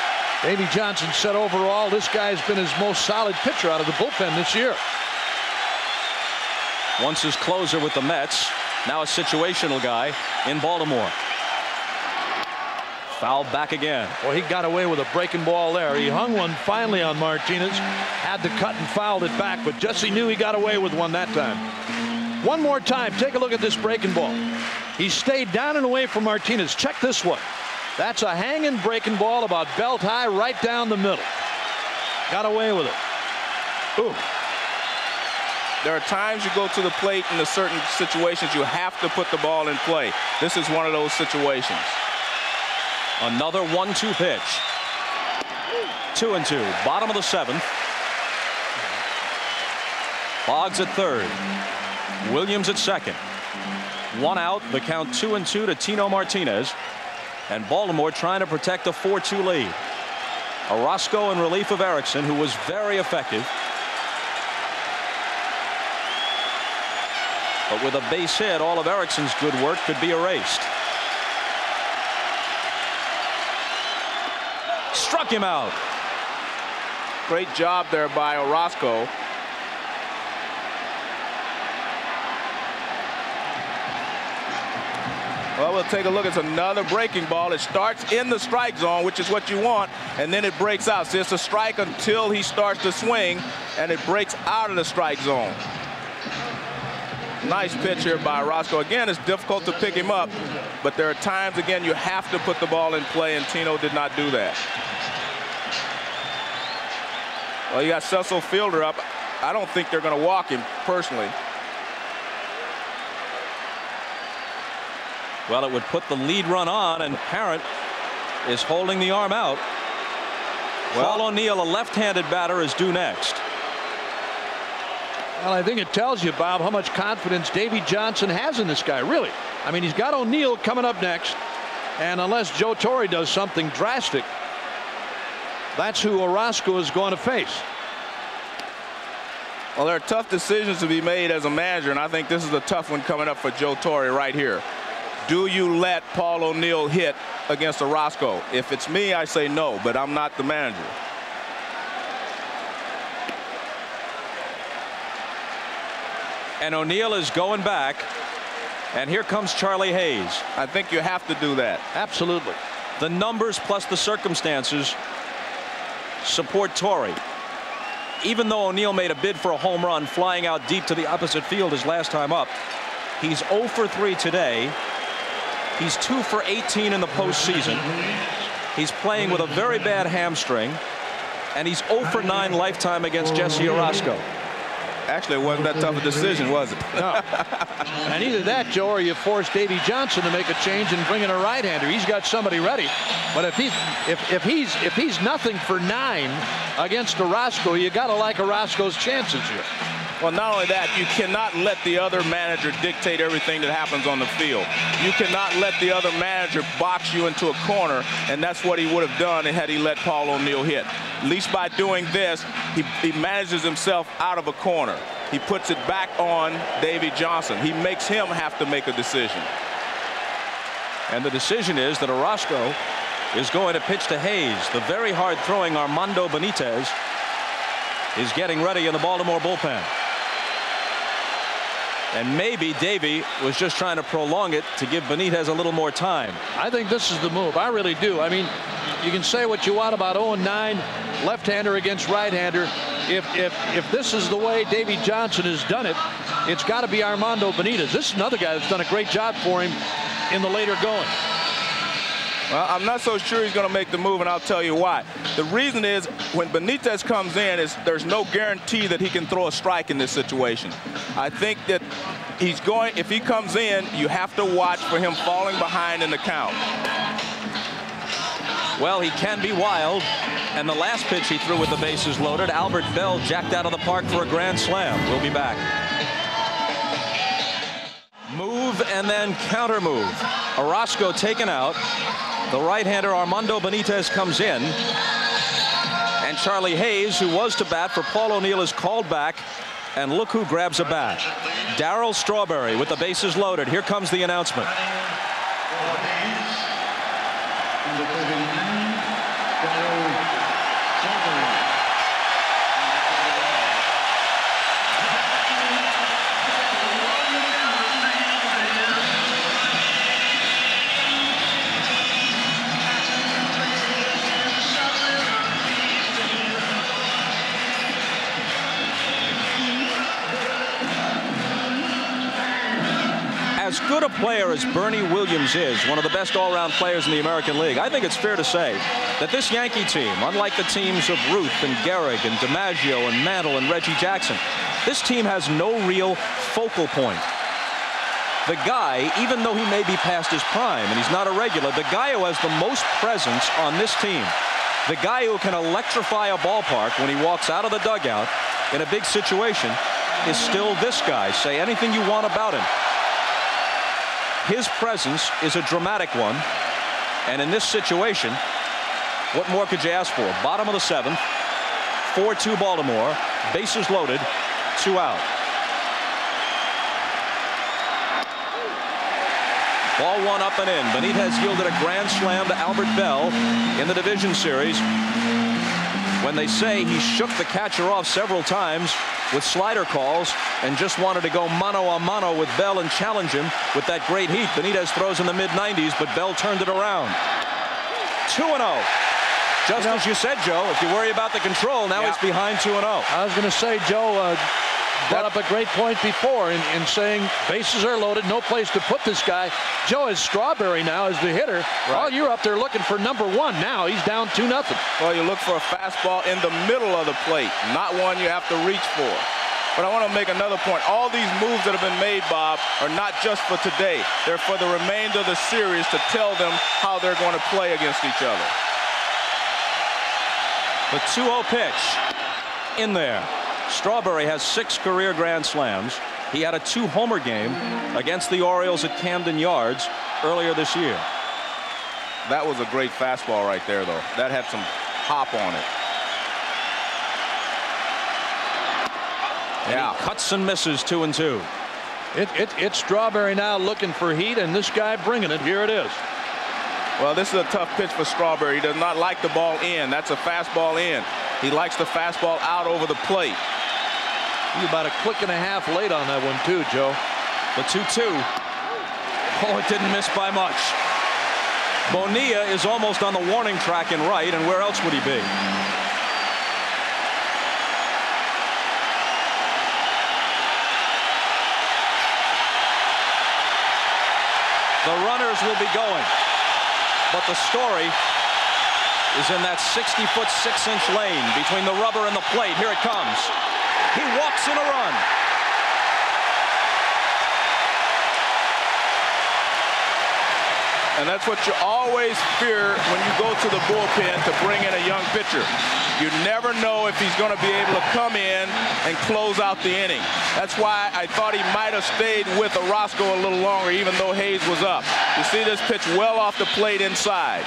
Davey Johnson said overall this guy's been his most solid pitcher out of the bullpen this year. Once his closer with the Mets, now a situational guy in Baltimore. Fouled back again. Well, he got away with a breaking ball there. He hung one finally on Martinez, had the cut and fouled it back, but Jesse knew he got away with one that time. One more time, take a look at this breaking ball. He stayed down and away from Martinez. Check this one. That's a hanging breaking ball about belt high right down the middle. Got away with it. Ooh. There are times you go to the plate in certain situations you have to put the ball in play. This is one of those situations. Another 1-2 pitch. 2-2. Bottom of the 7th. Boggs at third. Williams at second. 1 out. The count 2-2 to Tino Martinez. And Baltimore trying to protect a 4-2 lead. Orozco in relief of Erickson, who was very effective. But with a base hit, all of Erickson's good work could be erased. Struck him out. Great job there by Orozco. Well, we'll take a look. It's another breaking ball. It starts in the strike zone, which is what you want, and then it breaks out. So it's a strike until he starts to swing, and it breaks out of the strike zone. Nice pitch here by Orozco. Again, it's difficult to pick him up, but there are times, again, you have to put the ball in play, and Tino did not do that. Well, you got Cecil Fielder up. I don't think they're going to walk him, personally. Well, it would put the lead run on, and Parent is holding the arm out. Paul O'Neill, a left-handed batter, is due next. Well, I think it tells you, Bob, how much confidence Davey Johnson has in this guy, really. I mean, he's got O'Neill coming up next, and unless Joe Torre does something drastic, that's who Orozco is going to face. Well, there are tough decisions to be made as a manager, and I think this is a tough one coming up for Joe Torre right here. Do you let Paul O'Neill hit against Orozco? If it's me, I say no, but I'm not the manager. And O'Neill is going back, and here comes Charlie Hayes. I think you have to do that. Absolutely. The numbers plus the circumstances support Torre. Even though O'Neill made a bid for a home run flying out deep to the opposite field his last time up, he's 0 for 3 today. He's 2 for 18 in the postseason. He's playing with a very bad hamstring, and he's 0 for 9 lifetime against Jesse Orozco. Actually, it wasn't that tough a decision, was it? No. And either that, Joe, or you force Davey Johnson to make a change and bring in a right-hander. He's got somebody ready. But if he's nothing for 9 against Orozco, you got to like Orozco's chances here. Well, not only that, you cannot let the other manager dictate everything that happens on the field. You cannot let the other manager box you into a corner, and that's what he would have done had he let Paul O'Neill hit. At least by doing this, he manages himself out of a corner. He puts it back on Davey Johnson. He makes him have to make a decision. And the decision is that Orozco is going to pitch to Hayes. The very hard-throwing Armando Benitez is getting ready in the Baltimore bullpen. And maybe Davey was just trying to prolong it to give Benitez a little more time. I think this is the move. I really do. I mean, you can say what you want about 0-9, left-hander against right-hander. If this is the way Davey Johnson has done it, it's got to be Armando Benitez. This is another guy that's done a great job for him in the later going. Well, I'm not so sure he's going to make the move, and I'll tell you why. The reason is when Benitez comes in, there's no guarantee that he can throw a strike in this situation. I think that if he comes in, you have to watch for him falling behind in the count. Well, he can be wild, and the last pitch he threw with the bases loaded, Albert Bell jacked out of the park for a grand slam. We'll be back. Move and then counter move. Orozco taken out. The right-hander Armando Benitez comes in, and Charlie Hayes, who was to bat for Paul O'Neill, is called back, and look who grabs a bat. Darryl Strawberry with the bases loaded. Here comes the announcement. As good a player as Bernie Williams is, one of the best all-around players in the American League, I think it's fair to say that this Yankee team, unlike the teams of Ruth and Gehrig and DiMaggio and Mantle and Reggie Jackson, this team has no real focal point. The guy, even though he may be past his prime and he's not a regular, the guy who has the most presence on this team, the guy who can electrify a ballpark when he walks out of the dugout in a big situation, is still this guy. Say anything you want about him. His presence is a dramatic one, and in this situation, what more could you ask for? Bottom of the 7th, 4-2 Baltimore, bases loaded, 2 out. Ball 1 up and in. Benitez yielded a grand slam to Albert Bell in the division series. When they say he shook the catcher off several times with slider calls and just wanted to go mano a mano with Bell and challenge him with that great heat. Benitez throws in the mid-90s, but Bell turned it around. 2-0. Just as you said, Joe, if you worry about the control, now it's behind 2-0. I was going to say, Joe brought up a great point before in saying bases are loaded, no place to put this guy. Joe is Strawberry now as the hitter. Right. Oh, you're up there looking for number 1 now. He's down 2-0. Well, you look for a fastball in the middle of the plate, not one you have to reach for. But I want to make another point. All these moves that have been made, Bob, are not just for today. They're for the remainder of the series to tell them how they're going to play against each other. The 2-0 pitch in there. Strawberry has 6 career grand slams. He had a 2-homer game against the Orioles at Camden Yards earlier this year. That was a great fastball right there, though. That had some hop on it. And he cuts and misses 2-2. It's Strawberry now looking for heat, and this guy bringing it. Here it is. Well, this is a tough pitch for Strawberry. He does not like the ball in. That's a fastball in. He likes the fastball out over the plate. He's about a click and a half late on that one, too, Joe. The 2-2. Oh, it didn't miss by much. Bonilla is almost on the warning track in right, and where else would he be? The runners will be going, but the story is in that 60-foot 6-inch lane between the rubber and the plate. Here it comes. He walks in a run. And that's what you always fear when you go to the bullpen to bring in a young pitcher. You never know if he's going to be able to come in and close out the inning. That's why I thought he might have stayed with Orozco a little longer, even though Hayes was up. You see this pitch well off the plate inside.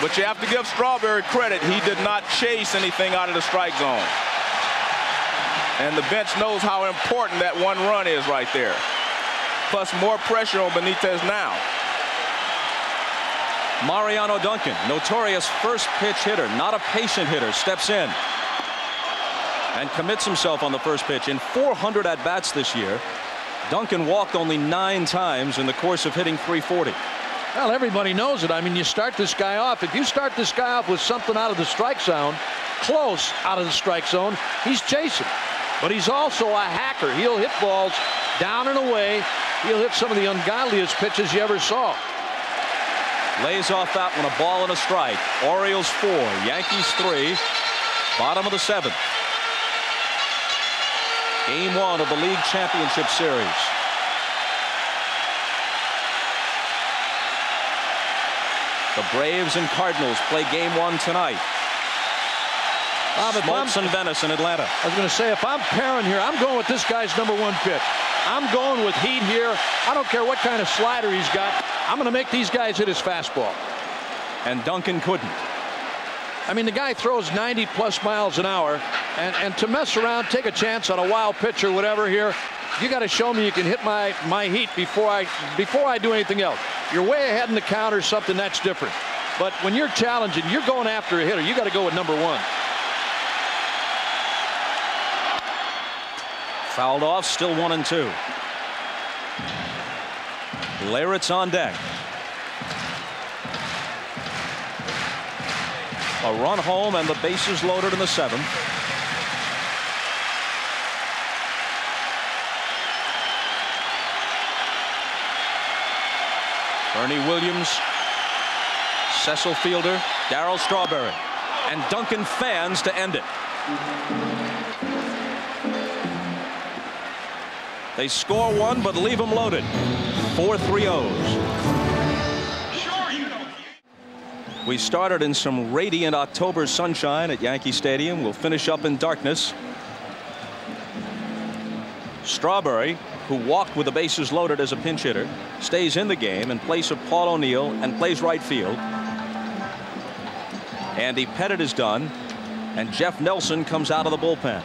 But you have to give Strawberry credit. He did not chase anything out of the strike zone. And the bench knows how important that one run is right there. Plus more pressure on Benitez now. Mariano Duncan, notorious first pitch hitter, not a patient hitter, steps in and commits himself on the first pitch. In 400 at-bats this year, Duncan walked only 9 times in the course of hitting .340. Well, everybody knows it. I mean, you start this guy off. If you start this guy off with something out of the strike zone, close out of the strike zone, he's chasing. But he's also a hacker. He'll hit balls down and away. He'll hit some of the ungodliest pitches you ever saw. Lays off that one, a ball and a strike. Orioles 4, Yankees 3, bottom of the 7th. Game 1 of the League Championship Series. The Braves and Cardinals play Game 1 tonight. Smoltz and Venice in Atlanta. I was going to say, if I'm pairing here, I'm going with this guy's #1 pitch. I'm going with heat here. I don't care what kind of slider he's got. I'm going to make these guys hit his fastball. And Duncan couldn't. I mean, the guy throws 90+ miles an hour, and to mess around, take a chance on a wild pitch or whatever here, you got to show me you can hit my heat before I do anything else. You're way ahead in the count or something, that's different. But when you're challenging, you're going after a hitter, you got to go with #1. Fouled off, still 1-2. Leyritz on deck. A run home and the bases loaded in the 7th. Ernie Williams, Cecil Fielder, Darryl Strawberry, and Duncan fans to end it. They score 1 but leave them loaded. 4 3-0s. We started in some radiant October sunshine at Yankee Stadium. We'll finish up in darkness. Strawberry, who walked with the bases loaded as a pinch hitter, stays in the game in place of Paul O'Neill and plays right field. Andy Pettitte is done, and Jeff Nelson comes out of the bullpen.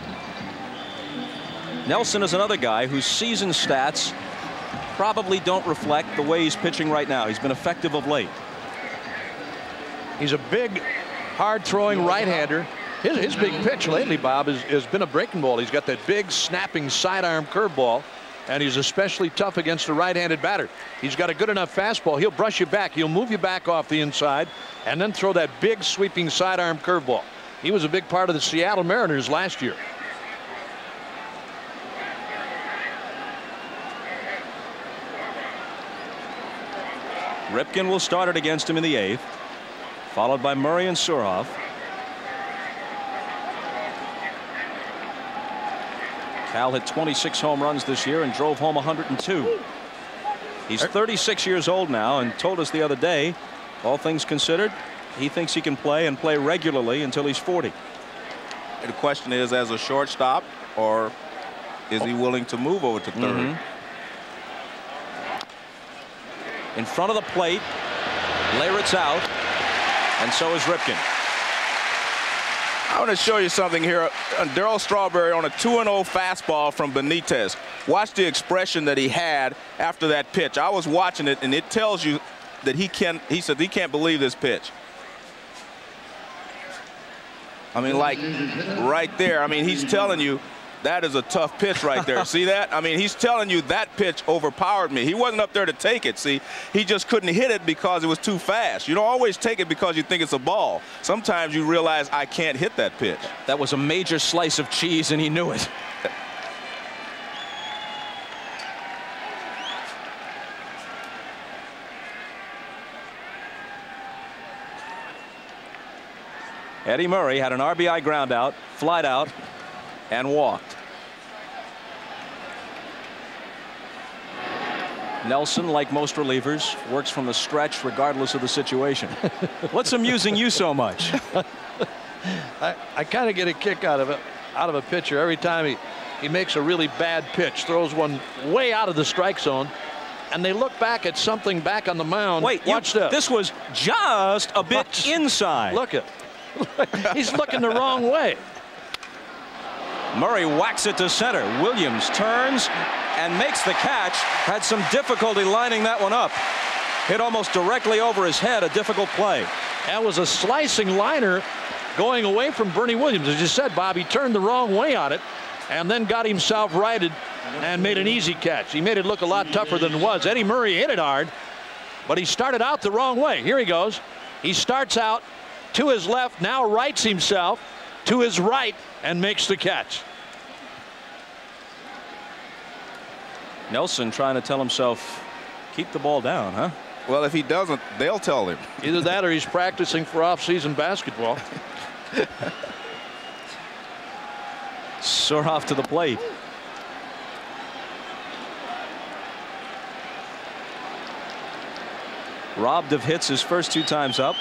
Nelson is another guy whose season stats probably don't reflect the way he's pitching right now. He's been effective of late. He's a big, hard-throwing right-hander. His big pitch lately, Bob, has been a breaking ball. He's got that big, snapping sidearm curveball, and he's especially tough against a right-handed batter. He's got a good enough fastball. He'll brush you back. He'll move you back off the inside, and then throw that big, sweeping sidearm curveball. He was a big part of the Seattle Mariners last year. Ripken will start it against him in the 8th, followed by Murray and Surhoff. Cal hit 26 home runs this year and drove home 102. He's 36 years old now and told us the other day, all things considered, he thinks he can play and play regularly until he's 40. The question is, as a shortstop, or is he willing to move over to third? In front of the plate, Leyrit's out, and so is Ripken. I want to show you something here. Darryl Strawberry on a 2-0 fastball from Benitez. Watch the expression that he had after that pitch. I was watching it, and it tells you that he said he can't believe this pitch. I mean, like right there. I mean, he's telling you that is a tough pitch right there. See that? I mean, he's telling you that pitch overpowered me. He wasn't up there to take it. See, he just couldn't hit it because it was too fast. You don't always take it because you think it's a ball. Sometimes you realize I can't hit that pitch. That was a major slice of cheese, and he knew it. Eddie Murray had an RBI ground out, flied out, and walked. Nelson, like most relievers, works from the stretch regardless of the situation. What's amusing you so much? I kind of get a kick out of a pitcher every time he makes a really bad pitch, throws one way out of the strike zone, and they look back at something back on the mound. Wait, watch this. This was just a bit inside. Look at. He's looking the wrong way. Murray whacks it to center. Williams turns and makes the catch. Had some difficulty lining that one up. Hit almost directly over his head. A difficult play. That was a slicing liner going away from Bernie Williams. As you said, Bob, he turned the wrong way on it and then got himself righted and made an easy catch. He made it look a lot tougher than it was. Eddie Murray hit it hard, but he started out the wrong way. Here he goes. He starts out to his left, now rights himself to his right and makes the catch. Nelson trying to tell himself, keep the ball down, huh? Well, if he doesn't, they'll tell him. Either that or he's practicing for off-season basketball. Surhoff to the plate. Robbed of hits his first 2 times up.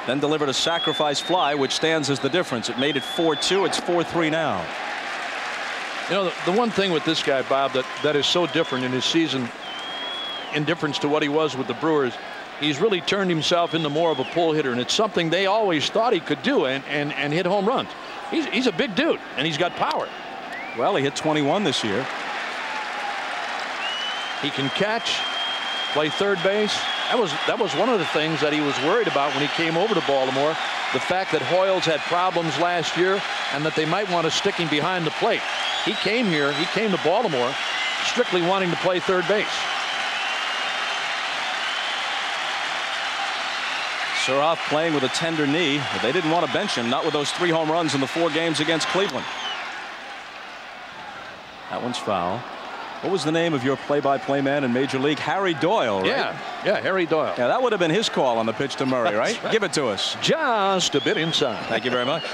Then delivered a sacrifice fly, which stands as the difference. It made it 4-2. It's 4-3 now. You know, the one thing with this guy, Bob, that is so different in his season, in difference to what he was with the Brewers, he's really turned himself into more of a pull hitter, and it's something they always thought he could do and hit home runs. He's a big dude, and he's got power. Well, he hit 21 this year. He can catch, play third base. That was one of the things that he was worried about when he came over to Baltimore. The fact that Hoyles had problems last year and that they might want to stick him behind the plate. He came here, he came to Baltimore strictly wanting to play third base. Surhoff playing with a tender knee, but they didn't want to bench him, not with those 3 home runs in the 4 games against Cleveland. That one's foul. What was the name of your play-by-play man in Major League? Harry Doyle, right? Yeah, Harry Doyle. Yeah, that would have been his call on the pitch to Murray, right? Give it to us. Just a bit inside. Thank you very much.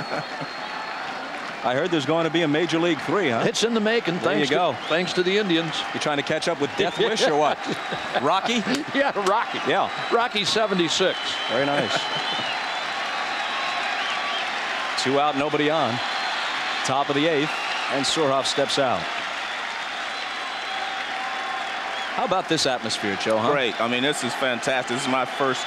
I heard there's going to be a Major League 3, huh? It's in the making. Thanks to the Indians. You trying to catch up with Death Wish or what? Rocky? Yeah, Rocky. Yeah. Rocky 76. Very nice. 2 out, nobody on. Top of the 8th, and Surhoff steps out. How about this atmosphere, Joe? Huh? Great. I mean, this is fantastic. This is my first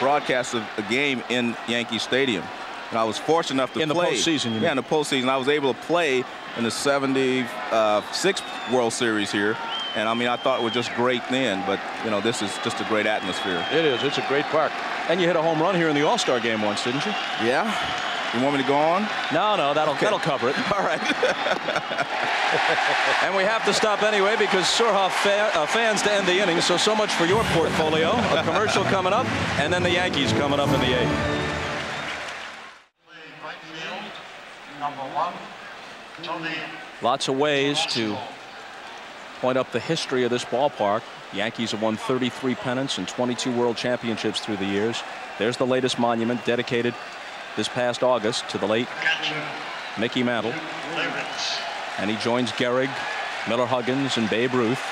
broadcast of a game in Yankee Stadium. And I was fortunate enough to play. In the postseason, you mean? Yeah, in the postseason. I was able to play in the 76th World Series here. And, I mean, I thought it was just great then. But, you know, this is just a great atmosphere. It is. It's a great park. And you hit a home run here in the All-Star game once, didn't you? Yeah. You want me to go on? No, that'll cover it. All right. And we have to stop anyway because Surhoff fans to end the inning. So much for your portfolio. A commercial coming up, and then the Yankees coming up in the 8th. Lots of ways to point up the history of this ballpark. Yankees have won 33 pennants and 22 world championships through the years. There's the latest monument dedicated this past August to the late Mickey Mantle. And he joins Gehrig, Miller Huggins, and Babe Ruth.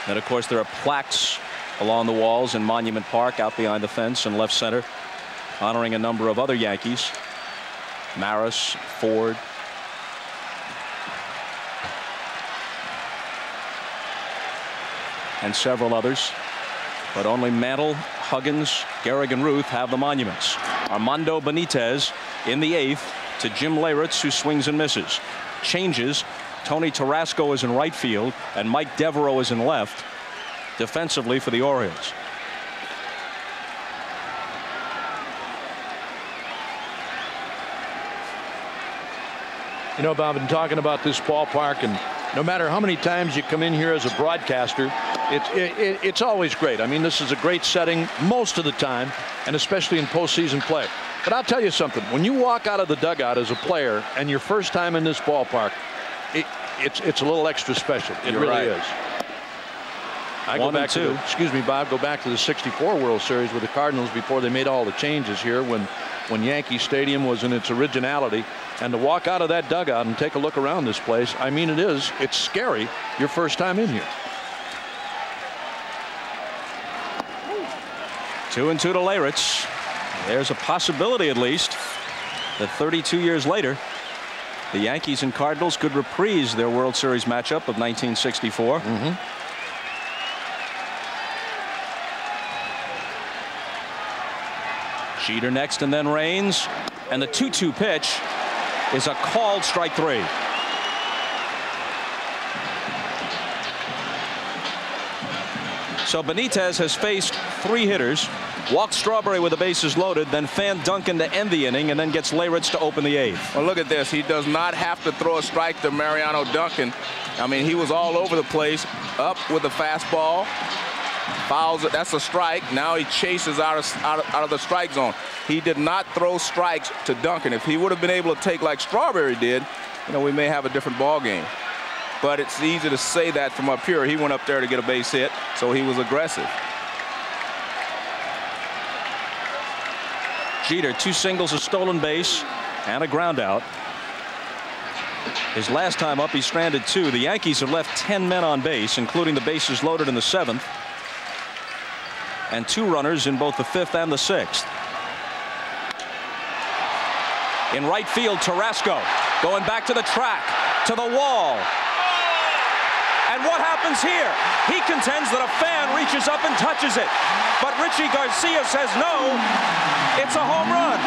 Then, of course, there are plaques along the walls in Monument Park, out behind the fence in left center, honoring a number of other Yankees. Maris, Ford, and several others, but only Mantle, Huggins, Gehrig, and Ruth have the monuments. Armando Benitez in the 8th to Jim Leyritz, who swings and misses. Changes. Tony Tarasco is in right field and Mike Devereaux is in left defensively for the Orioles. You know, Bob, I've been talking about this ballpark, and no matter how many times you come in here as a broadcaster, it's always great. I mean, this is a great setting most of the time, and especially in postseason play. But I'll tell you something. When you walk out of the dugout as a player and your first time in this ballpark, it's a little extra special. It really is. I go back to, excuse me, Bob, go back to the '64 World Series with the Cardinals before they made all the changes here, when Yankee Stadium was in its originality. And to walk out of that dugout and take a look around this place, I mean, it's scary your first time in here. 2-2 to Leyritz. There's a possibility, at least, that 32 years later, the Yankees and Cardinals could reprise their World Series matchup of 1964. Jeter next, and then Raines, and the 2-2 pitch is a called strike 3. So Benitez has faced 3 hitters, walked Strawberry with the bases loaded, then fanned Duncan to end the inning, and then gets Leyritz to open the 8th. Well, look at this. He does not have to throw a strike to Mariano Duncan. I mean, he was all over the place, up with the fastball, fouls it. That's a strike. Now he chases out of the strike zone. He did not throw strikes to Duncan. If he would have been able to take like Strawberry did, you know, we may have a different ball game. But it's easy to say that from up here. He went up there to get a base hit, so he was aggressive. Jeter, 2 singles, a stolen base, and a ground out. His last time up, he stranded 2. The Yankees have left 10 men on base, including the bases loaded in the 7th, and 2 runners in both the 5th and the 6th. In right field, Tarasco going back to the track, to the wall. And what happens here? He contends that a fan reaches up and touches it. But Richie Garcia says no, it's a home run.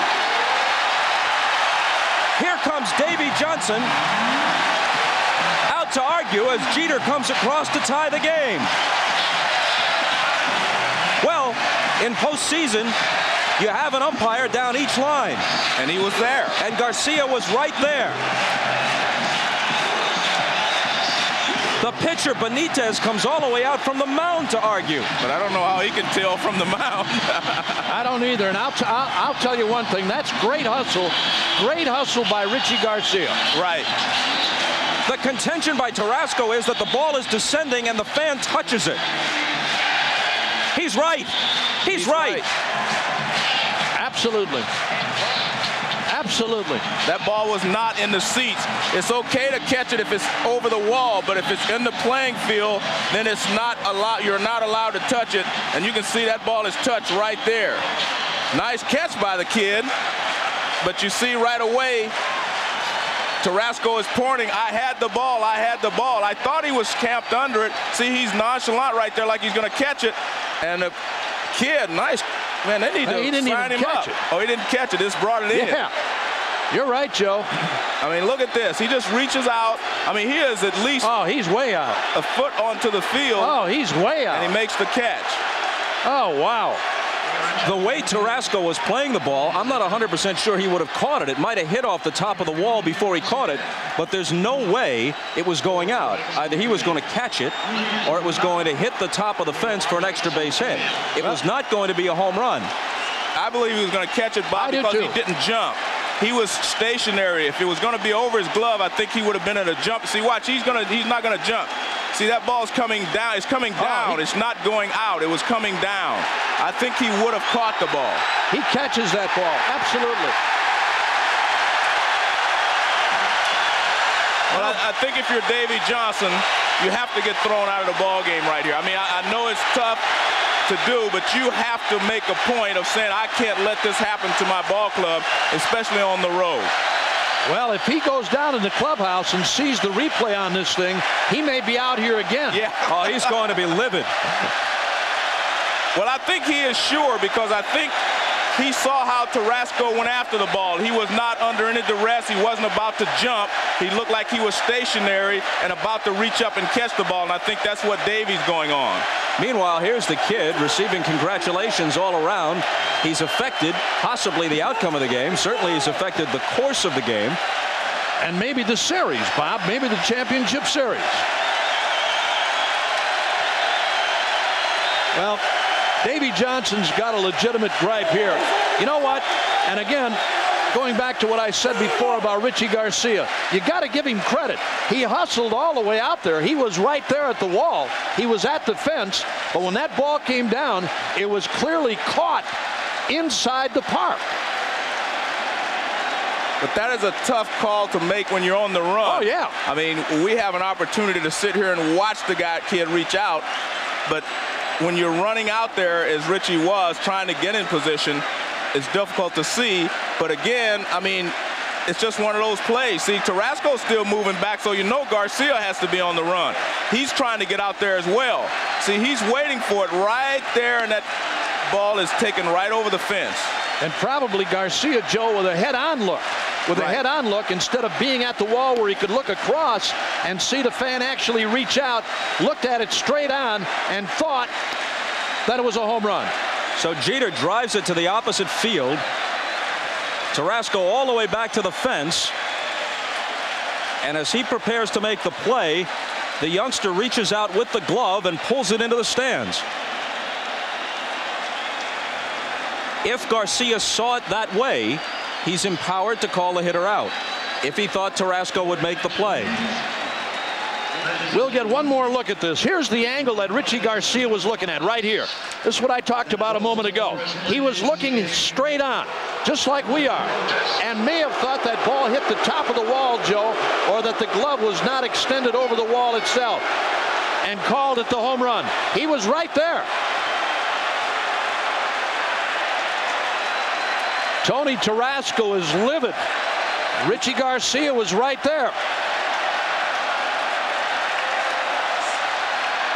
Here comes Davey Johnson out to argue as Jeter comes across to tie the game. Well, in postseason, you have an umpire down each line. And he was there. And Garcia was right there. The pitcher, Benitez, comes all the way out from the mound to argue. But I don't know how he can tell from the mound. I don't either. And I'll tell you one thing. That's great hustle. Great hustle by Richie Garcia. Right. The contention by Tarasco is that the ball is descending and the fan touches it. He's right. He's right. Absolutely. Absolutely. That ball was not in the seats. It's okay to catch it if it's over the wall, but if it's in the playing field, then it's not allowed. You're not allowed to touch it. And you can see that ball is touched right there. Nice catch by the kid, but you see right away Tarasco is pointing. I had the ball. I had the ball. I thought he was camped under it. See, he's nonchalant right there, like he's going to catch it. And the kid, nice. Man, they need to sign him up. Oh, he didn't catch it. This brought it in. Yeah. You're right, Joe. I mean, look at this. He just reaches out. I mean, he is at least he's way out. A foot onto the field. Oh, he's way out. And he makes the catch. Oh, wow. The way Tarasco was playing the ball, I'm not 100% sure he would have caught it. It might have hit off the top of the wall before he caught it, but there's no way it was going out. Either he was going to catch it or it was going to hit the top of the fence for an extra base hit. It was not going to be a home run. I believe he was going to catch it, Bob, because he didn't jump. He was stationary. If it was going to be over his glove, I think he would have been in a jump. See, watch, he's not going to jump. See, that ball's coming down. It's coming down. It's not going out. It was coming down. I think he would have caught the ball. He catches that ball. Absolutely. Well, I think if you're Davey Johnson, you have to get thrown out of the ball game right here. I mean, I know it's tough to do, but you have to make a point of saying, I can't let this happen to my ball club, especially on the road. Well, if he goes down in the clubhouse and sees the replay on this thing, he may be out here again. Yeah. Oh, he's going to be livid. Well, I think he is sure, because I think he saw how Tarasco went after the ball. He was not under any duress. He wasn't about to jump. He looked like he was stationary and about to reach up and catch the ball, and I think that's what Davy's going on. Meanwhile, here's the kid receiving congratulations all around. He's affected possibly the outcome of the game. Certainly he's affected the course of the game. And maybe the series, Bob, maybe the championship series. Well, Davy Johnson's got a legitimate gripe here. You know what? And again, going back to what I said before about Richie Garcia, you got to give him credit. He hustled all the way out there. He was right there at the wall. He was at the fence. But when that ball came down, it was clearly caught inside the park. But that is a tough call to make when you're on the run. Oh, yeah. I mean, we have an opportunity to sit here and watch the kid reach out. But when you're running out there, as Richie was, trying to get in position, it's difficult to see. But again, I mean, it's just one of those plays. See, Tarasco's still moving back, so you know Garcia has to be on the run. He's trying to get out there as well. See, he's waiting for it right there, and that ball is taken right over the fence. And probably Garcia, Joe, with a head-on look. With a head-on look, instead of being at the wall where he could look across and see the fan actually reach out, looked at it straight on and thought that it was a home run. So Jeter drives it to the opposite field. Tarasco all the way back to the fence. And as he prepares to make the play, the youngster reaches out with the glove and pulls it into the stands. If Garcia saw it that way, he's empowered to call the hitter out if he thought Tarasco would make the play. We'll get one more look at this. Here's the angle that Richie Garcia was looking at right here. This is what I talked about a moment ago. He was looking straight on, just like we are, and may have thought that ball hit the top of the wall, Joe, or that the glove was not extended over the wall itself, and called it the home run. He was right there. Tony Tarasco is livid. Richie Garcia was right there.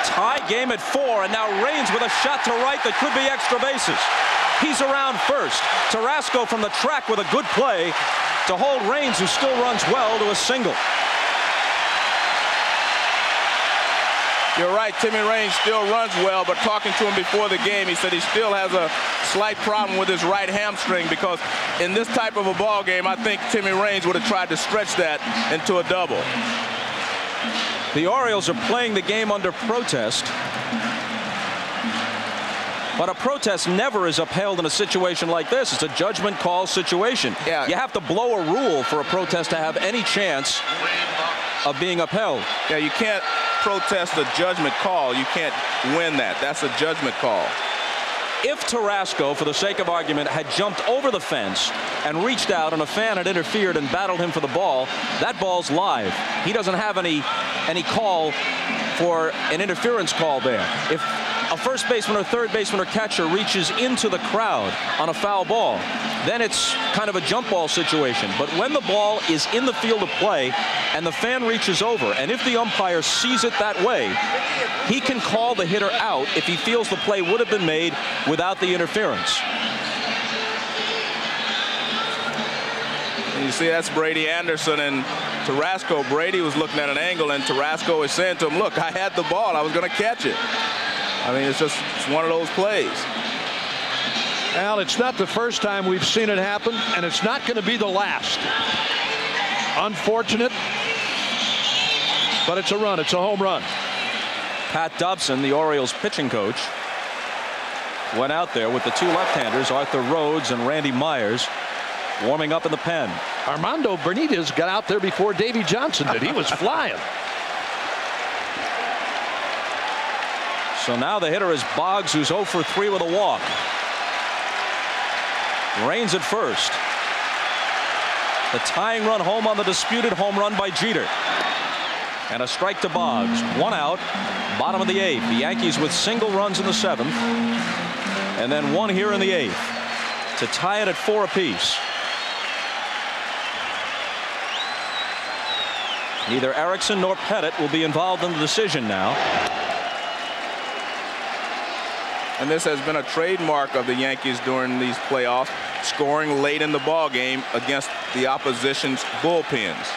Tie game at 4, and now Raines with a shot to right that could be extra bases. He's around first. Tarasco from the track with a good play to hold Raines, who still runs well, to a single. You're right, Timmy Raines still runs well, but talking to him before the game, he said he still has a slight problem with his right hamstring, because in this type of a ball game, I think Timmy Raines would have tried to stretch that into a double. The Orioles are playing the game under protest, but a protest never is upheld in a situation like this. It's a judgment call situation. Yeah. You have to blow a rule for a protest to have any chance of being upheld. Yeah, you can't protest a judgment call. You can't win that. That's a judgment call. If Tarasco, for the sake of argument, had jumped over the fence and reached out and a fan had interfered and battled him for the ball, that ball's live. He doesn't have any call for an interference call there. If a first baseman or third baseman or catcher reaches into the crowd on a foul ball, then it's kind of a jump ball situation. But when the ball is in the field of play and the fan reaches over, and if the umpire sees it that way, he can call the hitter out if he feels the play would have been made without the interference. And you see, that's Brady Anderson and Tarasco. Brady was looking at an angle, and Tarasco is saying to him, look, I had the ball. I was going to catch it. I mean, it's one of those plays. Al, it's not the first time we've seen it happen, and it's not going to be the last. Unfortunate, but it's a run. It's a home run. Pat Dobson, the Orioles pitching coach, went out there with the two left-handers, Arthur Rhodes and Randy Myers, warming up in the pen. Armando Benitez got out there before Davy Johnson did. He was flying. So now the hitter is Boggs, who's 0 for 3 with a walk. Raines at first. The tying run home on the disputed home run by Jeter. And a strike to Boggs. 1 out. Bottom of the 8th. The Yankees with single runs in the 7th. And then one here in the 8th to tie it at 4 apiece. Neither Erickson nor Pettit will be involved in the decision now. And this has been a trademark of the Yankees during these playoffs, scoring late in the ball game against the opposition's bullpens.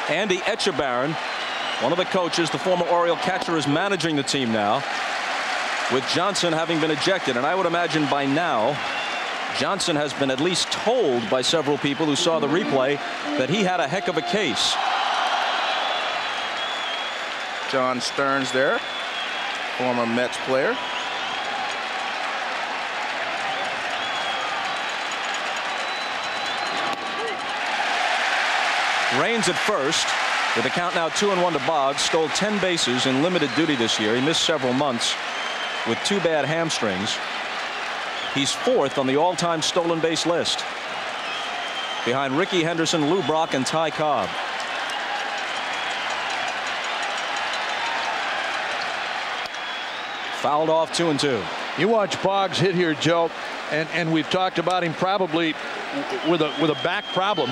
Andy Etchebarren, one of the coaches, the former Oriole catcher, is managing the team now, with Johnson having been ejected. And I would imagine by now Johnson has been at least told by several people who saw the replay that he had a heck of a case. John Stearns there, former Mets player. Raines at first, with the count now 2-1 to Boggs. Stole 10 bases in limited duty this year. He missed several months with 2 bad hamstrings. He's 4th on the all-time stolen base list, behind Rickey Henderson, Lou Brock, and Ty Cobb. Fouled off 2-2. You watch Boggs hit here, Joe, and we've talked about him probably with a back problem.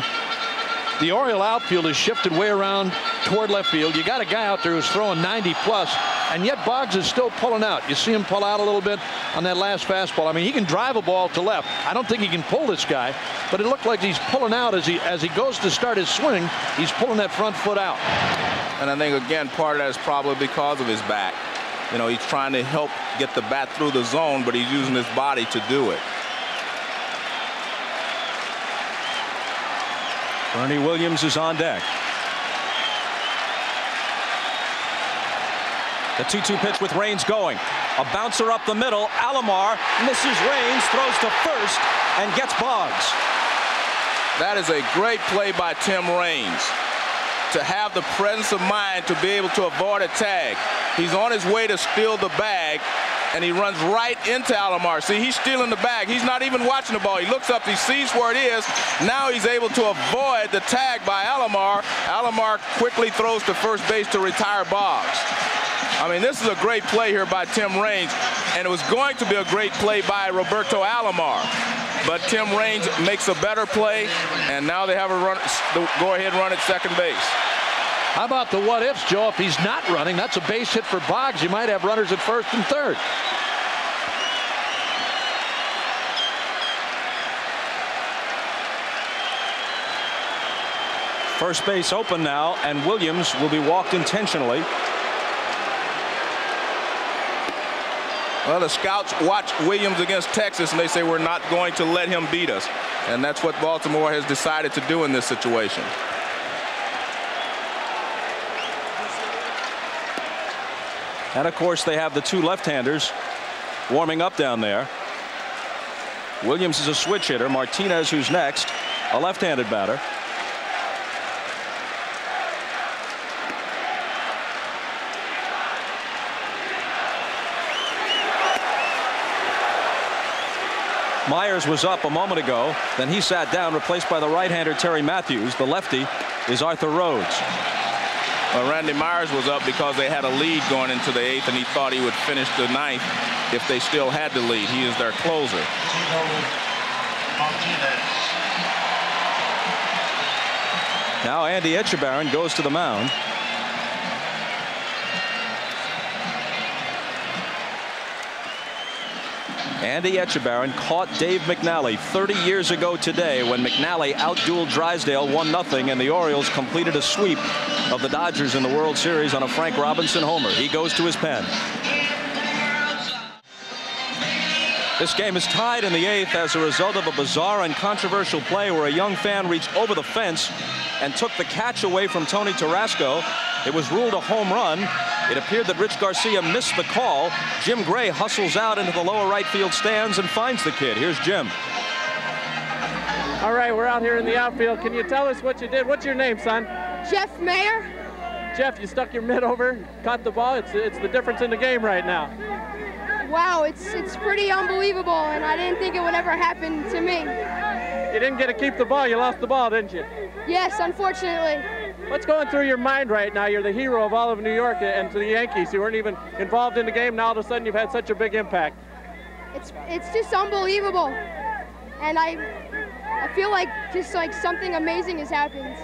The Oriole outfield is shifted way around toward left field. You got a guy out there who's throwing 90 plus, and yet Boggs is still pulling out. You see him pull out a little bit on that last fastball. I mean, he can drive a ball to left. I don't think he can pull this guy, but it looked like he's pulling out as he goes to start his swing. He's pulling that front foot out. And I think, again, part of that is probably because of his back. You know, he's trying to help get the bat through the zone, but he's using his body to do it. Bernie Williams is on deck. The 2-2 pitch with Raines going. A bouncer up the middle. Alomar misses Raines, throws to first, and gets Boggs. That is a great play by Tim Raines, to have the presence of mind to be able to avoid a tag. He's on his way to steal the bag, and he runs right into Alomar. See, he's stealing the bag. He's not even watching the ball. He looks up, he sees where it is. Now he's able to avoid the tag by Alomar. Alomar quickly throws to first base to retire Boggs. I mean, this is a great play here by Tim Raines, and it was going to be a great play by Roberto Alomar. But Tim Raines makes a better play, and now they have a go-ahead run at second base. How about the what-ifs, Joe? If he's not running, that's a base hit for Boggs. You might have runners at first and third. First base open now, and Williams will be walked intentionally. Well, the scouts watch Williams against Texas, and they say we're not going to let him beat us. And that's what Baltimore has decided to do in this situation. And, of course, they have the 2 left-handers warming up down there. Williams is a switch hitter. Martinez, who's next, a left-handed batter. Myers was up a moment ago. Then he sat down, replaced by the right-hander Terry Matthews. The lefty is Arthur Rhodes. Well, Randy Myers was up because they had a lead going into the 8th, and he thought he would finish the 9th if they still had the lead. He is their closer. Now Andy Etchebarren goes to the mound. Andy Etchebarren caught Dave McNally 30 years ago today when McNally outdueled Drysdale 1-0, and the Orioles completed a sweep of the Dodgers in the World Series on a Frank Robinson homer. He goes to his pen. This game is tied in the 8th as a result of a bizarre and controversial play where a young fan reached over the fence and took the catch away from Tony Tarasco. It was ruled a home run. It appeared that Rich Garcia missed the call. Jim Gray hustles out into the lower right field stands and finds the kid. Here's Jim. All right, we're out here in the outfield. Can you tell us what you did? What's your name, son? Jeff Mayer. Jeff, you stuck your mitt over, caught the ball. It's the difference in the game right now. Wow, it's pretty unbelievable, and I didn't think it would ever happen to me. You didn't get to keep the ball. You lost the ball, didn't you? Yes, unfortunately. What's going through your mind right now? You're the hero of all of New York and to the Yankees. You weren't even involved in the game. Now all of a sudden you've had such a big impact. It's just unbelievable. And I feel like just like something amazing has happened.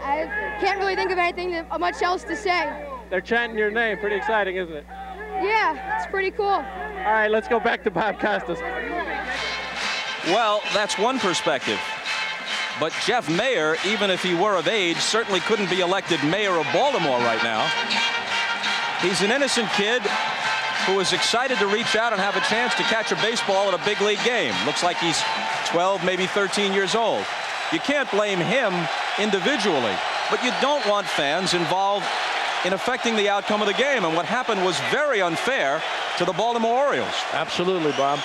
I can't really think of anything much else to say. They're chanting your name. Pretty exciting, isn't it? Yeah, it's pretty cool. All right, let's go back to Bob Costas. Well, that's one perspective. But Jeff Mayer, even if he were of age, certainly couldn't be elected mayor of Baltimore right now. He's an innocent kid who is excited to reach out and have a chance to catch a baseball at a big league game. Looks like he's 12, maybe 13 years old. You can't blame him individually, but you don't want fans involved in affecting the outcome of the game. And what happened was very unfair to the Baltimore Orioles. Absolutely, Bob.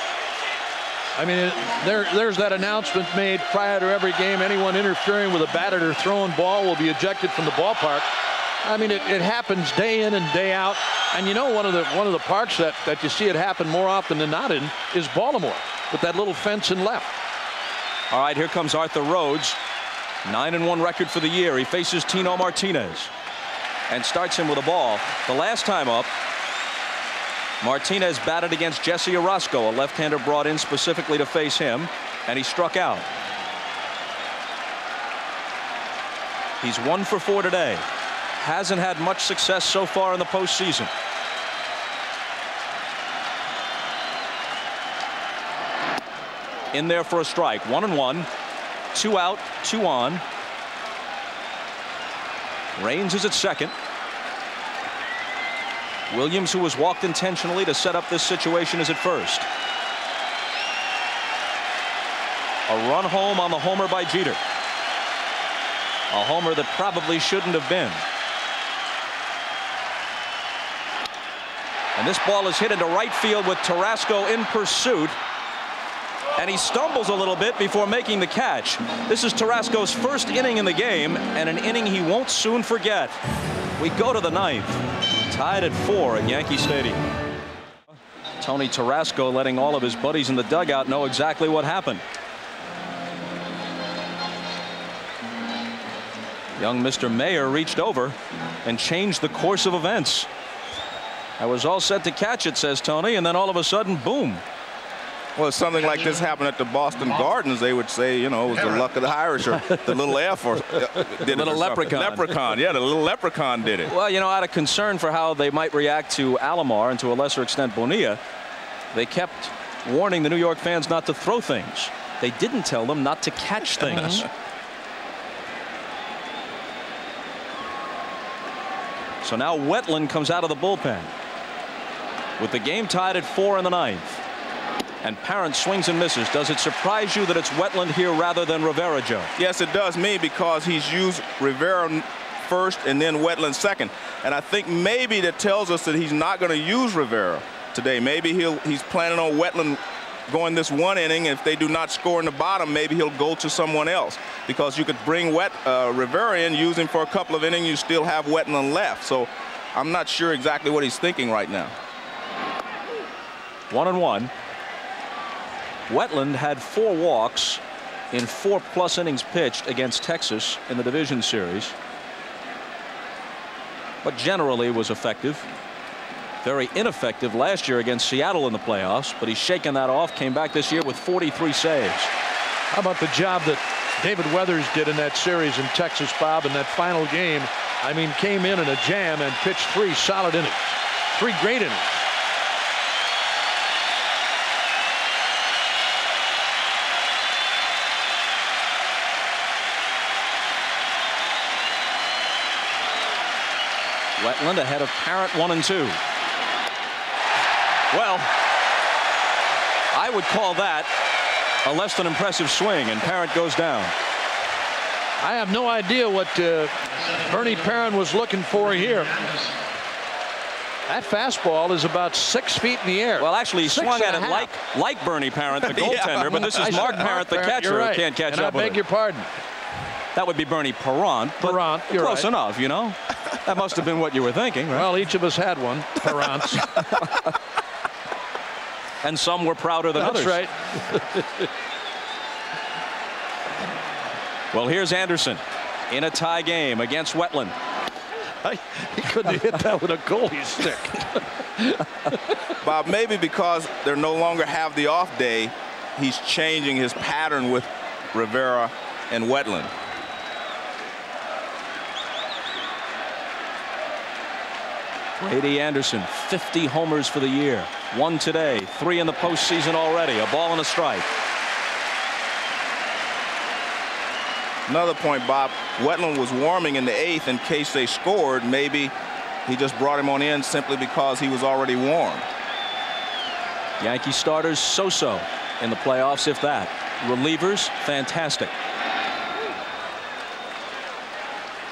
I mean, there's that announcement made prior to every game. Anyone interfering with a batted or thrown ball will be ejected from the ballpark. I mean, it happens day in and day out. And you know, one of the parks that you see it happen more often than not in is Baltimore, with that little fence in left. All right, here comes Arthur Rhodes. 9-1 record for the year. He faces Tino Martinez and starts him with a ball. The last time up, Martinez batted against Jesse Orosco, a left-hander brought in specifically to face him, and he struck out. He's 1 for 4 today. Hasn't had much success so far in the postseason. In there for a strike. 1-1. 2 out, 2 on. Raines is at second. Williams, who was walked intentionally to set up this situation, is at first. A run home on the homer by Jeter. A homer that probably shouldn't have been. And this ball is hit into right field with Tarasco in pursuit. And he stumbles a little bit before making the catch. This is Tarasco's first inning in the game, and an inning he won't soon forget. We go to the 9th. Tied at 4 at Yankee Stadium. Tony Tarasco letting all of his buddies in the dugout know exactly what happened. Young Mr. Mayer reached over and changed the course of events. I was all set to catch it, says Tony, and then all of a sudden, boom. Well, if something like this happened at the Boston Gardens, they would say, you know, it was the luck of the Irish, or the little F, or did little leprechaun. Leprechaun, yeah, the little leprechaun did it. Well, you know, out of concern for how they might react to Alomar and to a lesser extent Bonilla, they kept warning the New York fans not to throw things. They didn't tell them not to catch things. So now Wetland comes out of the bullpen with the game tied at 4 in the 9th. And Parent swings and misses. Does it surprise you that it's Wetland here rather than Rivera, Joe? Yes, it does me, because he's used Rivera first and then Wetland second. And I think maybe that tells us that he's not going to use Rivera today. Maybe he's planning on Wetland going this 1 inning. If they do not score in the bottom, maybe he'll go to someone else, because you could bring Rivera in, use him for a couple of innings, you still have Wetland left. So I'm not sure exactly what he's thinking right now. 1-1. Wetland had 4 walks in 4+ innings pitched against Texas in the division series, but generally was effective. Very ineffective last year against Seattle in the playoffs, but he's shaken that off. Came back this year with 43 saves. How about the job that David Weathers did in that series in Texas, Bob, in that final game? I mean, came in a jam and pitched 3 solid innings, 3 great innings. Wetland ahead of Parent 1-2. Well, I would call that a less than impressive swing, and Parent goes down. I have no idea what Bernie Parent was looking for here. That fastball is about 6 feet in the air. Well, actually, he swung at it like Bernie Parent, the goaltender, but this is Mark Parent, the catcher, right, who can't catch and up with it. I beg your pardon. That would be Bernie Parent. Parent, you're close right. enough, you know. That must have been what you were thinking, right? Well, each of us had one, Parents. And some were prouder than others. That's right. Well, here's Anderson. in a tie game against Wetland. He couldn't have hit that with a goalie stick. Bob, maybe because they no longer have the off day, he's changing his pattern with Rivera and Wetland. Brady Anderson, 50 homers for the year. 1 today, 3 in the postseason already. A ball and a strike. Another point, Bob. Wetland was warming in the 8th in case they scored. Maybe he just brought him on in simply because he was already warm. Yankee starters so-so in the playoffs, if that. Relievers, fantastic.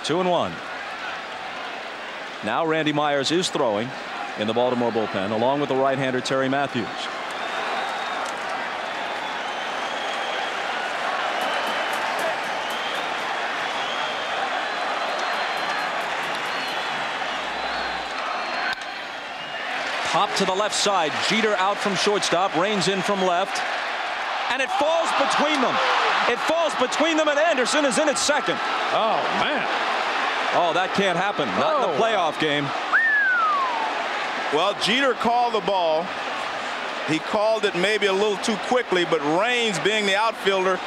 2-1. Now Randy Myers is throwing in the Baltimore bullpen, along with the right-hander Terry Matthews. Pop to the left side. Jeter out from shortstop. Rains in from left. And it falls between them. It falls between them, and Anderson is in at second. Oh, man. Oh, that can't happen. Not in the playoff game. Well, Jeter called the ball. He called it maybe a little too quickly, but Raines, being the outfielder,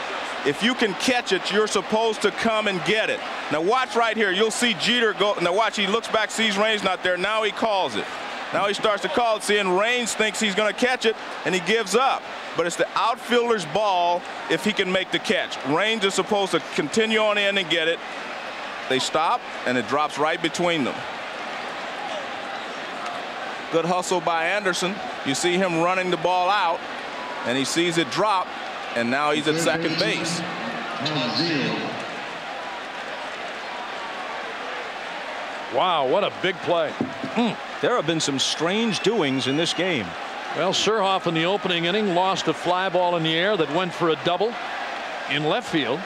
if you can catch it, you're supposed to come and get it. Now watch right here. You'll see Jeter go. Now watch, he looks back, sees Raines not there. Now he calls it. Now he starts to call it, seeing Raines thinks he's going to catch it, and he gives up. But it's the outfielder's ball if he can make the catch. Raines is supposed to continue on in and get it. They stop, and it drops right between them. Good hustle by Anderson. You see him running the ball out, and he sees it drop, and now he's at second base. Wow, what a big play. There have been some strange doings in this game. Well, Surhoff in the opening inning lost a fly ball in the air that went for a double in left field.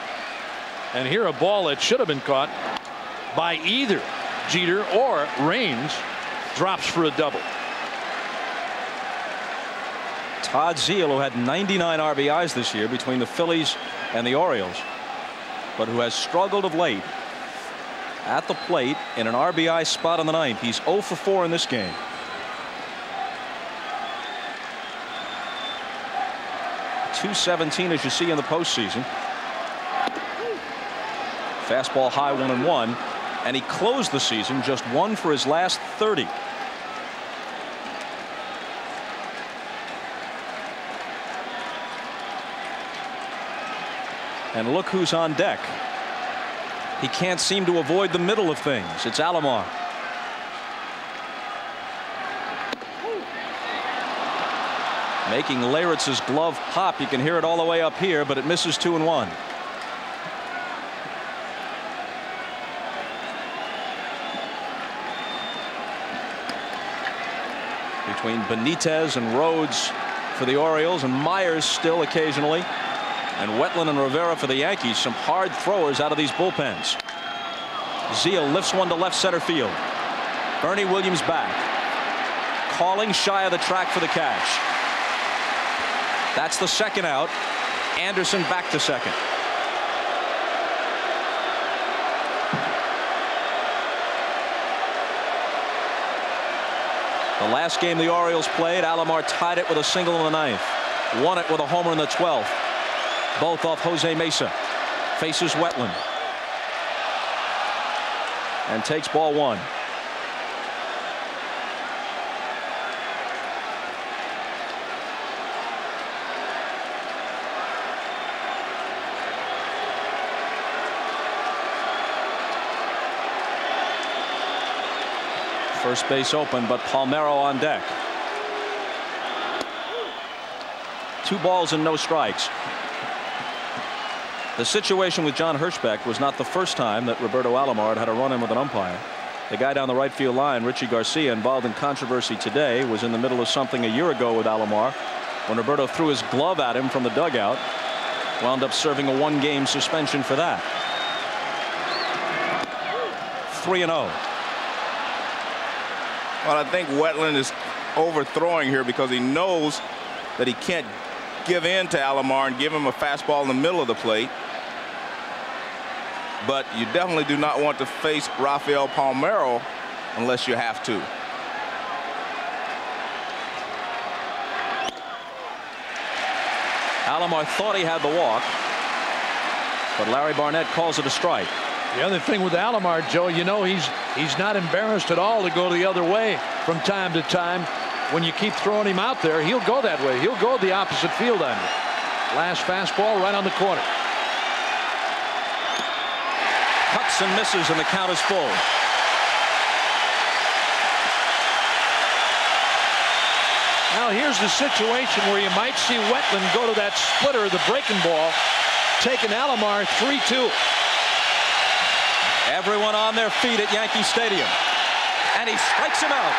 And here a ball that should have been caught by either Jeter or Raines drops for a double. Todd Zeile, who had 99 RBIs this year between the Phillies and the Orioles, but who has struggled of late at the plate in an RBI spot in the 9th. He's 0 for 4 in this game. .217 as you see in the postseason. Fastball high 1-1, and he closed the season just 1 for his last 30. And look who's on deck. He can't seem to avoid the middle of things. It's Alomar. Making Leyritz's glove pop. You can hear it all the way up here, but it misses 2-1. Between Benitez and Rhodes for the Orioles, and Myers still occasionally, and Wetland and Rivera for the Yankees. Some hard throwers out of these bullpens. Zeile lifts one to left center field. Bernie Williams back, calling shy of the track for the catch. That's the second out. Anderson back to second. The last game the Orioles played, Alomar tied it with a single in the 9th. Won it with a homer in the 12th. Both off Jose Mesa. Faces Wetland. And takes ball 1. First base open, but Palmeiro on deck. 2 balls and no strikes. The situation with John Hirschbeck was not the first time that Roberto Alomar had a run-in with an umpire. The guy down the right field line, Richie Garcia, involved in controversy today, was in the middle of something a year ago with Alomar when Roberto threw his glove at him from the dugout. Wound up serving a 1-game suspension for that. 3-0. Well, I think Wetland is overthrowing here because he knows that he can't give in to Alomar and give him a fastball in the middle of the plate. but you definitely do not want to face Rafael Palmeiro unless you have to. Alomar thought he had the walk, but Larry Barnett calls it a strike. The other thing with Alomar, Joe, you know, he's not embarrassed at all to go the other way from time to time. When you keep throwing him out there, he'll go that way. He'll go the opposite field on you. Last fastball right on the corner. Cuts and misses, and the count is full. Now here's the situation where you might see Wetland go to that splitter, the breaking ball, taking Alomar 3-2. Everyone on their feet at Yankee Stadium, and he strikes him out.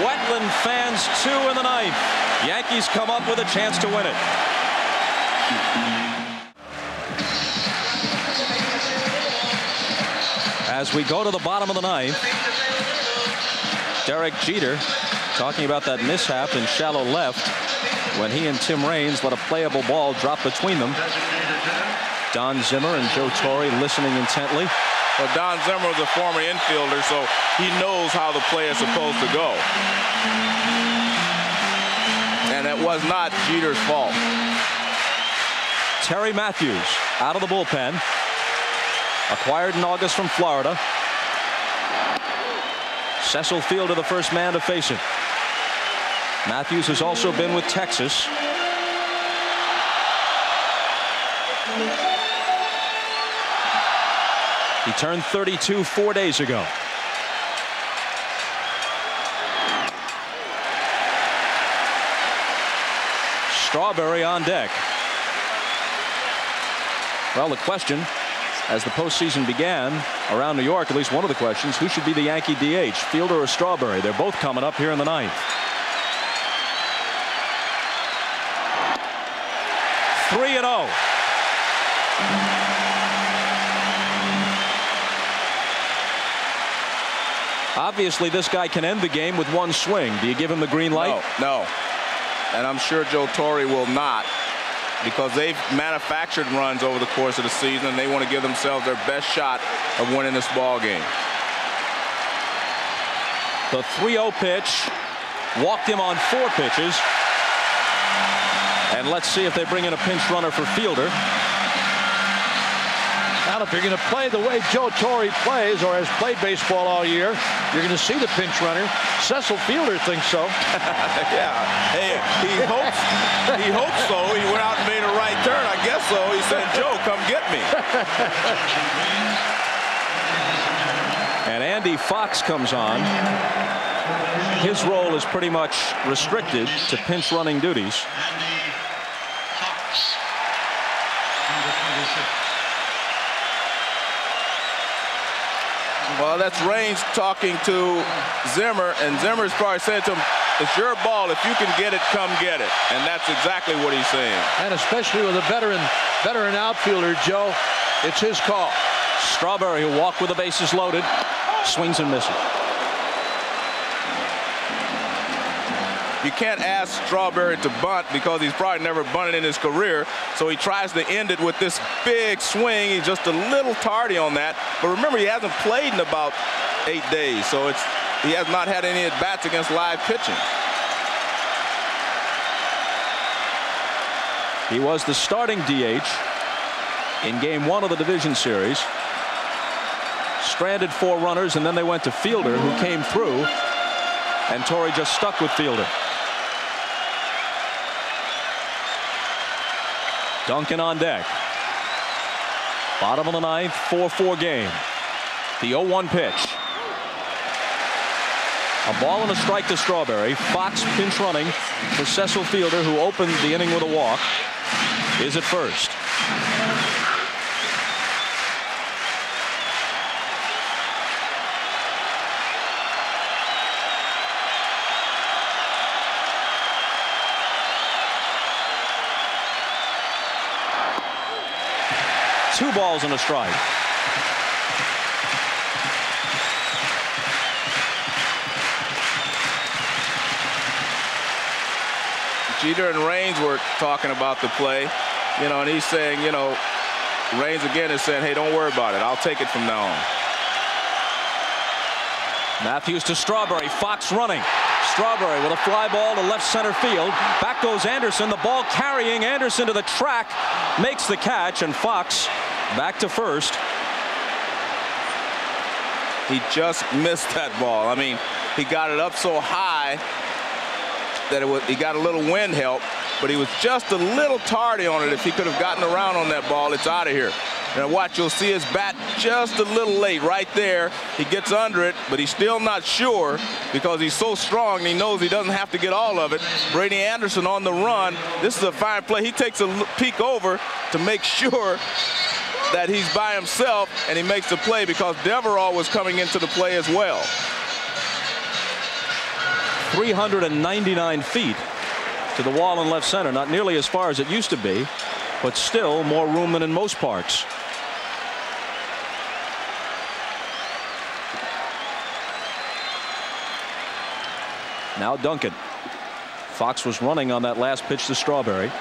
Wetland fans 2 in the ninth. Yankees come up with a chance to win it. As we go to the bottom of the ninth, Derek Jeter talking about that mishap in shallow left when he and Tim Raines let a playable ball drop between them. Don Zimmer and Joe Torre listening intently. Well, Don Zimmer was a former infielder, so he knows how the play is supposed to go. And it was not Jeter's fault. Terry Matthews out of the bullpen. Acquired in August from Florida. Cecil Fielder, the first man to face him. Matthews has also been with Texas. He turned 32 4 days ago. Strawberry on deck. Well, the question, as the postseason began around New York, at least one of the questions, who should be the Yankee DH, Fielder or Strawberry? They're both coming up here in the ninth. 3-0. Obviously, this guy can end the game with one swing. Do you give him the green light? No. And I'm sure Joe Torre will not, because they've manufactured runs over the course of the season, and they want to give themselves their best shot of winning this ball game. The 3-0 pitch walked him on 4 pitches. And let's see if they bring in a pinch runner for Fielder. Now, if you're going to play the way Joe Torre plays, or has played baseball all year, you're going to see the pinch runner. Cecil Fielder thinks so. Yeah. Hey, he hopes so. He went out and made a right turn. I guess so. He said, Joe, come get me. And Andy Fox comes on. His role is pretty much restricted to pinch running duties. Well, that's Raines talking to Zimmer, and Zimmer's probably saying to him, it's your ball. If you can get it, come get it. And that's exactly what he's saying. And especially with a veteran outfielder, Joe, it's his call. Strawberry, who walked with the bases loaded, swings and misses. You can't ask Strawberry to bunt because he's probably never bunted in his career. So he tries to end it with this big swing. He's just a little tardy on that. But remember, he hasn't played in about 8 days. So he has not had any at-bats against live pitching. He was the starting DH in Game 1 of the division series. Stranded 4 runners, and then they went to Fielder, who came through. And Torre just stuck with Fielder. Duncan on deck. Bottom of the ninth, 4-4 game. The 0-1 pitch. A ball and a strike to Strawberry. Fox pinch running for Cecil Fielder, who opened the inning with a walk, is at first. Two balls and a strike. Jeter and Raines were talking about the play. You know, and he's saying, you know, Raines again is saying, hey, don't worry about it. I'll take it from now on. Matthews to Strawberry. Fox running. Strawberry with a fly ball to left center field. Back goes Anderson. The ball carrying Anderson to the track. Makes the catch, and Fox back to first. He just missed that ball. I mean, he got it up so high that he got a little wind help, but he was just a little tardy on it. If he could have gotten around on that ball, it's out of here. Now watch, you'll see his bat just a little late right there. He gets under it, but he's still not sure because he's so strong and he knows he doesn't have to get all of it. Brady Anderson on the run. This is a fine play. He takes a peek over to make sure that he's by himself, and he makes the play because Deveraux was coming into the play as well. 399 feet to the wall in left center. Not nearly as far as it used to be, but still more room than in most parks. Now Duncan. Fox was running on that last pitch to Strawberry.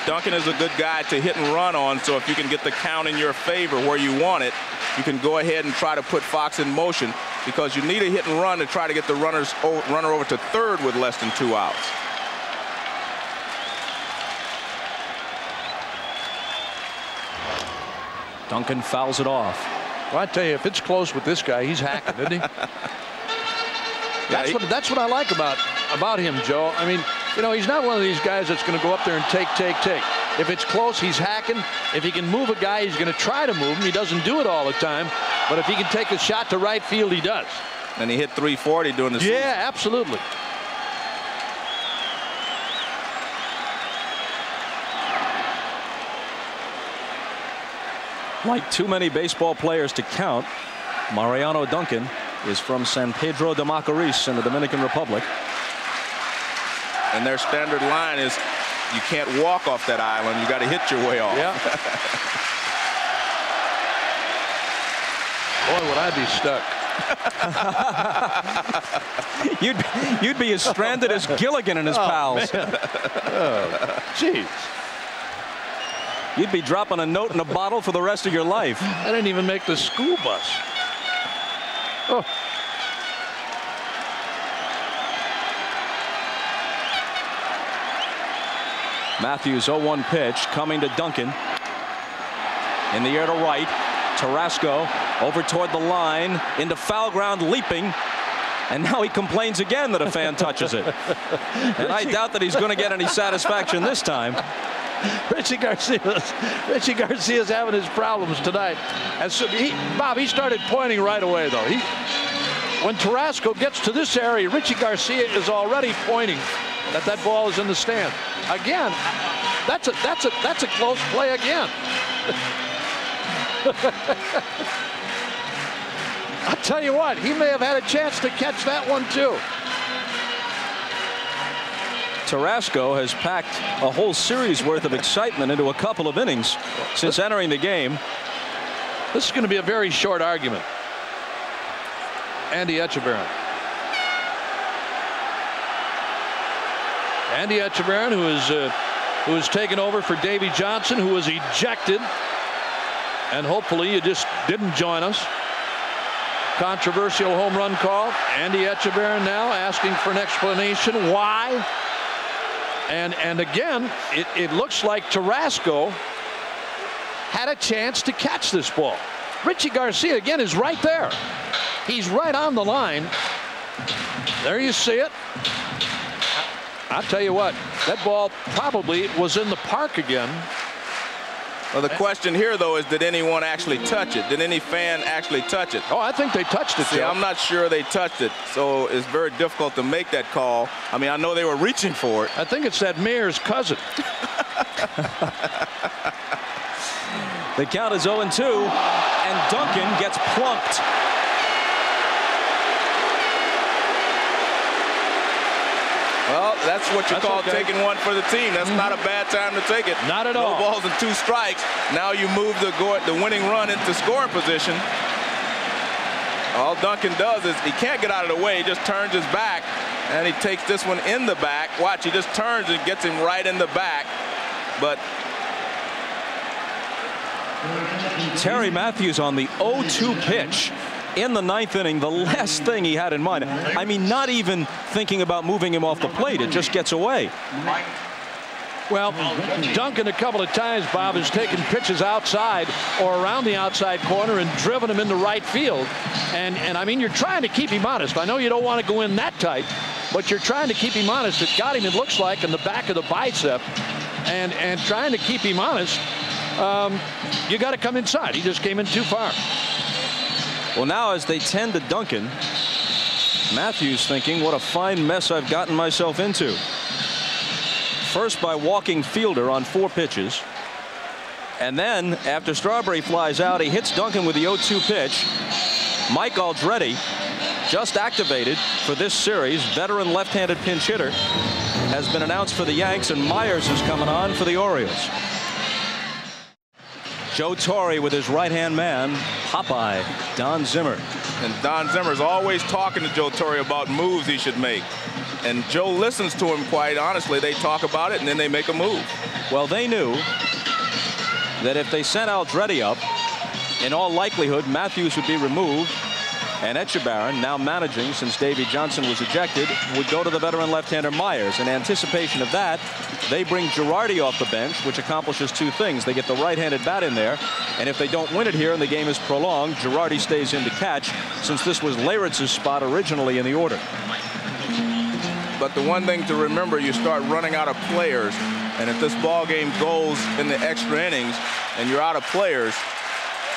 Duncan is a good guy to hit and run on, so if you can get the count in your favor where you want it, you can go ahead and try to put Fox in motion because you need a hit and run to try to get the runner over to third with less than 2 outs. Duncan fouls it off. Well, I tell you, if it's close with this guy, he's hacking, isn't he? That's what I like about him, Joe. I mean, you know, he's not one of these guys that's going to go up there and take. If it's close, he's hacking. If he can move a guy, he's going to try to move him. He doesn't do it all the time, but if he can take a shot to right field, he does. And he hit 340 during the season. Yeah, absolutely. Like too many baseball players to count, Mariano Duncan is from San Pedro de Macorís in the Dominican Republic. And their standard line is you can't walk off that island. You got to hit your way off. Yeah. Boy, would I be stuck. You'd be as stranded as Gilligan and his pals. Jeez. You'd be dropping a note in a bottle for the rest of your life. I didn't even make the school bus. Oh. Matthews 0-1 pitch coming to Duncan. In the air to right. Tarasco over toward the line into foul ground leaping. And now he complains again that a fan touches it. And I doubt that he's going to get any satisfaction this time. Richie Garcia's having his problems tonight. And so Bob, he started pointing right away, though. When Tarasco gets to this area, Richie Garcia is already pointing that ball is in the stand. Again, that's a close play again. I'll tell you what, he may have had a chance to catch that one too. Tarasco has packed a whole series worth of excitement into a couple of innings since entering the game. This is going to be a very short argument. Andy Etchebarren. Andy Etchebarren, who is taken over for Davey Johnson, who was ejected. And hopefully you just didn't join us. Controversial home run call. Andy Etchebarren now asking for an explanation why. And again, it looks like Tarasco had a chance to catch this ball. Richie Garcia again is right there. He's right on the line. There you see it. I'll tell you what, that ball probably was in the park again. Well, the question here, though, is did anyone actually touch it? Did any fan actually touch it? Oh, I think they touched it. See, I'm not sure they touched it, so it's very difficult to make that call. I mean, I know they were reaching for it. I think it's that mayor's cousin. The count is 0-2, and Duncan gets plunked. Well, that's what you call taking one for the team. That's not a bad time to take it. Not at all. No balls and 2 strikes. Now you move the winning run into scoring position. All Duncan does is he can't get out of the way. He just turns his back, and he takes this one in the back. Watch, he just turns and gets him right in the back. but Terry Matthews on the 0-2 pitch in the 9th inning, the last thing he had in mind. I mean, not even thinking about moving him off the plate. It just gets away. Well, Duncan a couple of times, Bob, has taken pitches outside or around the outside corner and driven him into right field. And I mean, you're trying to keep him honest. I know you don't want to go in that tight, but you're trying to keep him honest. It got him, it looks like, in the back of the bicep. And trying to keep him honest, you got to come inside. He just came in too far. Well, now as they tend to Duncan, Matthews thinking, what a fine mess I've gotten myself into. First by walking Fielder on 4 pitches. And then after Strawberry flies out, he hits Duncan with the 0-2 pitch. Mike Aldrete, just activated for this series, veteran left-handed pinch hitter, has been announced for the Yanks, and Myers is coming on for the Orioles. Joe Torre with his right-hand man, Popeye, Don Zimmer. And Don Zimmer's always talking to Joe Torre about moves he should make. And Joe listens to him quite honestly. They talk about it, and then they make a move. Well, they knew that if they sent Aldrete up, in all likelihood, Matthews would be removed, and Etchebarren, now managing since Davey Johnson was ejected, would go to the veteran left-hander Myers. In anticipation of that, they bring Girardi off the bench, which accomplishes 2 things. They get the right-handed bat in there, and if they don't win it here and the game is prolonged, Girardi stays in to catch, since this was Leyritz's spot originally in the order. But the one thing to remember, you start running out of players, and if this ball game goes in the extra innings and you're out of players,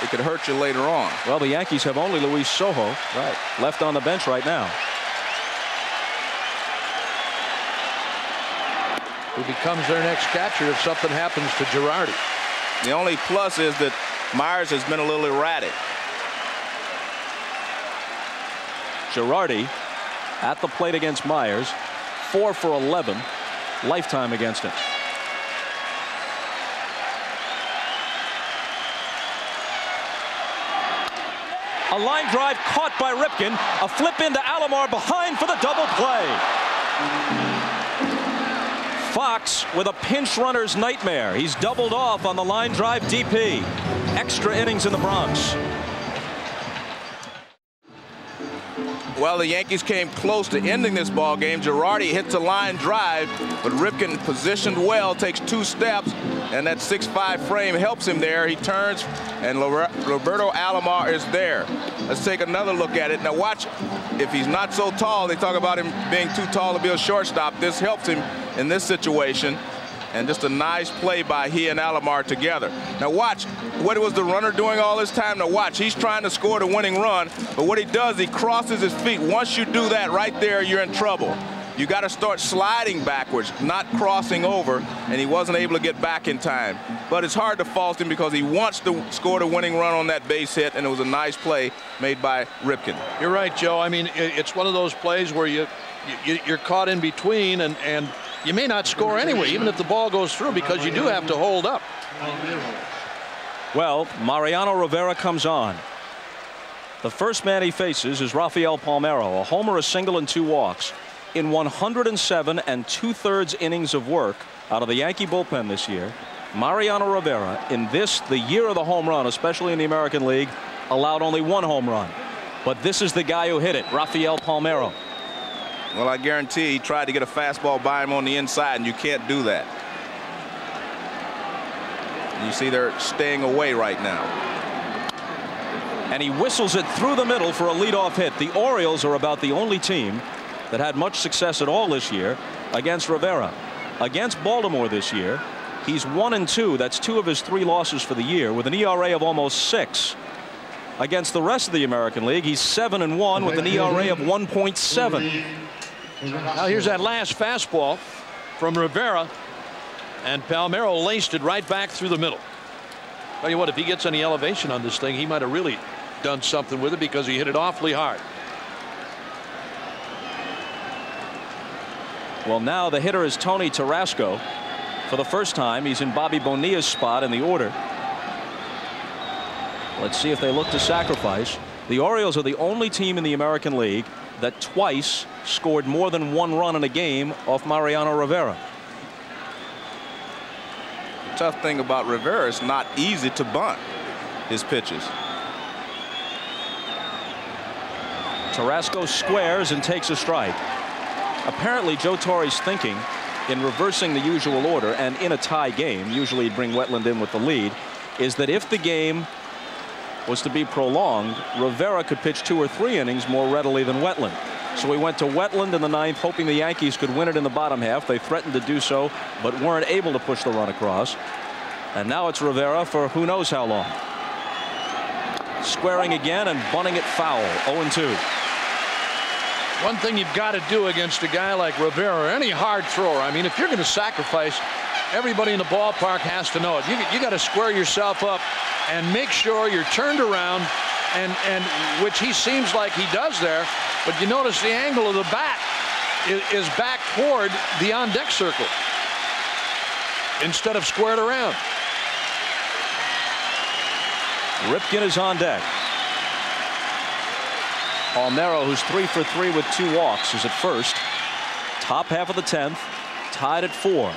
it could hurt you later on. Well, the Yankees have only Luis Sojo left on the bench right now. Who becomes their next catcher if something happens to Girardi. The only plus is that Myers has been a little erratic. Girardi at the plate against Myers, 4 for 11 lifetime against him. A line drive caught by Ripken. A flip into Alomar behind for the double play. Fox with a pinch runner's nightmare. He's doubled off on the line drive DP. Extra innings in the Bronx. Well, the Yankees came close to ending this ball game. Girardi hits a line drive, but Ripken positioned well, takes 2 steps, and that 6'5" frame helps him there. He turns, and Roberto Alomar is there. Let's take another look at it. Now watch, if he's not so tall, they talk about him being too tall to be a shortstop. This helps him in this situation. And just a nice play by he and Alomar together. Now watch, what was the runner doing all this time? Now watch, he's trying to score the winning run, but what he does, he crosses his feet. Once you do that right there, you're in trouble. You got to start sliding backwards, not crossing over, and he wasn't able to get back in time. But it's hard to fault him because he wants to score the winning run on that base hit, and it was a nice play made by Ripken. You're right, Joe. I mean, it's one of those plays where you're caught in between, and you may not score anyway, even if the ball goes through, because you do have to hold up. Well, Mariano Rivera comes on. The first man he faces is Rafael Palmeiro, a homer, a single, and 2 walks. In 107 2/3 innings of work out of the Yankee bullpen this year, Mariano Rivera, in this, the year of the home run, especially in the American League, allowed only 1 home run. But this is the guy who hit it, Rafael Palmeiro. Well, I guarantee he tried to get a fastball by him on the inside, and you can't do that. And you see they're staying away right now. And he whistles it through the middle for a leadoff hit. The Orioles are about the only team that had much success at all this year against Rivera. Against Baltimore this year, he's 1-2. That's 2 of his 3 losses for the year, with an ERA of almost 6. Against the rest of the American League, he's 7-1 with an ERA of 1.7. Now here's that last fastball from Rivera, and Palmeiro laced it right back through the middle. Tell you what, if he gets any elevation on this thing, he might have really done something with it, because he hit it awfully hard. Well, now the hitter is Tony Tarasco. For the first time, he's in Bobby Bonilla's spot in the order. Let's see if they look to sacrifice. The Orioles are the only team in the American League that twice scored more than 1 run in a game off Mariano Rivera. tough thing about Rivera, it's not easy to bunt his pitches. Tarasco squares and takes a strike. Apparently Joe Torre's thinking in reversing the usual order, and in a tie game, usually he'd bring Wetland in with the lead, is that if the game was to be prolonged, Rivera could pitch 2 or 3 innings more readily than Wetland. So we went to Wetland in the 9th, hoping the Yankees could win it in the bottom half. They threatened to do so, but weren't able to push the run across. And now it's Rivera for who knows how long. Squaring again and bunting it foul. 0-2. One thing you've got to do against a guy like Rivera, or any hard thrower, I mean, if you're going to sacrifice, everybody in the ballpark has to know it. You got to square yourself up and make sure you're turned around, and which he seems like he does there. But you notice the angle of the bat is back toward the on-deck circle instead of squared around. Ripken is on deck. Palmeiro, who's 3 for 3 with 2 walks, is at first. Top half of the 10th, tied at 4.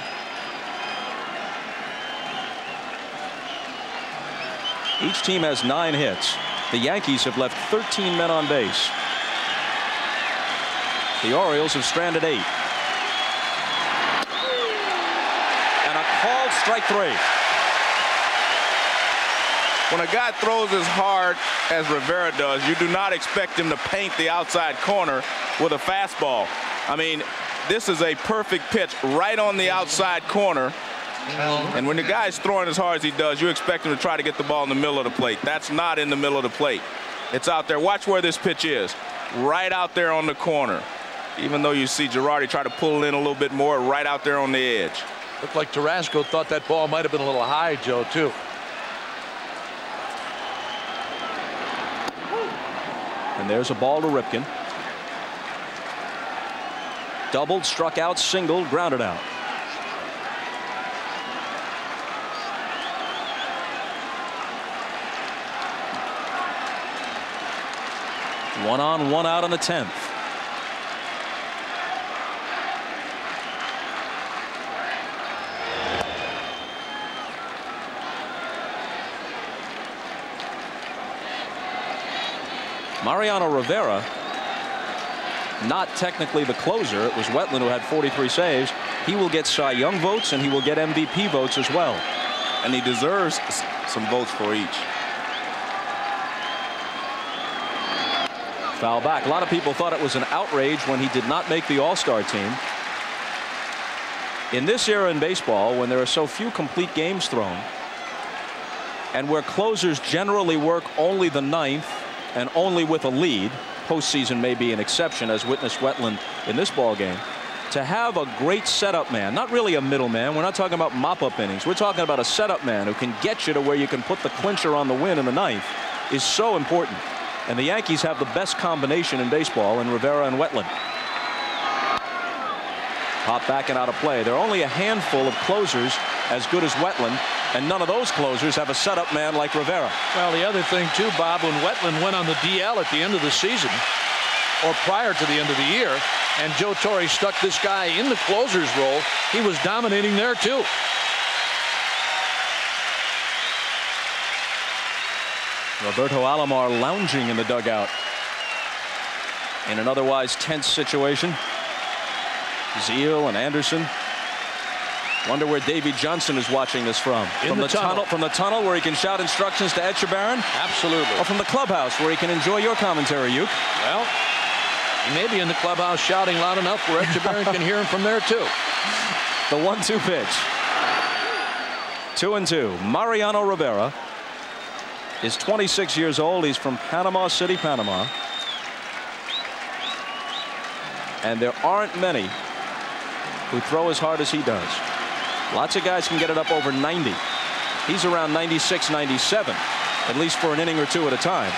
Each team has 9 hits. The Yankees have left 13 men on base. The Orioles have stranded 8. And a called strike 3. When a guy throws as hard as Rivera does, you do not expect him to paint the outside corner with a fastball. I mean, this is a perfect pitch right on the outside corner. And when the guy's throwing as hard as he does, you expect him to try to get the ball in the middle of the plate. That's not in the middle of the plate. It's out there. Watch where this pitch is. Right out there on the corner. Even though you see Girardi try to pull it in a little bit more, right out there on the edge. Looked like Tarasco thought that ball might have been a little high, Joe, too. And there's a ball to Ripken. Doubled, struck out, singled, grounded out. One on, one out on the 10th. Mariano Rivera, not technically the closer. It was Wetland who had 43 saves. He will get Cy Young votes, and he will get MVP votes as well. And he deserves some votes for each. Foul back. A lot of people thought it was an outrage when he did not make the All-Star team. In this era in baseball, when there are so few complete games thrown, and where closers generally work only the 9th and only with a lead, postseason may be an exception, as witnessed Wetland in this ball game, to have a great setup man, not really a middleman. We're not talking about mop-up innings. We're talking about a setup man who can get you to where you can put the clincher on the win in the 9th is so important. And the Yankees have the best combination in baseball in Rivera and Wetland. Pop back and out of play. There are only a handful of closers as good as Wetland, and none of those closers have a setup man like Rivera. Well, the other thing too, Bob, when Wetland went on the DL at the end of the season, or prior to the end of the year, and Joe Torre stuck this guy in the closer's role, he was dominating there too. Roberto Alomar lounging in the dugout in an otherwise tense situation. Zeal and Anderson. Wonder where Davey Johnson is watching this from. From the tunnel. From the tunnel where he can shout instructions to Etchebarren? Absolutely. Or from the clubhouse where he can enjoy your commentary, Uke? Well, he may be in the clubhouse shouting loud enough where Etchebarren can hear him from there too. The 1-2 pitch. 2-2. Mariano Rivera is 26 years old. He's from Panama City, Panama. And there aren't many who throw as hard as he does. Lots of guys can get it up over 90. He's around 96, 97, at least for an inning or two at a time.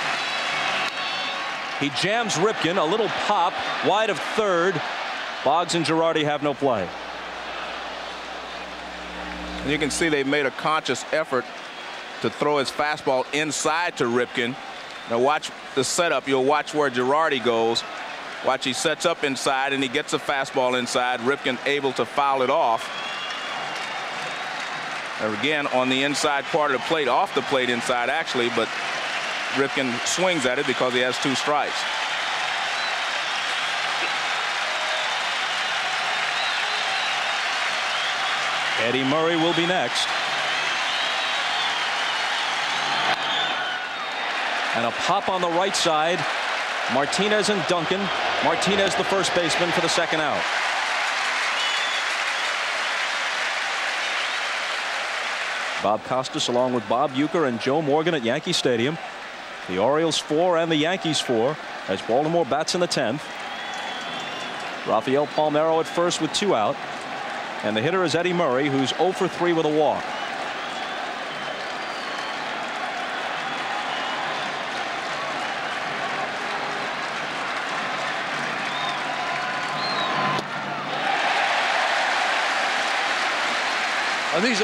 He jams Ripken, a little pop, wide of third. Boggs and Girardi have no play. And you can see they made a conscious effort to throw his fastball inside to Ripken. Now watch the setup. You'll watch where Girardi goes. Watch, he sets up inside and he gets a fastball inside. Ripken able to foul it off. Again, on the inside part of the plate, off the plate inside actually, but Ripken swings at it because he has 2 strikes. Eddie Murray will be next. And a pop on the right side. Martinez and Duncan. Martinez, the first baseman, for the second out. Bob Costas along with Bob Uecker and Joe Morgan at Yankee Stadium. The Orioles 4 and the Yankees 4 as Baltimore bats in the 10th. Rafael Palmeiro at first with 2 out. And the hitter is Eddie Murray, who's 0 for 3 with a walk.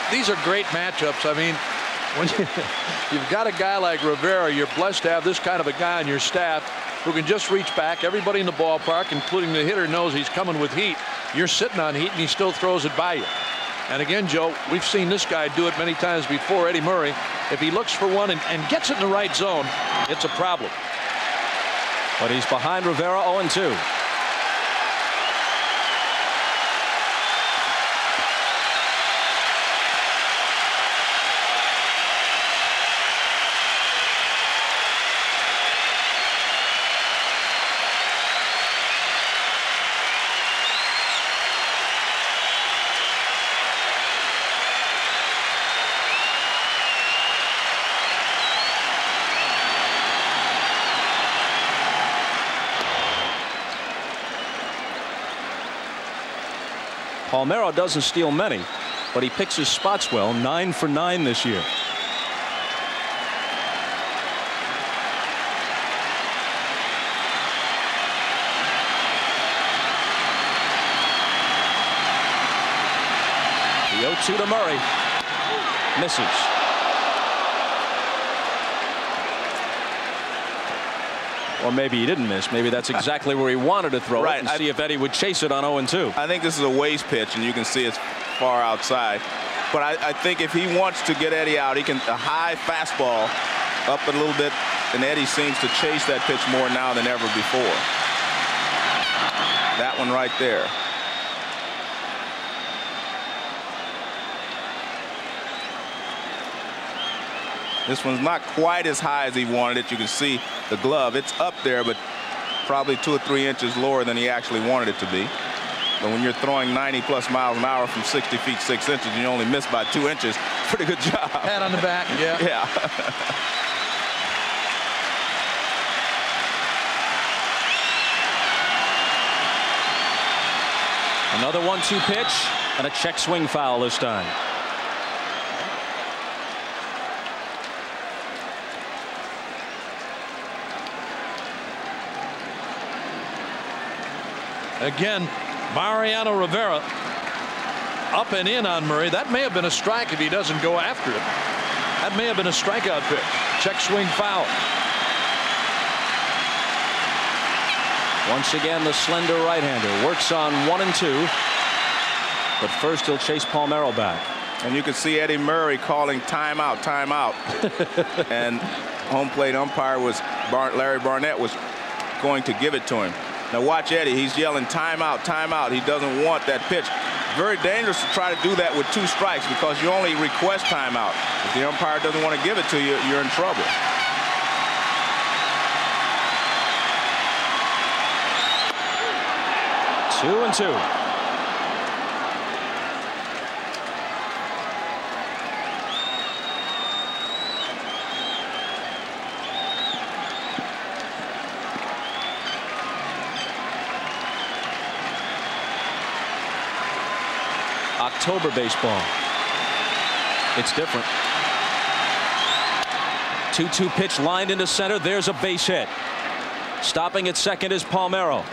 These are great matchups. I mean, when you've got a guy like Rivera, you're blessed to have this kind of a guy on your staff who can just reach back. Everybody in the ballpark, including the hitter, knows he's coming with heat. You're sitting on heat, and he still throws it by you. And again, Joe, we've seen this guy do it many times before, Eddie Murray. If he looks for one and gets it in the right zone, it's a problem. But he's behind Rivera 0-2. Palmeiro doesn't steal many, but he picks his spots well. 9 for 9 this year. The 0-2 to Murray. Misses. Or maybe he didn't miss. Maybe that's exactly where he wanted to throw it and see if Eddie would chase it on 0-2. I think this is a waste pitch, and you can see it's far outside. But I think if he wants to get Eddie out, he can a high fastball up a little bit, and Eddie seems to chase that pitch more now than ever before. That one right there. This one's not quite as high as he wanted it. You can see the glove. It's up there, but probably 2 or 3 inches lower than he actually wanted it to be. But when you're throwing 90+ miles an hour from 60 feet 6 inches, and you only miss by 2 inches, pretty good job. Pat on the back, yeah. Yeah. Another 1-2 pitch and a check swing foul this time. Again, Mariano Rivera up and in on Murray. That may have been a strike if he doesn't go after it. That may have been a strikeout pitch. Check swing foul. Once again, the slender right-hander works on 1-2. But first he'll chase Palmeiro back. And you can see Eddie Murray calling timeout, timeout. And home plate umpire was Larry Barnett was going to give it to him. Now watch Eddie. He's yelling timeout, timeout. He doesn't want that pitch. Very dangerous to try to do that with 2 strikes because you only request timeout. If the umpire doesn't want to give it to you, you're in trouble. Two and 2. October baseball. It's different. 2-2 pitch lined into center. There's a base hit. Stopping at second is Palmeiro.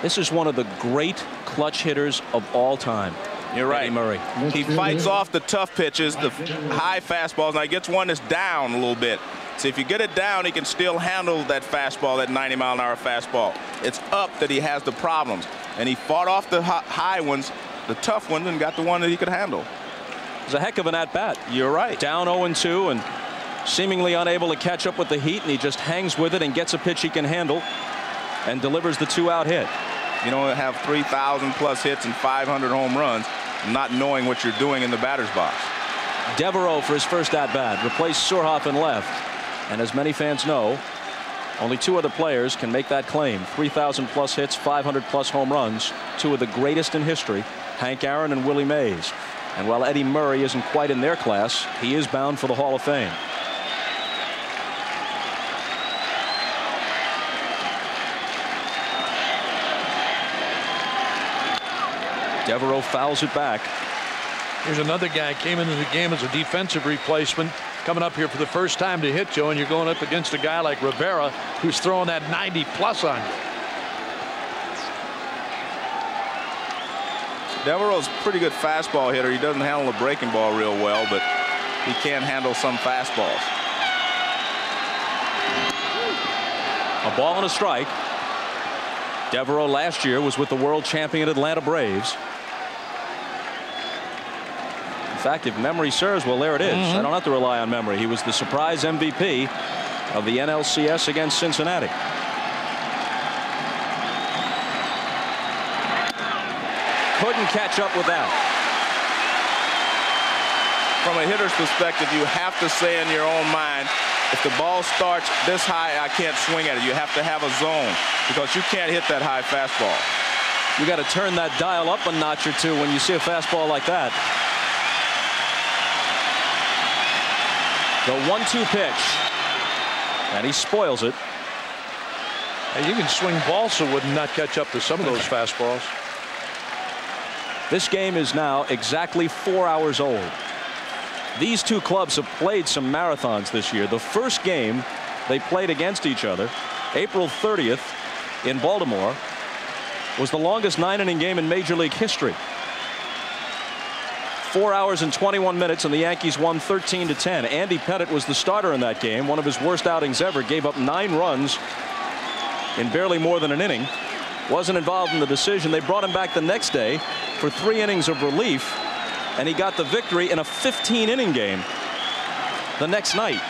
This is one of the great clutch hitters of all time. You're right. Eddie Murray. He fights off the tough pitches, the high fastballs. Now he gets one that's down a little bit. See, if you get it down, he can still handle that fastball, that 90-mile-an-hour fastball. It's up that he has the problems. And he fought off the high ones, the tough ones, and got the one that he could handle. It was a heck of an at-bat. You're right. Down 0-2 and seemingly unable to catch up with the heat, and he just hangs with it and gets a pitch he can handle and delivers the 2-out hit. You don't have 3,000+ hits and 500 home runs not knowing what you're doing in the batter's box. Devereaux for his first at-bat replaced Surhoff in left. And as many fans know, only 2 other players can make that claim. 3,000+ hits, 500+ home runs. 2 of the greatest in history, Hank Aaron and Willie Mays. And while Eddie Murray isn't quite in their class, he is bound for the Hall of Fame. Devereaux fouls it back. Here's another guy came into the game as a defensive replacement, coming up here for the first time to hit, Joe, and you're going up against a guy like Rivera who's throwing that 90+ on you. Devereaux's a pretty good fastball hitter. He doesn't handle the breaking ball real well, but he can handle some fastballs. A ball and a strike. Devereaux last year was with the world champion Atlanta Braves. In fact, if memory serves, well, there it is. I don't have to rely on memory. He was the surprise MVP of the NLCS against Cincinnati. Couldn't catch up with that. From a hitter's perspective, you have to say in your own mind, if the ball starts this high, I can't swing at it. You have to have a zone because you can't hit that high fastball. You got to turn that dial up a notch or two when you see a fastball like that. The 1-2 pitch, and he spoils it. And you can swing balsa would not catch up to some of those fastballs. This game is now exactly 4 hours old. These 2 clubs have played some marathons this year. The first game they played against each other, April 30th in Baltimore, was the longest 9-inning game in Major League history. 4 hours and 21 minutes, and the Yankees won 13-10. Andy Pettitte was the starter in that game, one of his worst outings ever. Gave up 9 runs in barely more than an inning. Wasn't involved in the decision. They brought him back the next day for 3 innings of relief, and he got the victory in a 15-inning game the next night.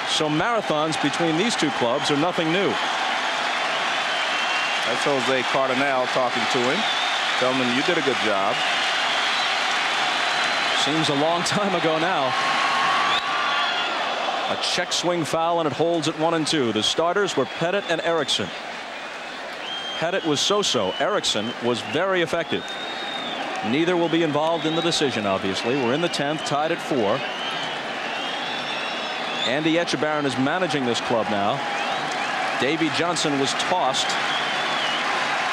So marathons between these 2 clubs are nothing new. That's Jose Cardinal talking to him, telling him you did a good job. Seems a long time ago now. A check swing foul, and it holds at 1-2. The starters were Pettitte and Erickson. Pettitte was so-so. Erickson was very effective. Neither will be involved in the decision, obviously. We're in the 10th, tied at 4. Andy Etchebarren is managing this club now. Davey Johnson was tossed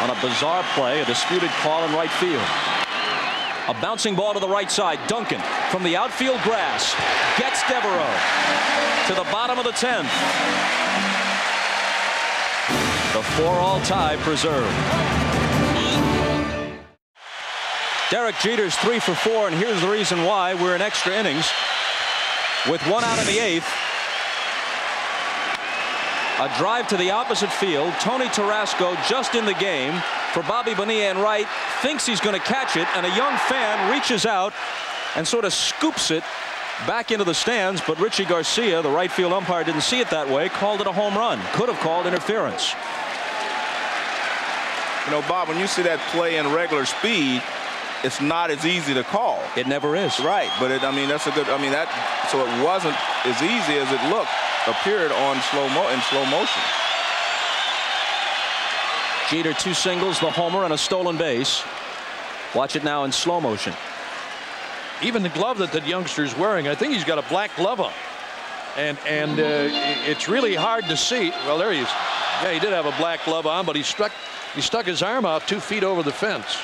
on a bizarre play, a disputed call in right field. A bouncing ball to the right side. Duncan from the outfield grass gets Devereaux to the bottom of the 10th. The 4-all tie preserved. Derek Jeter's 3 for 4, and here's the reason why. We're in extra innings with 1 out in the 8th. A drive to the opposite field. Tony Tarasco just in the game for Bobby Bonilla in right, thinks he's going to catch it, and a young fan reaches out and sort of scoops it back into the stands, but Richie Garcia, the right field umpire, didn't see it that way, called it a home run. Could have called interference. You know, Bob, when you see that play in regular speed, it's not as easy to call. It never is. Right, but I mean, that's a good, I mean, that, so it wasn't as easy as it looked, appeared on in slow motion. Jeter 2 singles, the homer, and a stolen base. Watch it now in slow motion. Even the glove that youngster's wearing, I think he's got a black glove on. And it's really hard to see. Well, there he is. Yeah, he did have a black glove on, but he stuck his arm out 2 feet over the fence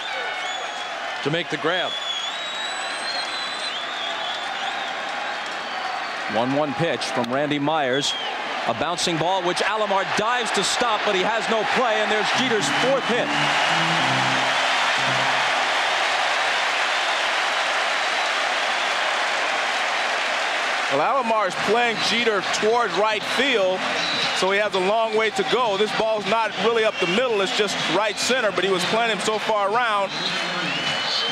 to make the grab. 1-1 pitch from Randy Myers. A bouncing ball which Alomar dives to stop, but he has no play, and there's Jeter's 4th hit. Well, Alomar is playing Jeter towards right field, so he has a long way to go. This ball's not really up the middle, it's just right center, but he was playing him so far around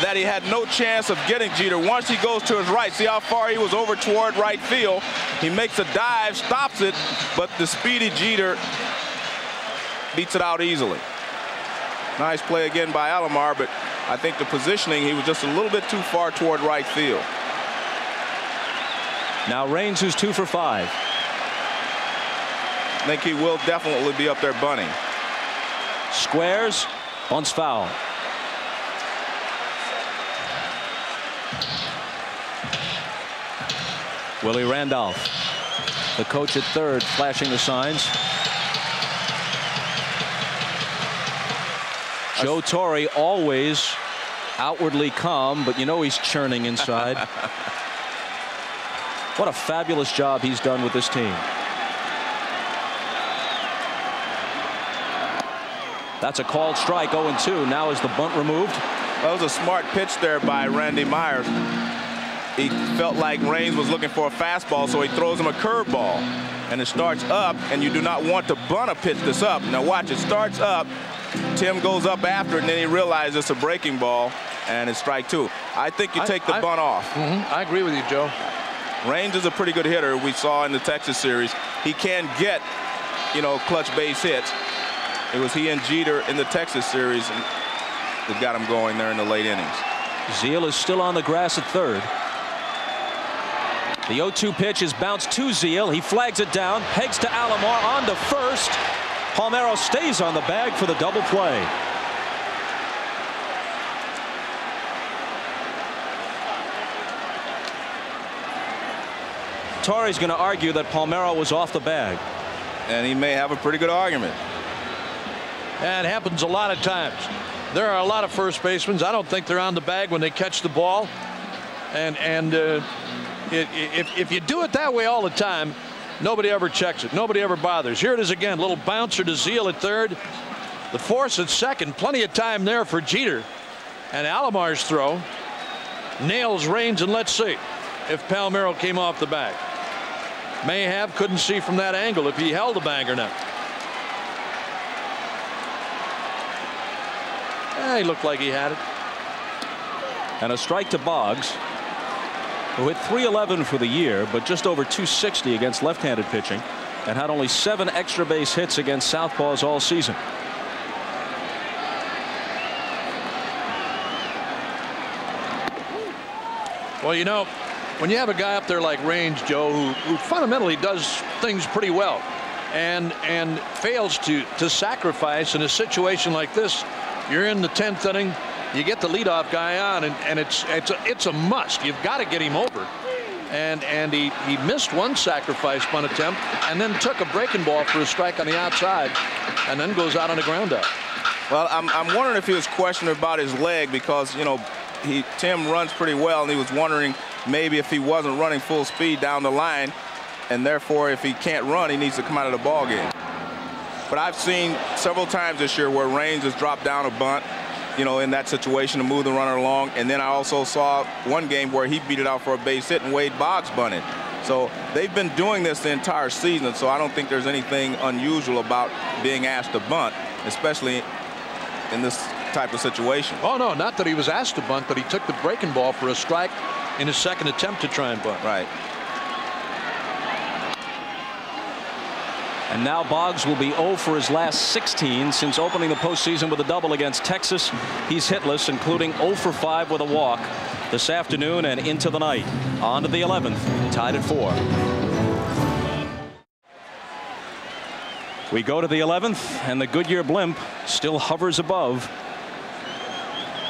that he had no chance of getting Jeter. Once he goes to his right, see how far he was over toward right field. He makes a dive, stops it, but the speedy Jeter beats it out easily. Nice play again by Alomar, but I think the positioning, he was just a little bit too far toward right field. Now Raines, who's 2 for 5. I think he will definitely be up there bunting. Squares, bunts foul. Willie Randolph, the coach at third, flashing the signs. Joe Torre always outwardly calm, but you know he's churning inside. What a fabulous job he's done with this team. That's a called strike, 0-2. Now is the bunt removed? That was a smart pitch there by Randy Myers. He felt like Raines was looking for a fastball, so he throws him a curveball. And it starts up, and you do not want to bunt a pitch this up. Now watch, it starts up. Tim goes up after it, and then he realizes it's a breaking ball, and it's strike 2. I think you take the bunt off. I agree with you, Joe. Raines is a pretty good hitter. We saw in the Texas series. He can get, clutch base hits. It was he and Jeter in the Texas series and that got him going there in the late innings. Zeile is still on the grass at third. The 0-2 pitch is bounced to Zeile. He flags it down, pegs to Alomar on to first. Palmeiro stays on the bag for the double play. Torre's going to argue that Palmeiro was off the bag. And he may have a pretty good argument. And it happens a lot of times. There are a lot of first basemen. I don't think they're on the bag when they catch the ball. And if you do it that way all the time, nobody ever checks it. Nobody ever bothers. Here it is again. Little bouncer to Zeile at third. The force at second. Plenty of time there for Jeter. And Alomar's throw nails Raines, and let's see if Palmeiro came off the bag. May have, couldn't see from that angle if he held the bag or not. He looked like he had it. And a strike to Boggs, who hit .311 for the year, but just over .260 against left-handed pitching, and had only 7 extra base hits against southpaws all season. Well, when you have a guy up there like Raines, Joe, who fundamentally does things pretty well, and fails to sacrifice in a situation like this. You're in the 10th inning. You get the leadoff guy on, and it's a must. You've got to get him over. And he missed one sacrifice bunt attempt, and then took a breaking ball for a strike on the outside, and then goes out on the ground out. Well, I'm wondering if he was questioning about his leg because Tim runs pretty well, and he was wondering maybe if he wasn't running full speed down the line, and therefore if he can't run, he needs to come out of the ball game. But I've seen several times this year where Raines has dropped down a bunt, in that situation to move the runner along. And then I also saw one game where he beat it out for a base hit and Wade Boggs bunted. So they've been doing this the entire season. So I don't think there's anything unusual about being asked to bunt, especially in this type of situation. Oh, no, not that he was asked to bunt, but he took the breaking ball for a strike in his second attempt to try and bunt. Right. And now Boggs will be 0 for his last 16 since opening the postseason with a double against Texas. He's hitless, including 0 for 5 with a walk this afternoon and into the night. On to the 11th, tied at 4. We go to the 11th, and the Goodyear blimp still hovers above.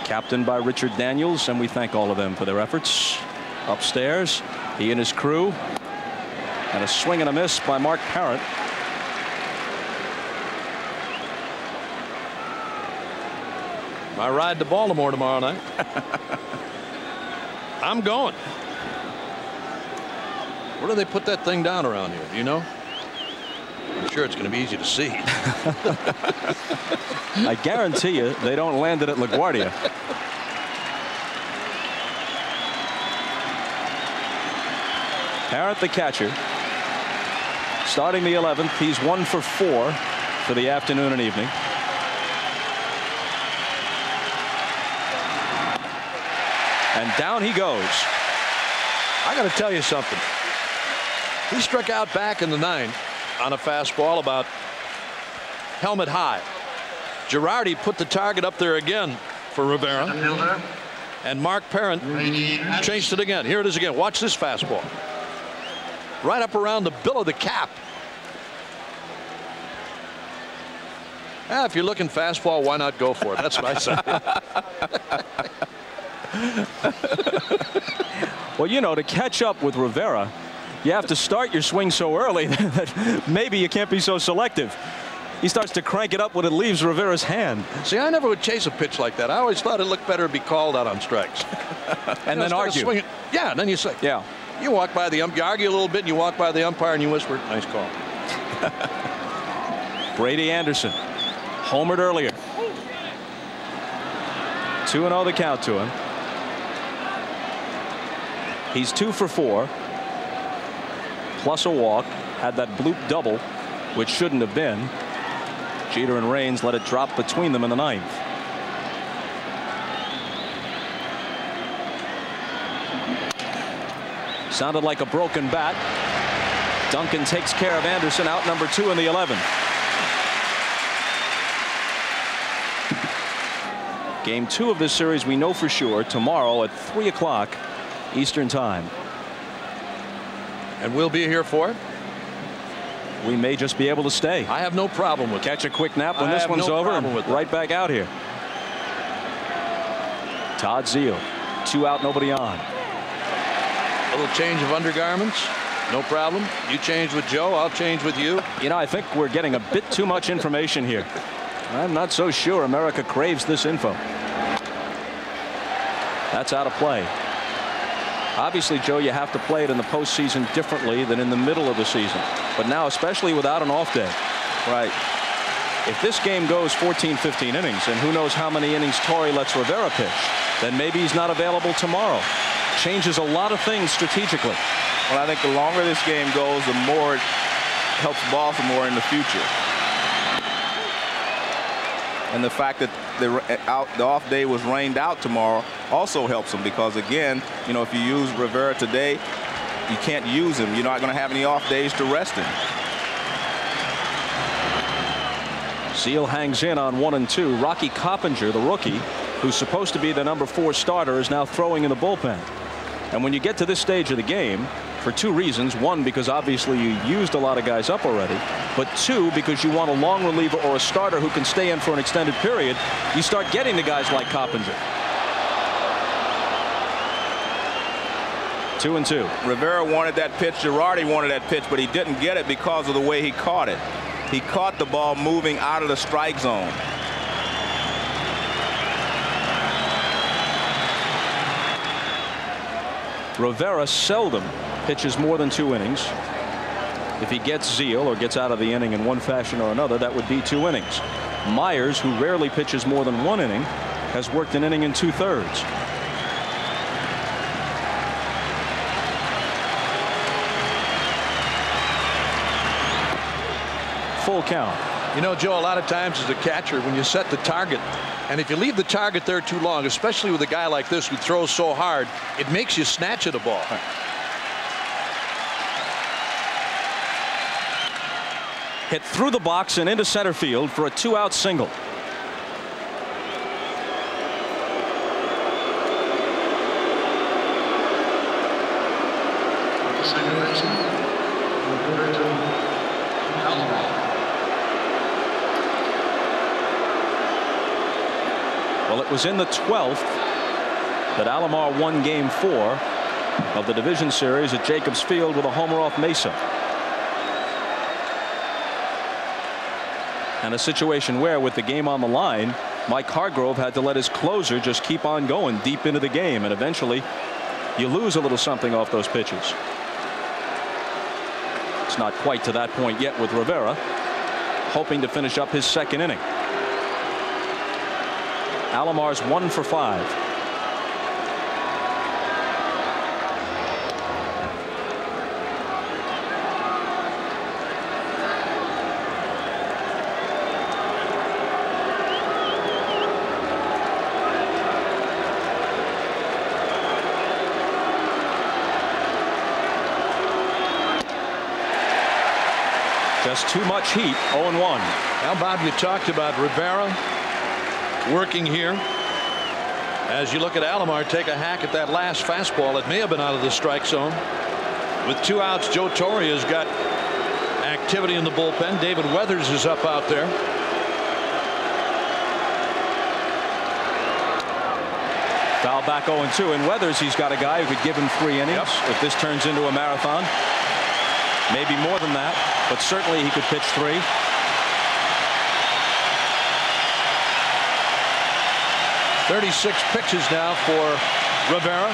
Captained by Richard Daniels, and we thank all of them for their efforts. Upstairs, he and his crew, and a swing and a miss by Mark Parent. I ride to Baltimore tomorrow night. I'm going. Where do they put that thing down around here? Do you know? I'm sure it's going to be easy to see. I guarantee you they don't land it at LaGuardia. Parent, the catcher, starting the 11th. He's 1 for 4 for the afternoon and evening. And down he goes. I got to tell you something. He struck out back in the 9th on a fastball about helmet high. Girardi put the target up there again for Rivera. And Mark Parent chased it again. Here it is again. Watch this fastball. Right up around the bill of the cap. If you're looking fastball, why not go for it? That's what I say. Well, you know, to catch up with Rivera, you have to start your swing so early that maybe you can't be so selective. He starts to crank it up when it leaves Rivera's hand. See, I never would chase a pitch like that. I always thought it looked better to be called out on strikes. And then argue. Yeah, and then you say, yeah. You walk by the umpire, you argue a little bit, and you walk by the umpire and you whisper, nice call. Brady Anderson, homered earlier. 2-0 the count to him. He's 2 for 4. Plus a walk. Had that bloop double, which shouldn't have been. Jeter and Raines let it drop between them in the 9th. Sounded like a broken bat. Duncan takes care of Anderson, out number 2 in the 11th. Game 2 of this series we know for sure tomorrow at 3 o'clock Eastern time. And we'll be here for it. We may just be able to stay. I have no problem with catch a quick nap when this one's over and right back out here. Todd Zeile, 2 out, nobody on. A little change of undergarments, no problem. You change with Joe, I'll change with you. You know, I think we're getting a bit too much information here. I'm not so sure America craves this info. That's out of play. Obviously, Joe, you have to play it in the postseason differently than in the middle of the season. But now, especially without an off day. Right. If this game goes 14, 15 innings, and who knows how many innings Torre lets Rivera pitch, then maybe he's not available tomorrow. Changes a lot of things strategically. Well, I think the longer this game goes, the more it helps Baltimore in the future. And the fact that the off day was rained out tomorrow also helps them, because again, you know, if you use Rivera today, you can't use him. You're not going to have any off days to rest him. Zeile hangs in on 1 and 2. Rocky Coppinger, the rookie, who's supposed to be the number 4 starter, is now throwing in the bullpen. And when you get to this stage of the game, for 2 reasons. 1, because obviously you used a lot of guys up already, but 2, because you want a long reliever or a starter who can stay in for an extended period. You start getting the guys like Coppinger. 2 and 2. Rivera wanted that pitch. Girardi wanted that pitch, but he didn't get it because of the way he caught it. He caught the ball moving out of the strike zone. Rivera seldom pitches more than 2 innings. If he gets Zeile or gets out of the inning in one fashion or another, that would be 2 innings. Myers, who rarely pitches more than 1 inning, has worked an inning in 2/3. Full count. You know, Joe, a lot of times as a catcher, when you set the target, and if you leave the target there too long, especially with a guy like this who throws so hard, it makes you snatch at a ball. Hit through the box and into center field for a 2-out single. Well, it was in the 12th that Alomar won Game 4 of the division series at Jacobs Field with a homer off Mesa. And a situation where, with the game on the line, Mike Hargrove had to let his closer just keep on going deep into the game, and eventually you lose a little something off those pitches. It's not quite to that point yet with Rivera, hoping to finish up his 2nd inning. Alomar's 1 for 5. Just too much heat. 0-1. Now, Bob, you talked about Rivera working here. As you look at Alomar take a hack at that last fastball, it may have been out of the strike zone. With 2 outs, Joe Torre has got activity in the bullpen. David Weathers is up out there. Foul back 0-2. And Weathers, he's got a guy who could give him 3 innings if this turns into a marathon. Maybe more than that, but certainly he could pitch 3. .36 pitches now for Rivera.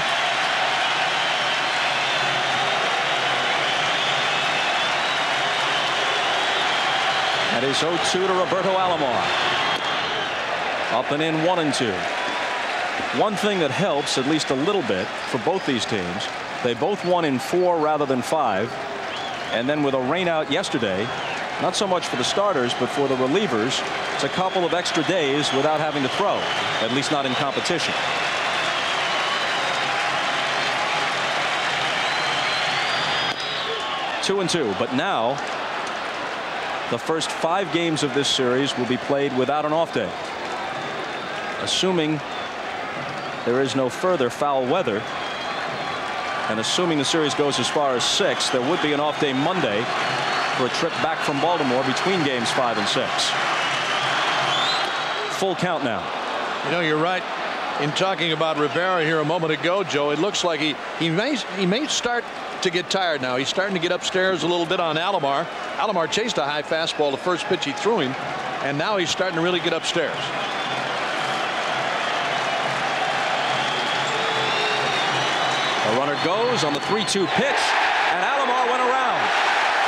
That is 0-2 to Roberto Alomar. Up and in 1-2. One thing that helps at least a little bit for both these teams, they both won in 4 rather than 5. And then with a rain out yesterday, not so much for the starters, but for the relievers, it's a couple of extra days without having to throw, at least not in competition. Two and 2, but now the first 5 games of this series will be played without an off day. Assuming there is no further foul weather, and assuming the series goes as far as 6, there would be an off day Monday for a trip back from Baltimore between games 5 and 6. Full count now. You know, you're right in talking about Rivera here a moment ago, Joe. It looks like he may start to get tired now. He's starting to get upstairs a little bit on Alomar. Alomar chased a high fastball the first pitch he threw him, and now he's starting to really get upstairs. The runner goes on the 3-2 pitch, and Alomar went around.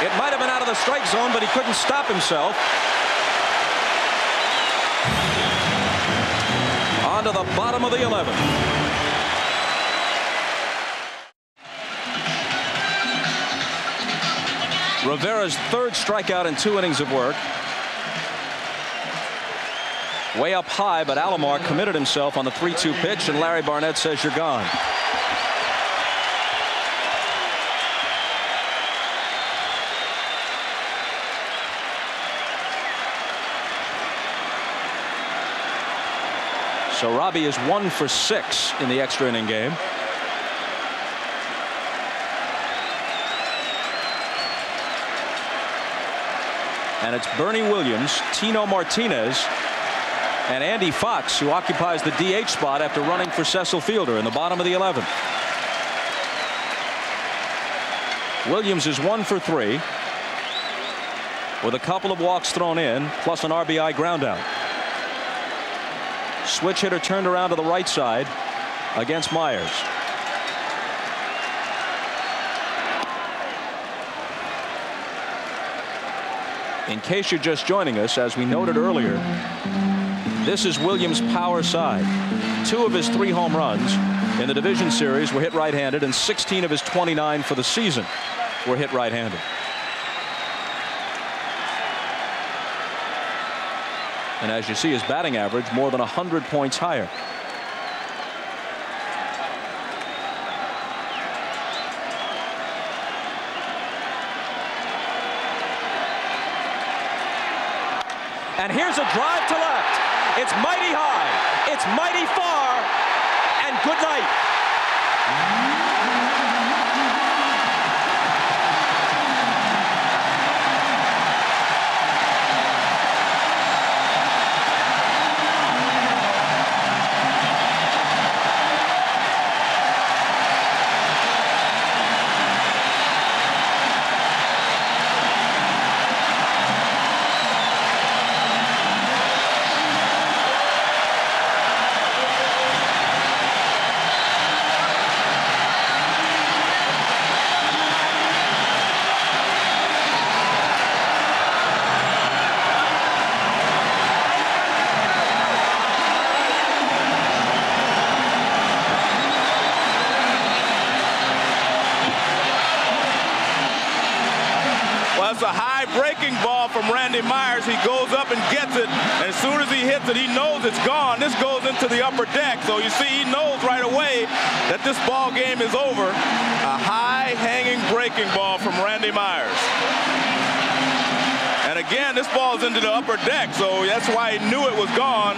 It might have been out of the strike zone, but he couldn't stop himself. On to the bottom of the 11th. Rivera's 3rd strikeout in 2 innings of work. Way up high, but Alomar committed himself on the 3-2 pitch, and Larry Barnett says you're gone. So Robbie is 1 for 6 in the extra inning game. And it's Bernie Williams, Tino Martinez, and Andy Fox who occupies the DH spot after running for Cecil Fielder in the bottom of the 11th. Williams is 1 for 3 with a couple of walks thrown in, plus an RBI ground out. Switch hitter turned around to the right side against Myers. In case you're just joining us, as we noted earlier, this is Williams' power side. 2 of his 3 home runs in the division series were hit right-handed, and 16 of his 29 for the season were hit right-handed. And as you see, his batting average more than 100 points higher. And here's a drive to left. It's mighty high. It's mighty far. And good night. That's a high breaking ball from Randy Myers. He goes up and gets it. And as soon as he hits it, he knows it's gone. This goes into the upper deck. So you see, he knows right away that this ball game is over. A high hanging breaking ball from Randy Myers. again, this ball's into the upper deck, so that's why he knew it was gone.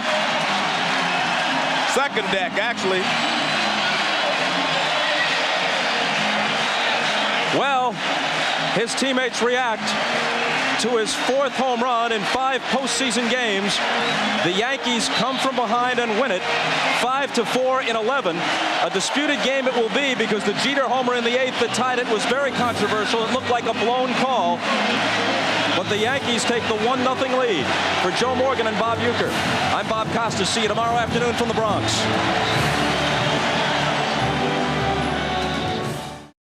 Second deck, actually. Well, his teammates react to his 4th home run in 5 postseason games. The Yankees come from behind and win it 5-4 in 11. A disputed game it will be because the Jeter homer in the 8th that tied it was very controversial. It looked like a blown call. But the Yankees take the 1-0 lead. For Joe Morgan and Bob Uecker, I'm Bob Costas. See you tomorrow afternoon from the Bronx.